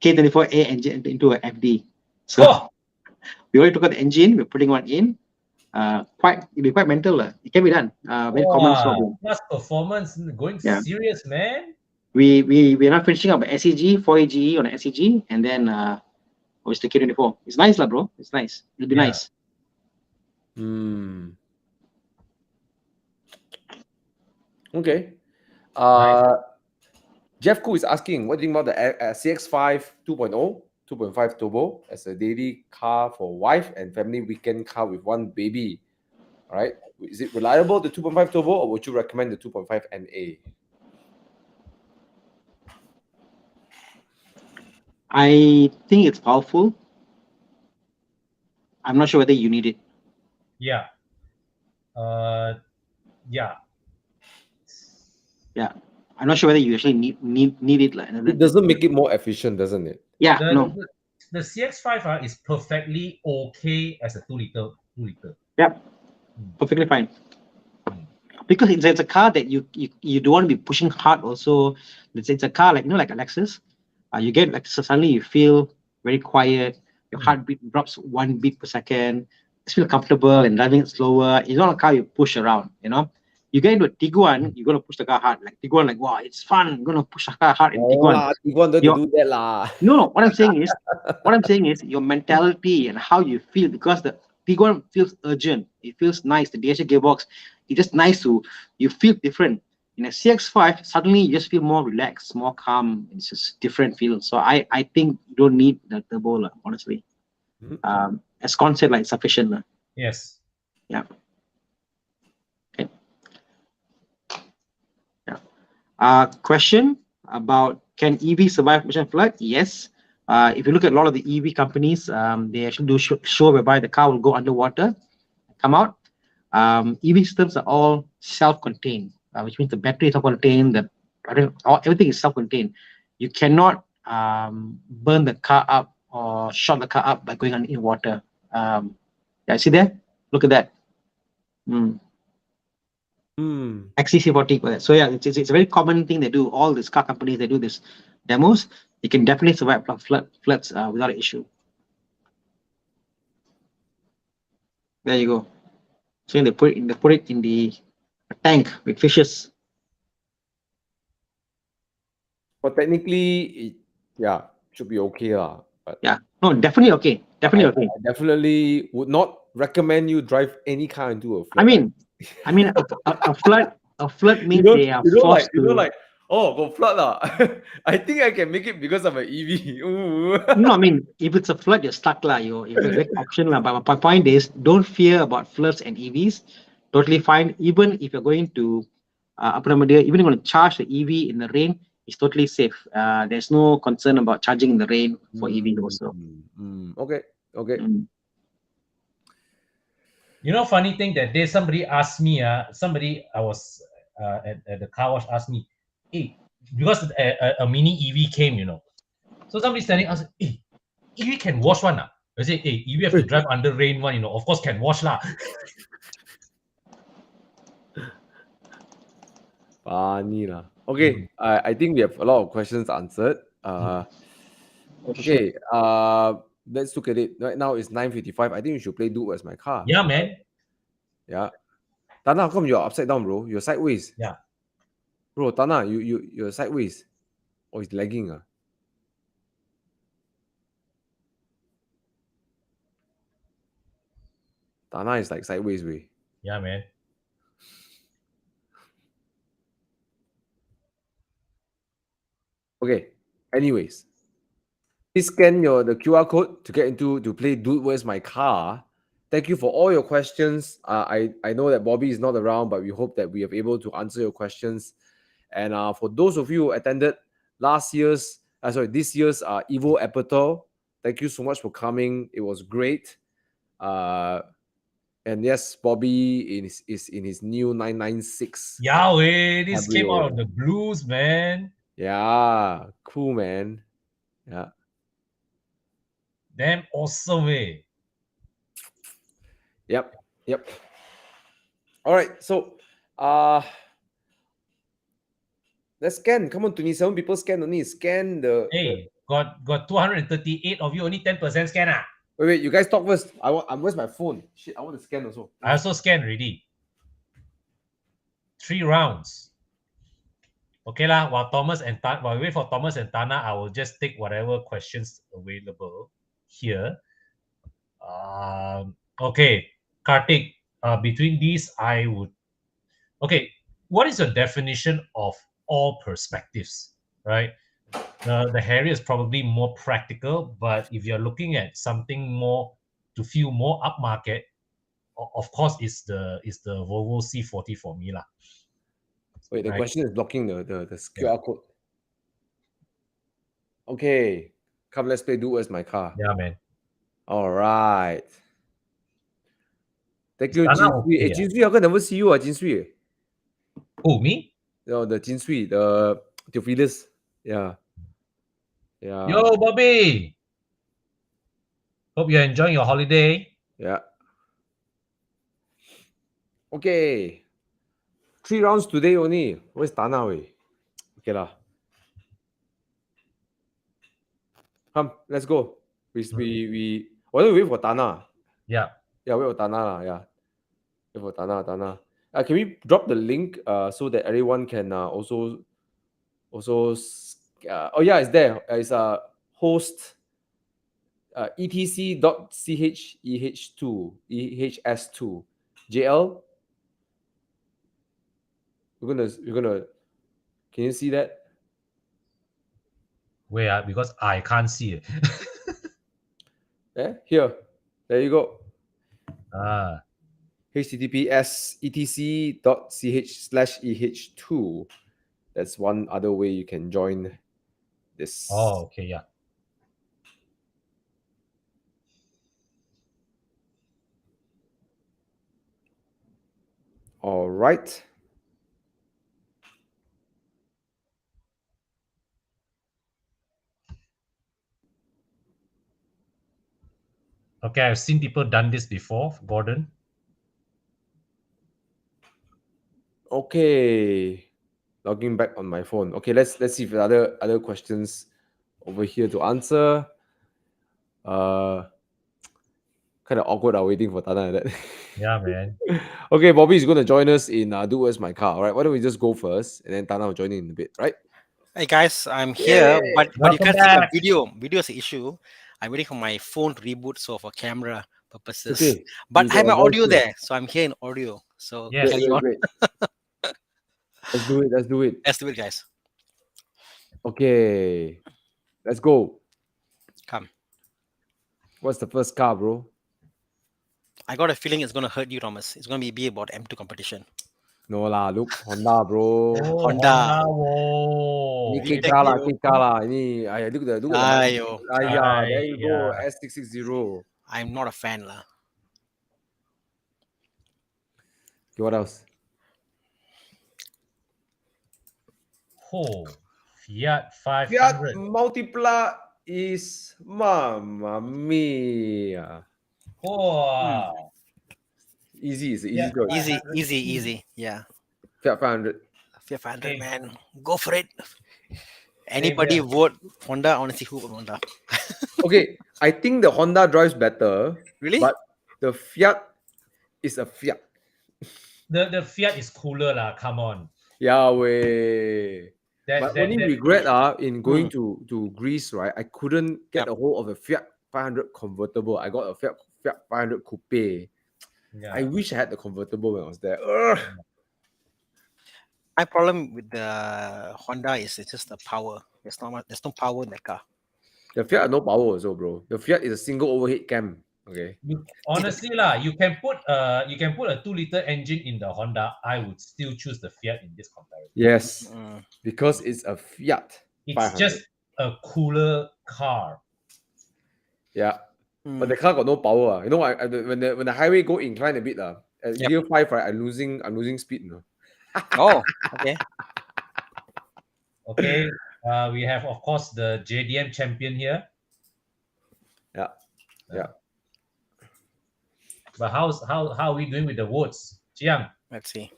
K24A engine into a FD. So we already took out the engine. We're putting one in. It'll be quite mental. It can be done. Very common swap. Plus performance, going serious, man. We're now finishing up a SEG 4AGE on an SEG, and then obviously K24. It's nice, bro. It's nice. It'll be nice. Okay. Jeff Koo is asking, what do you think about the CX5 2.0, 2.5 turbo as a daily car for wife and family weekend car with one baby? All right. Is it reliable, the 2.5 turbo, or would you recommend the 2.5 NA? I think it's powerful. I'm not sure whether you need it. Yeah. Yeah. Yeah. I'm not sure whether you actually need it. Like, It doesn't make it more efficient, doesn't it? Yeah, The CX5 is perfectly okay as a 2 liter. Yep. Perfectly fine. Because it's a car that you don't want to be pushing hard also. It's a car like, like a Lexus. You get like, suddenly you feel very quiet. Your heartbeat drops 1 beat per second. You feel comfortable and driving it slower. It's not a car you push around, You get into a Tiguan, you're going to push the car hard. Like Tiguan, like, wow, it's fun. I'm going to push the car hard in Tiguan. Tiguan don't do that lah. No, what I'm saying is your mentality and how you feel, because the Tiguan feels urgent. It feels nice. The DHL gearbox, it's just nice you feel different. In a CX5, suddenly you just feel more relaxed, more calm. It's just different feel. So I think you don't need the turbo, honestly. As Con said, like sufficient. Yes. Yeah. Okay. Yeah. Question about, can EV survive mission flood? Yes. If you look at a lot of the EV companies, they actually do show whereby the car will go underwater, come out. EV systems are all self-contained, which means the battery is self-contained, everything is self-contained. You cannot burn the car up or short the car up by going in water. Yeah, see there? Look at that. XC40. So yeah, it's a very common thing they do. All these car companies, they do this demos. You can definitely survive floods without an issue. There you go. So they put it in the tank with fishes. But technically, should be okay lah. But yeah, no, definitely okay. Definitely okay. I definitely would not recommend you drive any car into a flood. I mean, a flood means they are forced to. Oh, go flood lah. I think I can make it because of an EV. No, I mean, if it's a flood, you're stuck lah. You're very option lah. But my point is, don't fear about floods and EVs. Totally fine. Even if you're going to even if you're going to charge the EV in the rain, it's totally safe. There's no concern about charging in the rain for EV also. Okay. Funny thing, that day somebody asked me, I was at the car wash, asked me, hey, because a mini EV came, So somebody's telling us, hey, EV can wash one. I say, hey, EV have to drive under rain one, of course can wash lah. Funny lah. Okay, I think we have a lot of questions answered. Okay, let's look at it. Right now it's 9:55. I think we should play Dude Where's My Car. Yeah, man. Yeah. Thana, how come you're upside down, bro? You're sideways. Yeah. Bro, Thana, you're sideways. Oh, it's lagging. Thana is like sideways way. Yeah, man. Okay. Anyways, please scan the QR code to get to play Dude Where's My Car. Thank you for all your questions. I know that Bobby is not around, but we hope that we are able to answer your questions. And for those of you who attended this year's Evo Aperture, thank you so much for coming. It was great. And yes, Bobby is in his new 996. Yahweh, this came out of the blues, man. Yeah, cool, man. Yeah. Damn awesome, eh? Yep. All right, so let's scan. Come on, 27 people scan only. Scan the. Hey, got 238 of you, only 10% scan. Wait, you guys talk first. Where's my phone? Shit, I want to scan also. I also scanned already. 3 rounds. Okay lah. While we wait for Thomas and Thana, I will just take whatever questions available here. Okay, Karthik. Between these, I would. Okay, what is your definition of all perspectives? Right. The Harrier is probably more practical, but if you're looking at something more to feel more upmarket, of course, is the Volvo C40 for me lah. Wait, the Right. question is blocking the QR code. Okay, come, let's play Do As My Car. Yeah, man. All right. Thank you, Thana Jin Sui. okay, Jin Sui, how come I never see you, Jin Sui? Who, me? No, the Jin Sui, the Theophilus. Yeah. Yeah. Yo, Bobby. Hope you're enjoying your holiday. Yeah. Okay. 3 rounds today only. Where's Thana? Okay lah. Come, let's go. Why don't we wait for Thana? Yeah. Yeah, wait for Thana lah. Yeah. Wait for Thana. Can we drop the link so that everyone can also oh yeah, it's there. It's host etc.cheh2 JL. We're gonna can you see that? Where? Because I can't see it. Yeah, here. There you go. https etc.ch/eh2. That's one other way you can join this. Oh, okay, yeah. All right. Okay, I've seen people done this before, Gordon. Okay. Logging back on my phone. Okay, let's see if there are other questions over here to answer. Kind of awkward waiting for Thana like that. Yeah, man. Okay, Bobby is going to join us in Do As My Car. All right, why don't we just go first, and then Thana will join in a bit, right? Hey guys, I'm here, but you can't see my back. video. Video is the issue. I'm waiting for my phone to reboot, so for camera purposes. Okay. But You I have my got a voice audio here. there, so I'm here in audio. So Yes. carry on. Great. Let's do it. Let's do it, guys. Okay. Let's go. Come. What's the first car, bro? I got a feeling it's gonna hurt you, Thomas. It's gonna be about M2 competition. No lah, look, Honda, bro. Oh, Honda. Whoa. Ini Big K car lah, tech, K car lah. Ini, look at the Ayo. there you go, Aiya. S660. I'm not a fan, lah. Okay, what else? Oh, Fiat 500. Fiat Multipla is Mamma Mia. Wow. Easy, it's an Yeah. easy choice. Easy. Yeah. Fiat 500. Fiat 500, Okay. man. Go for it. Anybody here. vote Honda? I want to see who vote Honda. Okay, I think the Honda drives better, Really? but the Fiat is a Fiat. The Fiat is cooler lah. Come on. Yahweh. But only regret in going to Greece, right? I couldn't get a hold of a Fiat 500 convertible. I got a Fiat 500 coupe. Yeah. I wish I had the convertible when I was there. Ugh. My problem with the Honda is it's just the power. There's no power in that car. The Fiat has no power also, bro. The Fiat is a single overhead cam. Okay. Honestly lah, you can put a 2-liter engine in the Honda. I would still choose the Fiat in this comparison. Yes, because it's a Fiat. It's 500. just a cooler car. Yeah. But the car got no power. You know, when the highway go incline a bit, at gear 5, right, I'm losing speed. Oh, okay. Okay. We have, of course, the JDM champion here. Yeah. But how are we doing with the votes? Chiang? Let's see.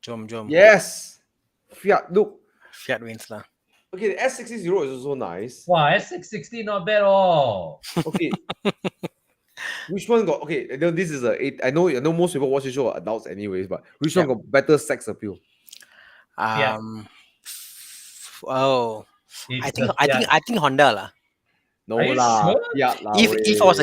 Jom. Jom. Yes. Fiat, look. Fiat wins lah. Okay, the S660 is also nice. Wow, S660 not bad all. Okay. Which one got okay? This is I know most people watch the show are adults anyways, but which one got better sex appeal? Oh, It's I think Honda lah. No Are you lah. sure? Fiat lah. If I was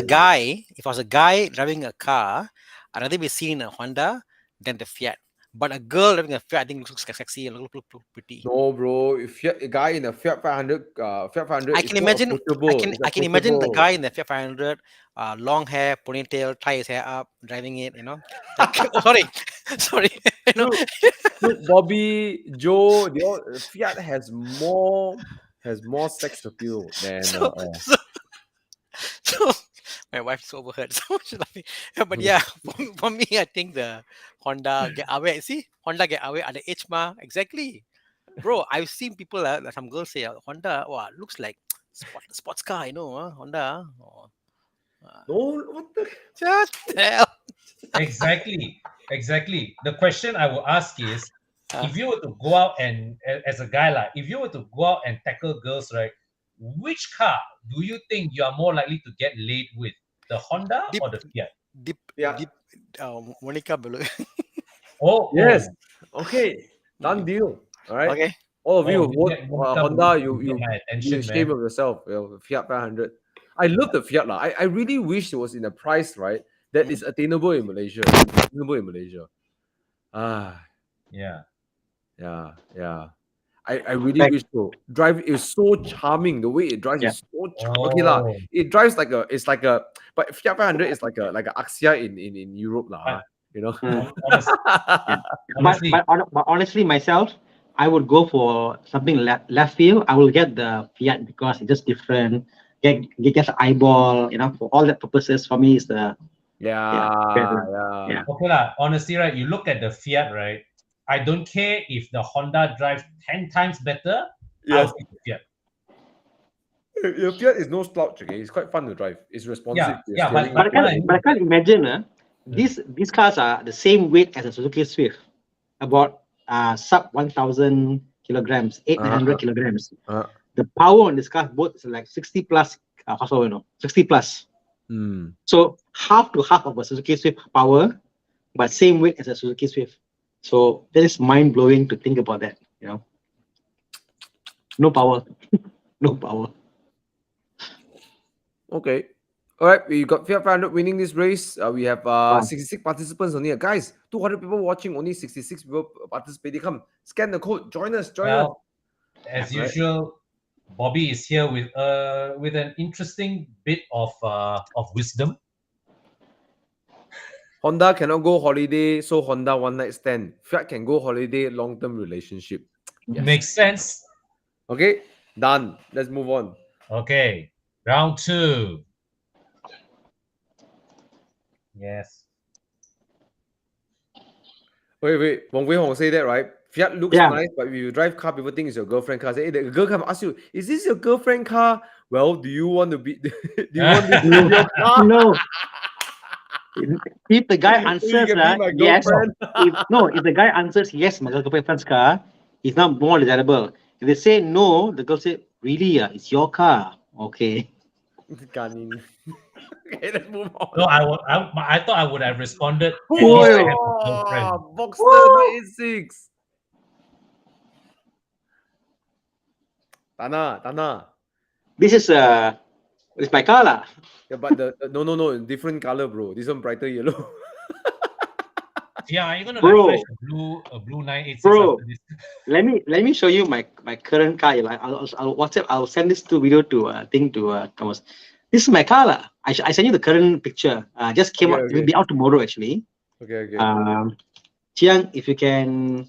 a guy driving a car, I'd rather be seen in a Honda than the Fiat. But a girl having a Fiat, I think looks sexy and look pretty. No, bro. If a guy in a Fiat 500, Fiat 500, I can imagine. I can imagine the guy in the Fiat 500, long hair, ponytail, tie his hair up, driving it. You know. Oh, sorry, sorry. You know. Look, Bobby, Joe, Fiat has more sex appeal than. So my wife's overheard, so she's laughing. But yeah, for me, I think the Honda get away. See, Honda get away at the age ma. Exactly, bro. I've seen people, some girls say, Honda, wow, looks like sports car, you know, Honda. No, what the? Just hell. Exactly. The question I will ask is, if you were to go out and, as a guy, like, if you were to go out and tackle girls, right, which car do you think you are more likely to get laid with? The Honda or the Fiat? Monica below. Yes. Okay. Done deal. All right. Okay. All of you vote Honda. You You ashamed of yourself. Fiat 500. I love the Fiat lah. I really wish it was in a price, right, that is attainable in Malaysia. Yeah. I really wish so. Drive is so charming. The way it drives is so charming. Okay lah. It drives like a. But Fiat 500 is like a Axia in Europe lah. You know. But honestly, myself, I would go for something left field. I will get the Fiat because it's just different. Get the eyeball. You know, for all that purposes, for me, is the yeah. Okay lah. Honestly, right, you look at the Fiat, right, I don't care if the Honda drives 10 times better. Yes. I'll pick the Fiat. Your Fiat is no slouch. Okay, it's quite fun to drive. It's responsive. But I can't imagine. These cars are the same weight as a Suzuki Swift, about sub 1,000 kilograms, 800 kilograms. The power on this car both is like 60 plus horsepower. 60 plus. So half to half of a Suzuki Swift power, but same weight as a Suzuki Swift. So that is mind blowing to think about that. You know, no power, no power. Okay. All right, we got Fiat 500 winning this race. We have 66 participants on here. Guys, 200 people watching, only 66 people participating. Come, scan the code. Join us. As usual, Bobby is here with an interesting bit of wisdom. Honda cannot go holiday, so Honda one night stand. Fiat can go holiday, long-term relationship. Yes. Makes sense. Okay, done. Let's move on. Okay, round 2. Yes. Wait. Wong Wei Hong say that, right? Fiat looks nice, but if you drive car, people think it's your girlfriend car. Say, hey, the girl come ask you, is this your girlfriend car? Well, do you want to be? Do you want to be your car? No. If the guy answers yes, if the guy answers yes, my girlfriend's car, it's not more desirable. If they say no, the girl say, really, it's your car. Okay. Okay, let's move on. No, I thought I would have responded. Boxster 86. Thana. This is it's my car lah. Yeah, but no, different color, bro. This one brighter yellow. Yeah, are you gonna flash a blue 986? Bro, let me show you my current car. I'll WhatsApp. I'll send this video to Thomas. This is my car lah. I send you the current picture. Just came out. It will be out tomorrow actually. Okay. Chiang, if you can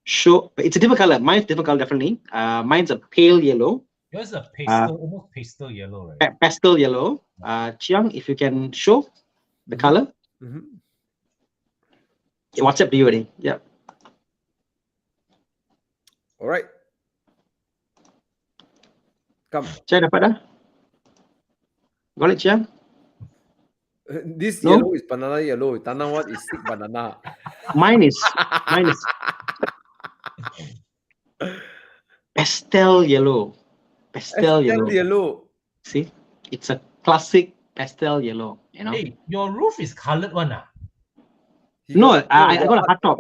show, it's a different color. Mine's different color definitely. Mine's a pale yellow. Yours is a pastel, almost pastel yellow, right? Pastel yellow. Chiang, if you can show the color. WhatsApp to you already. Yeah. All right. Come. Chiang dapat dah? Got it, Chiang? This yellow is banana yellow. Thana what is sick banana? Mine is pastel yellow. Pastel yellow. See, it's a classic pastel yellow. You know. Hey, your roof is colored one, No, I got a hard top.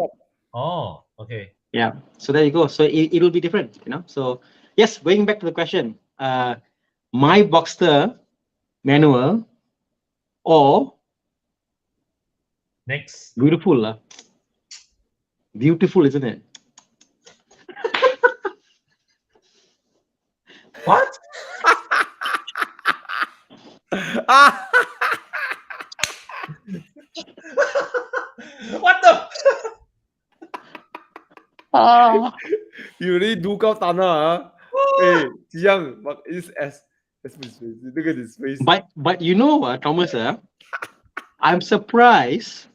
Oh, okay. Yeah. So there you go. So it will be different, you know. So yes, going back to the question, my Boxster manual or next beautiful. Beautiful, isn't it? What? What the? You really do count Thana, huh? Hey, Jiang, but it's as his face. Look at his face. But you know what, Thomas? I'm surprised.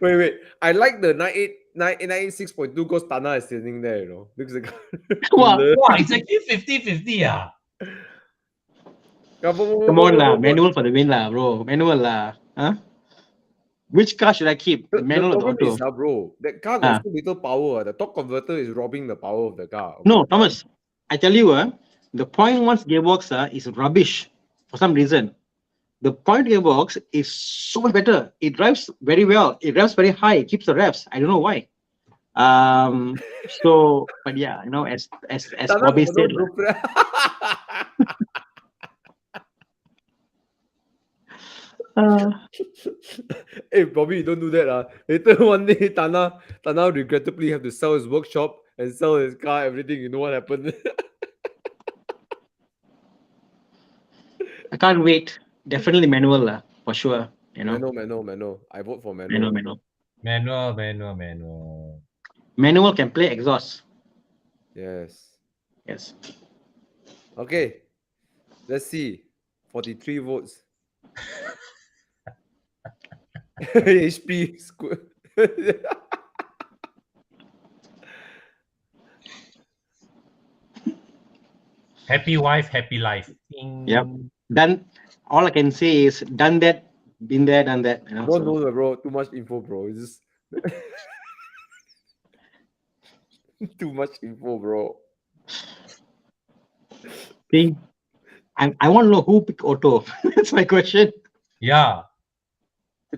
Wait. I like the 986.2 because Thana is sitting there, you know. Looks like Wow. Wow, it's actually 50-50, ah. Come on lah, manual for the win lah, bro. Manual lah. Huh? Which car should I keep? The manual or the problem auto? is, bro, that car got so little power. The torque converter is robbing the power of the car. Okay? No, Thomas, I tell you, the 0.1 gearbox is rubbish for some reason. The point gearbox is so much better. It drives very well. It drives very high. It keeps the revs. I don't know why. So, but yeah, you know, as Bobby said. Hey, Bobby, don't do that. Later one day, Thana regrettably have to sell his workshop and sell his car, everything. You know what happened? I can't wait. Definitely manual for sure. You know. Manual. I vote for manual. Manual. Manual can play exhaust. Yes. Okay. Let's see. 43 votes. HP. Happy wife, happy life. Yep. Done. All I can say is done that, been there, done that. You know, Don't know, bro. Too much info, bro. It's just too much info, bro. See, I want to know who picked auto. That's my question. Yeah.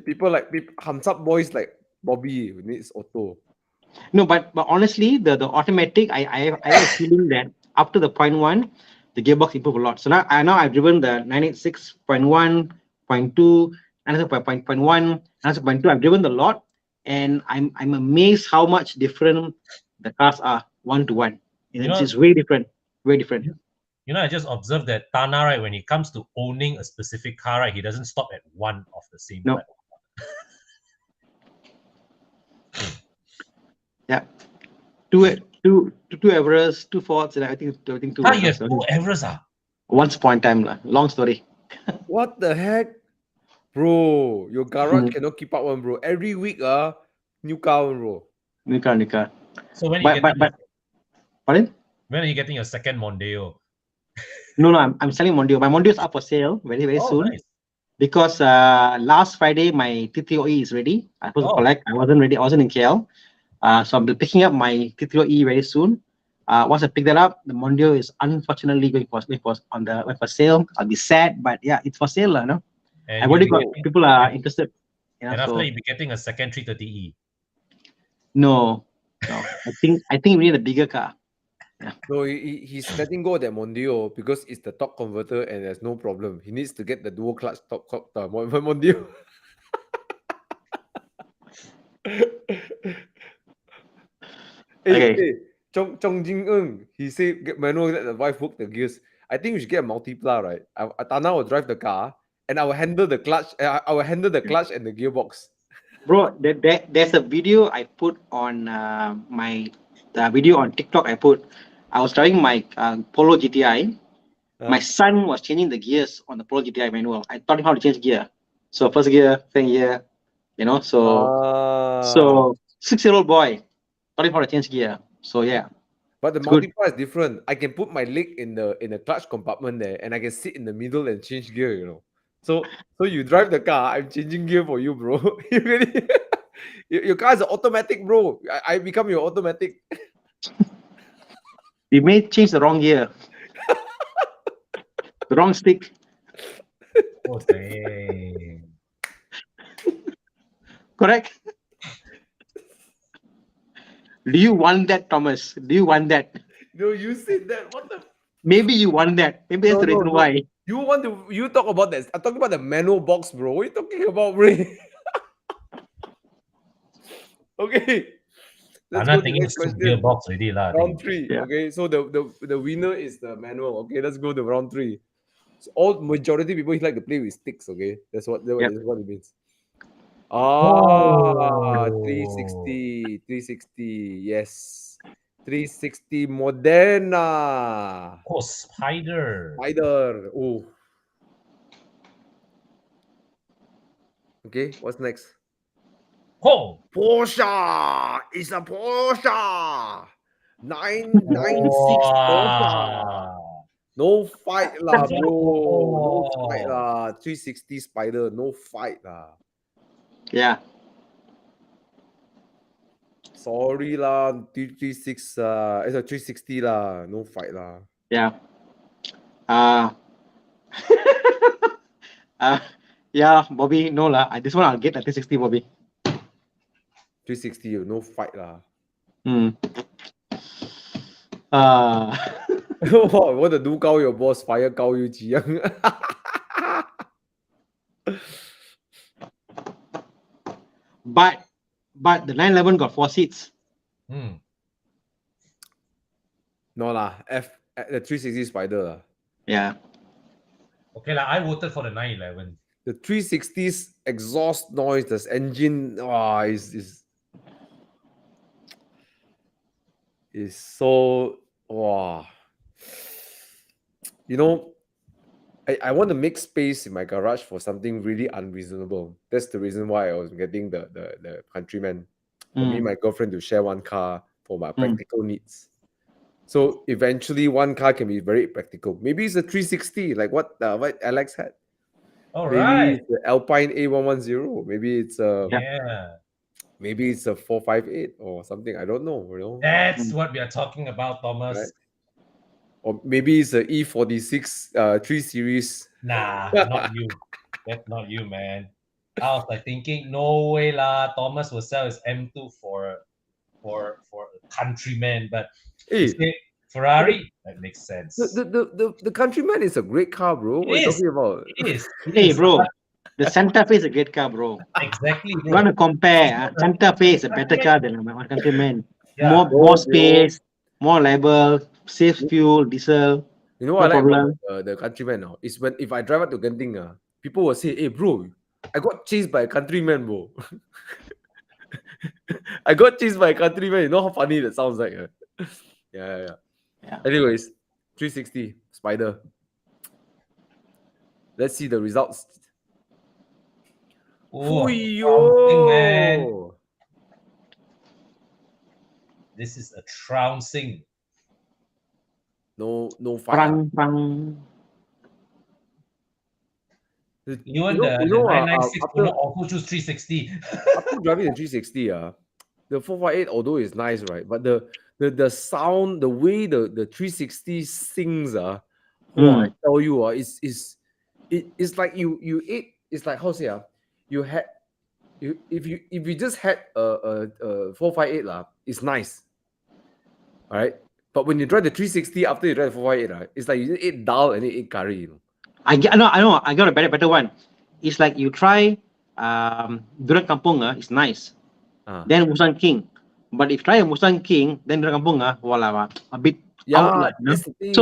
People Hams Up boys like Bobby who needs auto. No, but honestly, the automatic, I have a feeling that after the 0.1, the gearbox improved a lot. So now I've driven the 986.1, 0.2, 986.1, 986.2. I've driven a lot, and I'm amazed how much different the cars are one to one. It's way different. Way different. You know, I just observed that Thana, right, when it comes to owning a specific car, right, he doesn't stop at one of the same platform. Yeah. Two Everest, 2 Fords, and I think two. You have 2 Everest, Once upon a time, long story. What the heck? Bro, your garage cannot keep up one, bro. Every week, new car one, bro. New car. So when pardon? When are you getting your second Mondeo? No, I'm selling Mondeo. My Mondeo is up for sale very soon. Nice. Because last Friday my T3OE is ready. I supposed to collect. I wasn't ready. I wasn't in KL. So I'll be picking up my T3OE very soon. Once I pick that up, the Mondeo is unfortunately going for sale. I'll be sad, but yeah, it's for sale, you know. I've already got people are interested. And after you'll be getting a second 330E. No. I think we need a bigger car. Yeah. No, he's letting go of that Mondeo because it's the top converter and there's no problem. He needs to get the dual clutch top Mondeo. Hey, Chong Jing Eung, he said get manual, let the wife work the gears. I think we should get a multipla, right? Thana will drive the car and I will handle the clutch. I will handle the clutch and the gearbox. Bro, there's a video I put on the video on TikTok. I was driving my Polo GTI. My son was changing the gears on the Polo GTI manual. I taught him how to change gear. So first gear, second gear, you know. So 6-year-old boy taught him how to change gear. So yeah. But the multipla is different. I can put my leg in the clutch compartment there, and I can sit in the middle and change gear. You know. So you drive the car. I'm changing gear for you, bro. Your car is automatic, bro. I become your automatic. We may change the wrong gear. The wrong stick. Oh, dang. Correct? Do you want that, Thomas? Do you want that? No, you said that. What the? Maybe you want that. Maybe that's the reason why. You talk about that. I'm talking about the manual box, bro. What are you talking about, bro? Okay. Let's Thana go to the thinking next soup question. gearbox already lah. Round 3. Yeah. Okay, so the winner is the manual. Okay, let's go to round 3. So all majority people like to play with sticks. Okay, that's what Yep. it means. Oh. 360. Yes, 360 Moderna. Oh, Spider. Oh. Okay, what's next? Oh. Porsche. It's a Porsche. 996 Porsche. Wow. No fight lah, bro. No fight Oh. lah. 360 Spider. No fight lah. Yeah. Sorry lah. 336. It's a 360 lah. No fight lah. Yeah. Yeah, Bobby, no lah. This one I'll get at 360, Bobby. 360. No fight lah. Want to do 高 your boss, fire 高 you 几样？ But the 911 got 4 seats. No lah. The 360 Spider lah. Yeah. Okay lah, I voted for the 911. The 360's exhaust noise, this engine, is so wow. You know, I want to make space in my garage for something really unreasonable. That's the reason why I was getting the Countryman. For me, my girlfriend to share one car for my practical needs. So eventually, one car can be very practical. Maybe it's a 360, like what Alex had. All Maybe right. it's the Alpine A110. Maybe it's a maybe it's a 458 or something. I don't know. You know. That's what we are talking about, Thomas. Right? Or maybe it's a E46 3 Series. Nah, not you. That's not you, man. I was like thinking, no way lah. Thomas will sell his M2 for Countryman, but Ferrari, that makes sense. The Countryman is a great car, bro. What are you talking about? It is. Hey, bro. The Santa Fe is a great car, bro. Exactly, bro. You want to compare? Santa Fe is a better car than my Countryman. Yeah. More space, more label, safe fuel, diesel. You know what No I like problem. about the Countryman now? Is when if I drive up to Genting, people will say, "Hey, bro, I got chased by a Countryman, bro." I got chased by a Countryman. You know how funny that sounds like? Yeah. Anyways, 360 Spider. Let's see the results. Oh, man. This is a trouncing. No fight. Even the 996 will not also choose 360. After driving the 360, the 458, although it's nice, right? But the sound, the way the 360 sings, I tell you, it's like you ate. It's like how to say, if you just had a 458 it's nice, all right. But when you drive the 360 after you drive the 458, it's like you just ate dal and you ate curry. You know? I know. I got a better one. It's like you try Durian Kampung. It's nice. Then Musang King. But if you try a Musang King, then Durian Kampung, a bit out. That's the thing.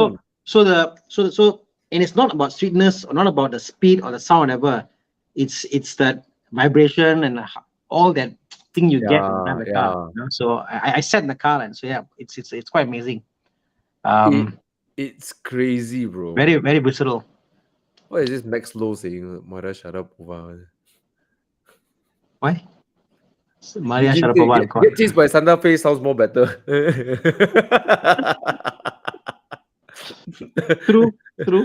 So and it's not about sweetness or not about the speed or the sound ever. It's that vibration and all that thing you get in the car. You know? So I sat in the car and so it's quite amazing. It's crazy, bro. Very, very versatile. What is this Max Low saying? Mara Sharapova. Why? Maria Sharapova. Get chased by Santa Fe sounds more better. True.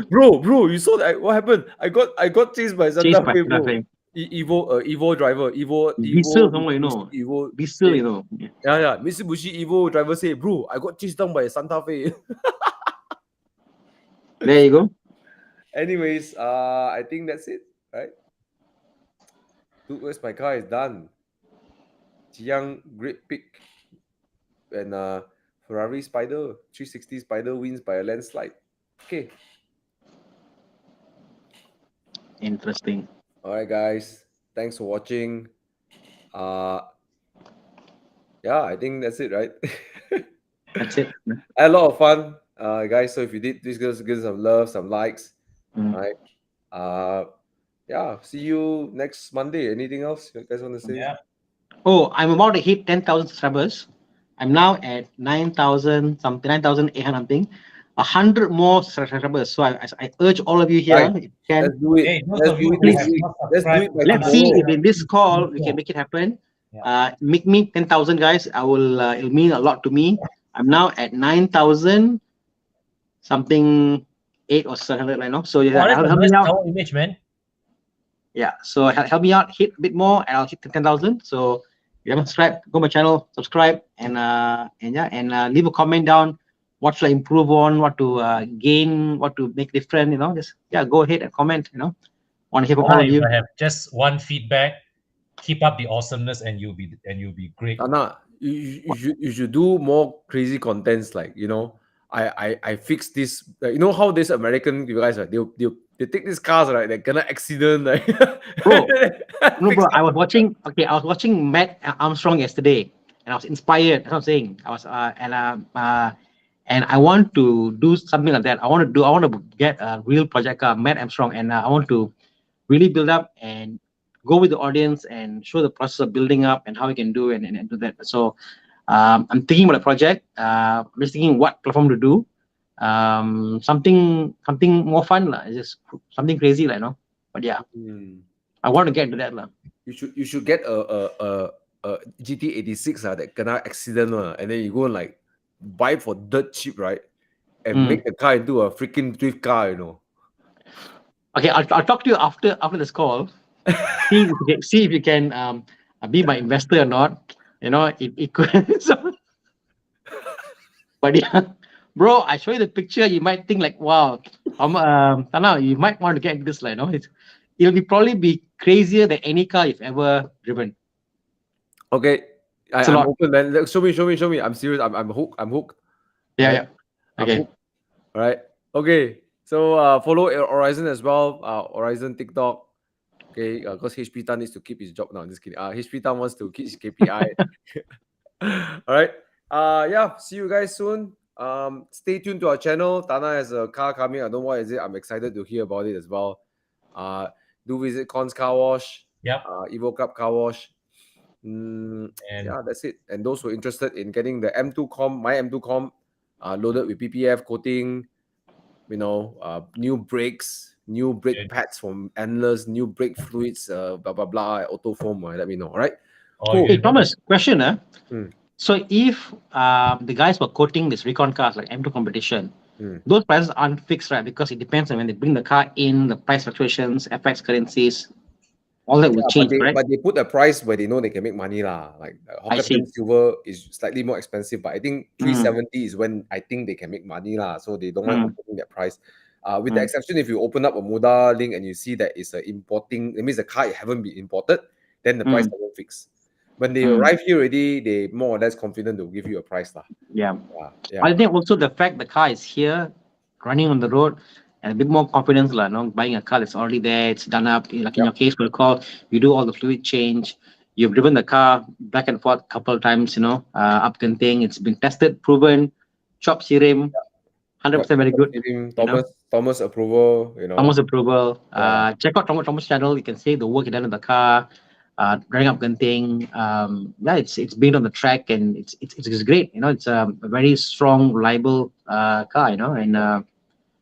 Bro, you saw that? What happened? I got chased by Santa Fe, bro. Evo driver, Diesel, you know. Evo, Diesel, you know. Yeah. Mitsubishi Evo driver say, bro, I got chased down by a Santa Fe. There you go. Anyways, I think that's it, right? Dude, where's my car is done. Jiang, great pick. And Ferrari Spider, 360 Spider wins by a landslide. Okay. Interesting. All right, guys. Thanks for watching. yeah, I think that's it, right? That's it. I had a lot of fun, guys. So if you did, please give us some love, some likes, right? Yeah, see you next Monday. Anything else you guys want to say? Yeah. Oh, I'm about to hit 10,000 subscribers. I'm now at 9,000 something, 9,800 something. 100 more subscribers. So I urge all of you here, Right. if you can, Let's do it. Hey, those Let's of do you it who this have week. not Let's do it subscribed, by let's see tomorrow. if in this call we can make it happen. Make me 10,000 guys. I will. It'll mean a lot to me. I'm now at 9,000 something 8 or 700 right now. So yeah, that's a help nice me out. tower image, man. Yeah. So help me out. Hit a bit more, and I'll hit 10,000. So if you haven't subscribed, go my channel, subscribe, and leave a comment down. What should I improve on? What to gain? What to make different? Just go ahead and comment. Want to hear from all of you. I have just one feedback. Keep up the awesomeness, and you'll be great. Anna, you should do more crazy contents like I fixed this. How this American you guys right? They take these cars right. They're gonna accident right. Bro, bro. I was watching Matt Armstrong yesterday, and I was inspired. That's what I'm saying. I was and I want to do something like that. I want to get a real project car, Matt Armstrong, and I want to really build up and go with the audience and show the process of building up and how we can do and do that. So I'm thinking about a project. I'm just thinking what platform to do. Something more fun, lah. It's just something crazy, like, But yeah, I want to get into that, lah. You should get a GT86 that kena accident and then you go and like buy for dirt cheap, right? And make the car into a freaking drift car, Okay, I'll talk to you after this call. see if you can be my investor or not. It could. But yeah, bro, I show you the picture. You might think like, wow, Thana, you might want to get this, like, it'll probably be crazier than any car you've ever driven. Okay, I'm open, man. Show me. I'm serious. I'm hooked. Yeah. Okay. All right. Okay. So follow Horizon as well. Horizon TikTok. Okay, because HP Tan needs to keep his job now. I'm just kidding. HP Tan wants to keep his KPI. All right. See you guys soon. Stay tuned to our channel. Thana has a car coming. I don't know what is it. I'm excited to hear about it as well. Do visit Con's Car Wash. Yep. Evo Club Car Wash. That's it. And those who are interested in getting the my M2 loaded with PPF coating, new brakes, new brake pads from Endless, new brake fluids, blah blah blah, auto foam. Let me know. All right. Cool. Hey Thomas, question. So if the guys were quoting this recon cars like M2 competition, those prices aren't fixed, right? Because it depends on when they bring the car in, the price fluctuations, FX currencies, all that will change, right? But they put a price where they know they can make money, lah. Like Hawker Silver is slightly more expensive, but I think 370 is when I think they can make money, lah. So they don't mind putting that price. With the exception, if you open up a Moda link and you see that it's importing, it means the car haven't been imported, then the price doesn't fix. When they arrive here already, they more or less confident to give you a price, lah. Yeah. I think also the fact the car is here, running on the road, and a bit more confidence, lah. Buying a car that's already there, it's done up. Like in your case, we'll call, you do all the fluid change. You've driven the car back and forth a couple of times, up Genting. It's been tested, proven, chop sirim, 100% very good. Thomas approval, Thomas approval. Check out Thomas channel. You can see the work he done in the car. Driving up Genting. It's been on the track and it's great. It's a very strong, reliable car. And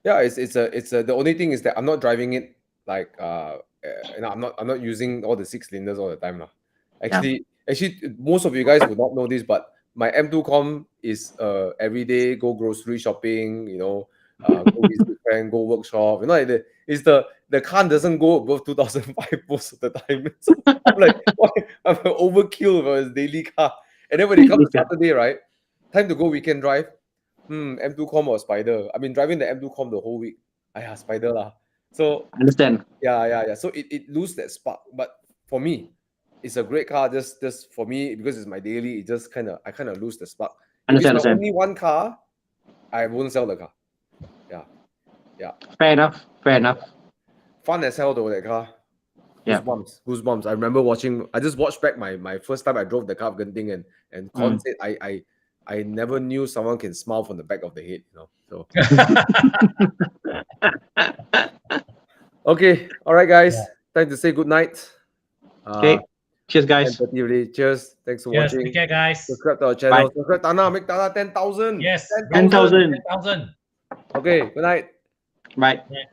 it's the only thing is that I'm not driving it like I'm not using all the 6 cylinders all the time, lah. Actually, most of you guys would not know this, but my M2 is everyday go grocery shopping, go visit friend, go workshop. It's the car doesn't go above 2005 most of the time. So I'm like, I'm an overkill for his daily car. And then when it comes to Saturday, right, time to go weekend drive. M2 or Spider. I've been driving the M2 the whole week. Spider lah. So I understand. Yeah. So it loses that spark. But for me, it's a great car. Just for me, because it's my daily, I kind of lose the spark. If it's only one car, I won't sell the car. Yeah. Fair enough. Fun as hell though, that car. Yeah. Goosebumps. I remember watching. I just watched back my first time I drove the car of Genting, and Con said I never knew someone can smile from the back of the head. So okay, all right, guys. Time to say good night. Okay. Cheers, guys. 10:30 already. Cheers. Thanks for watching. Take care, guys. Subscribe to our channel. Bye. Subscribe Thana. Make Thana 10,000. Yes. 10,000. 10,000. Okay. Good night. Bye. Yeah.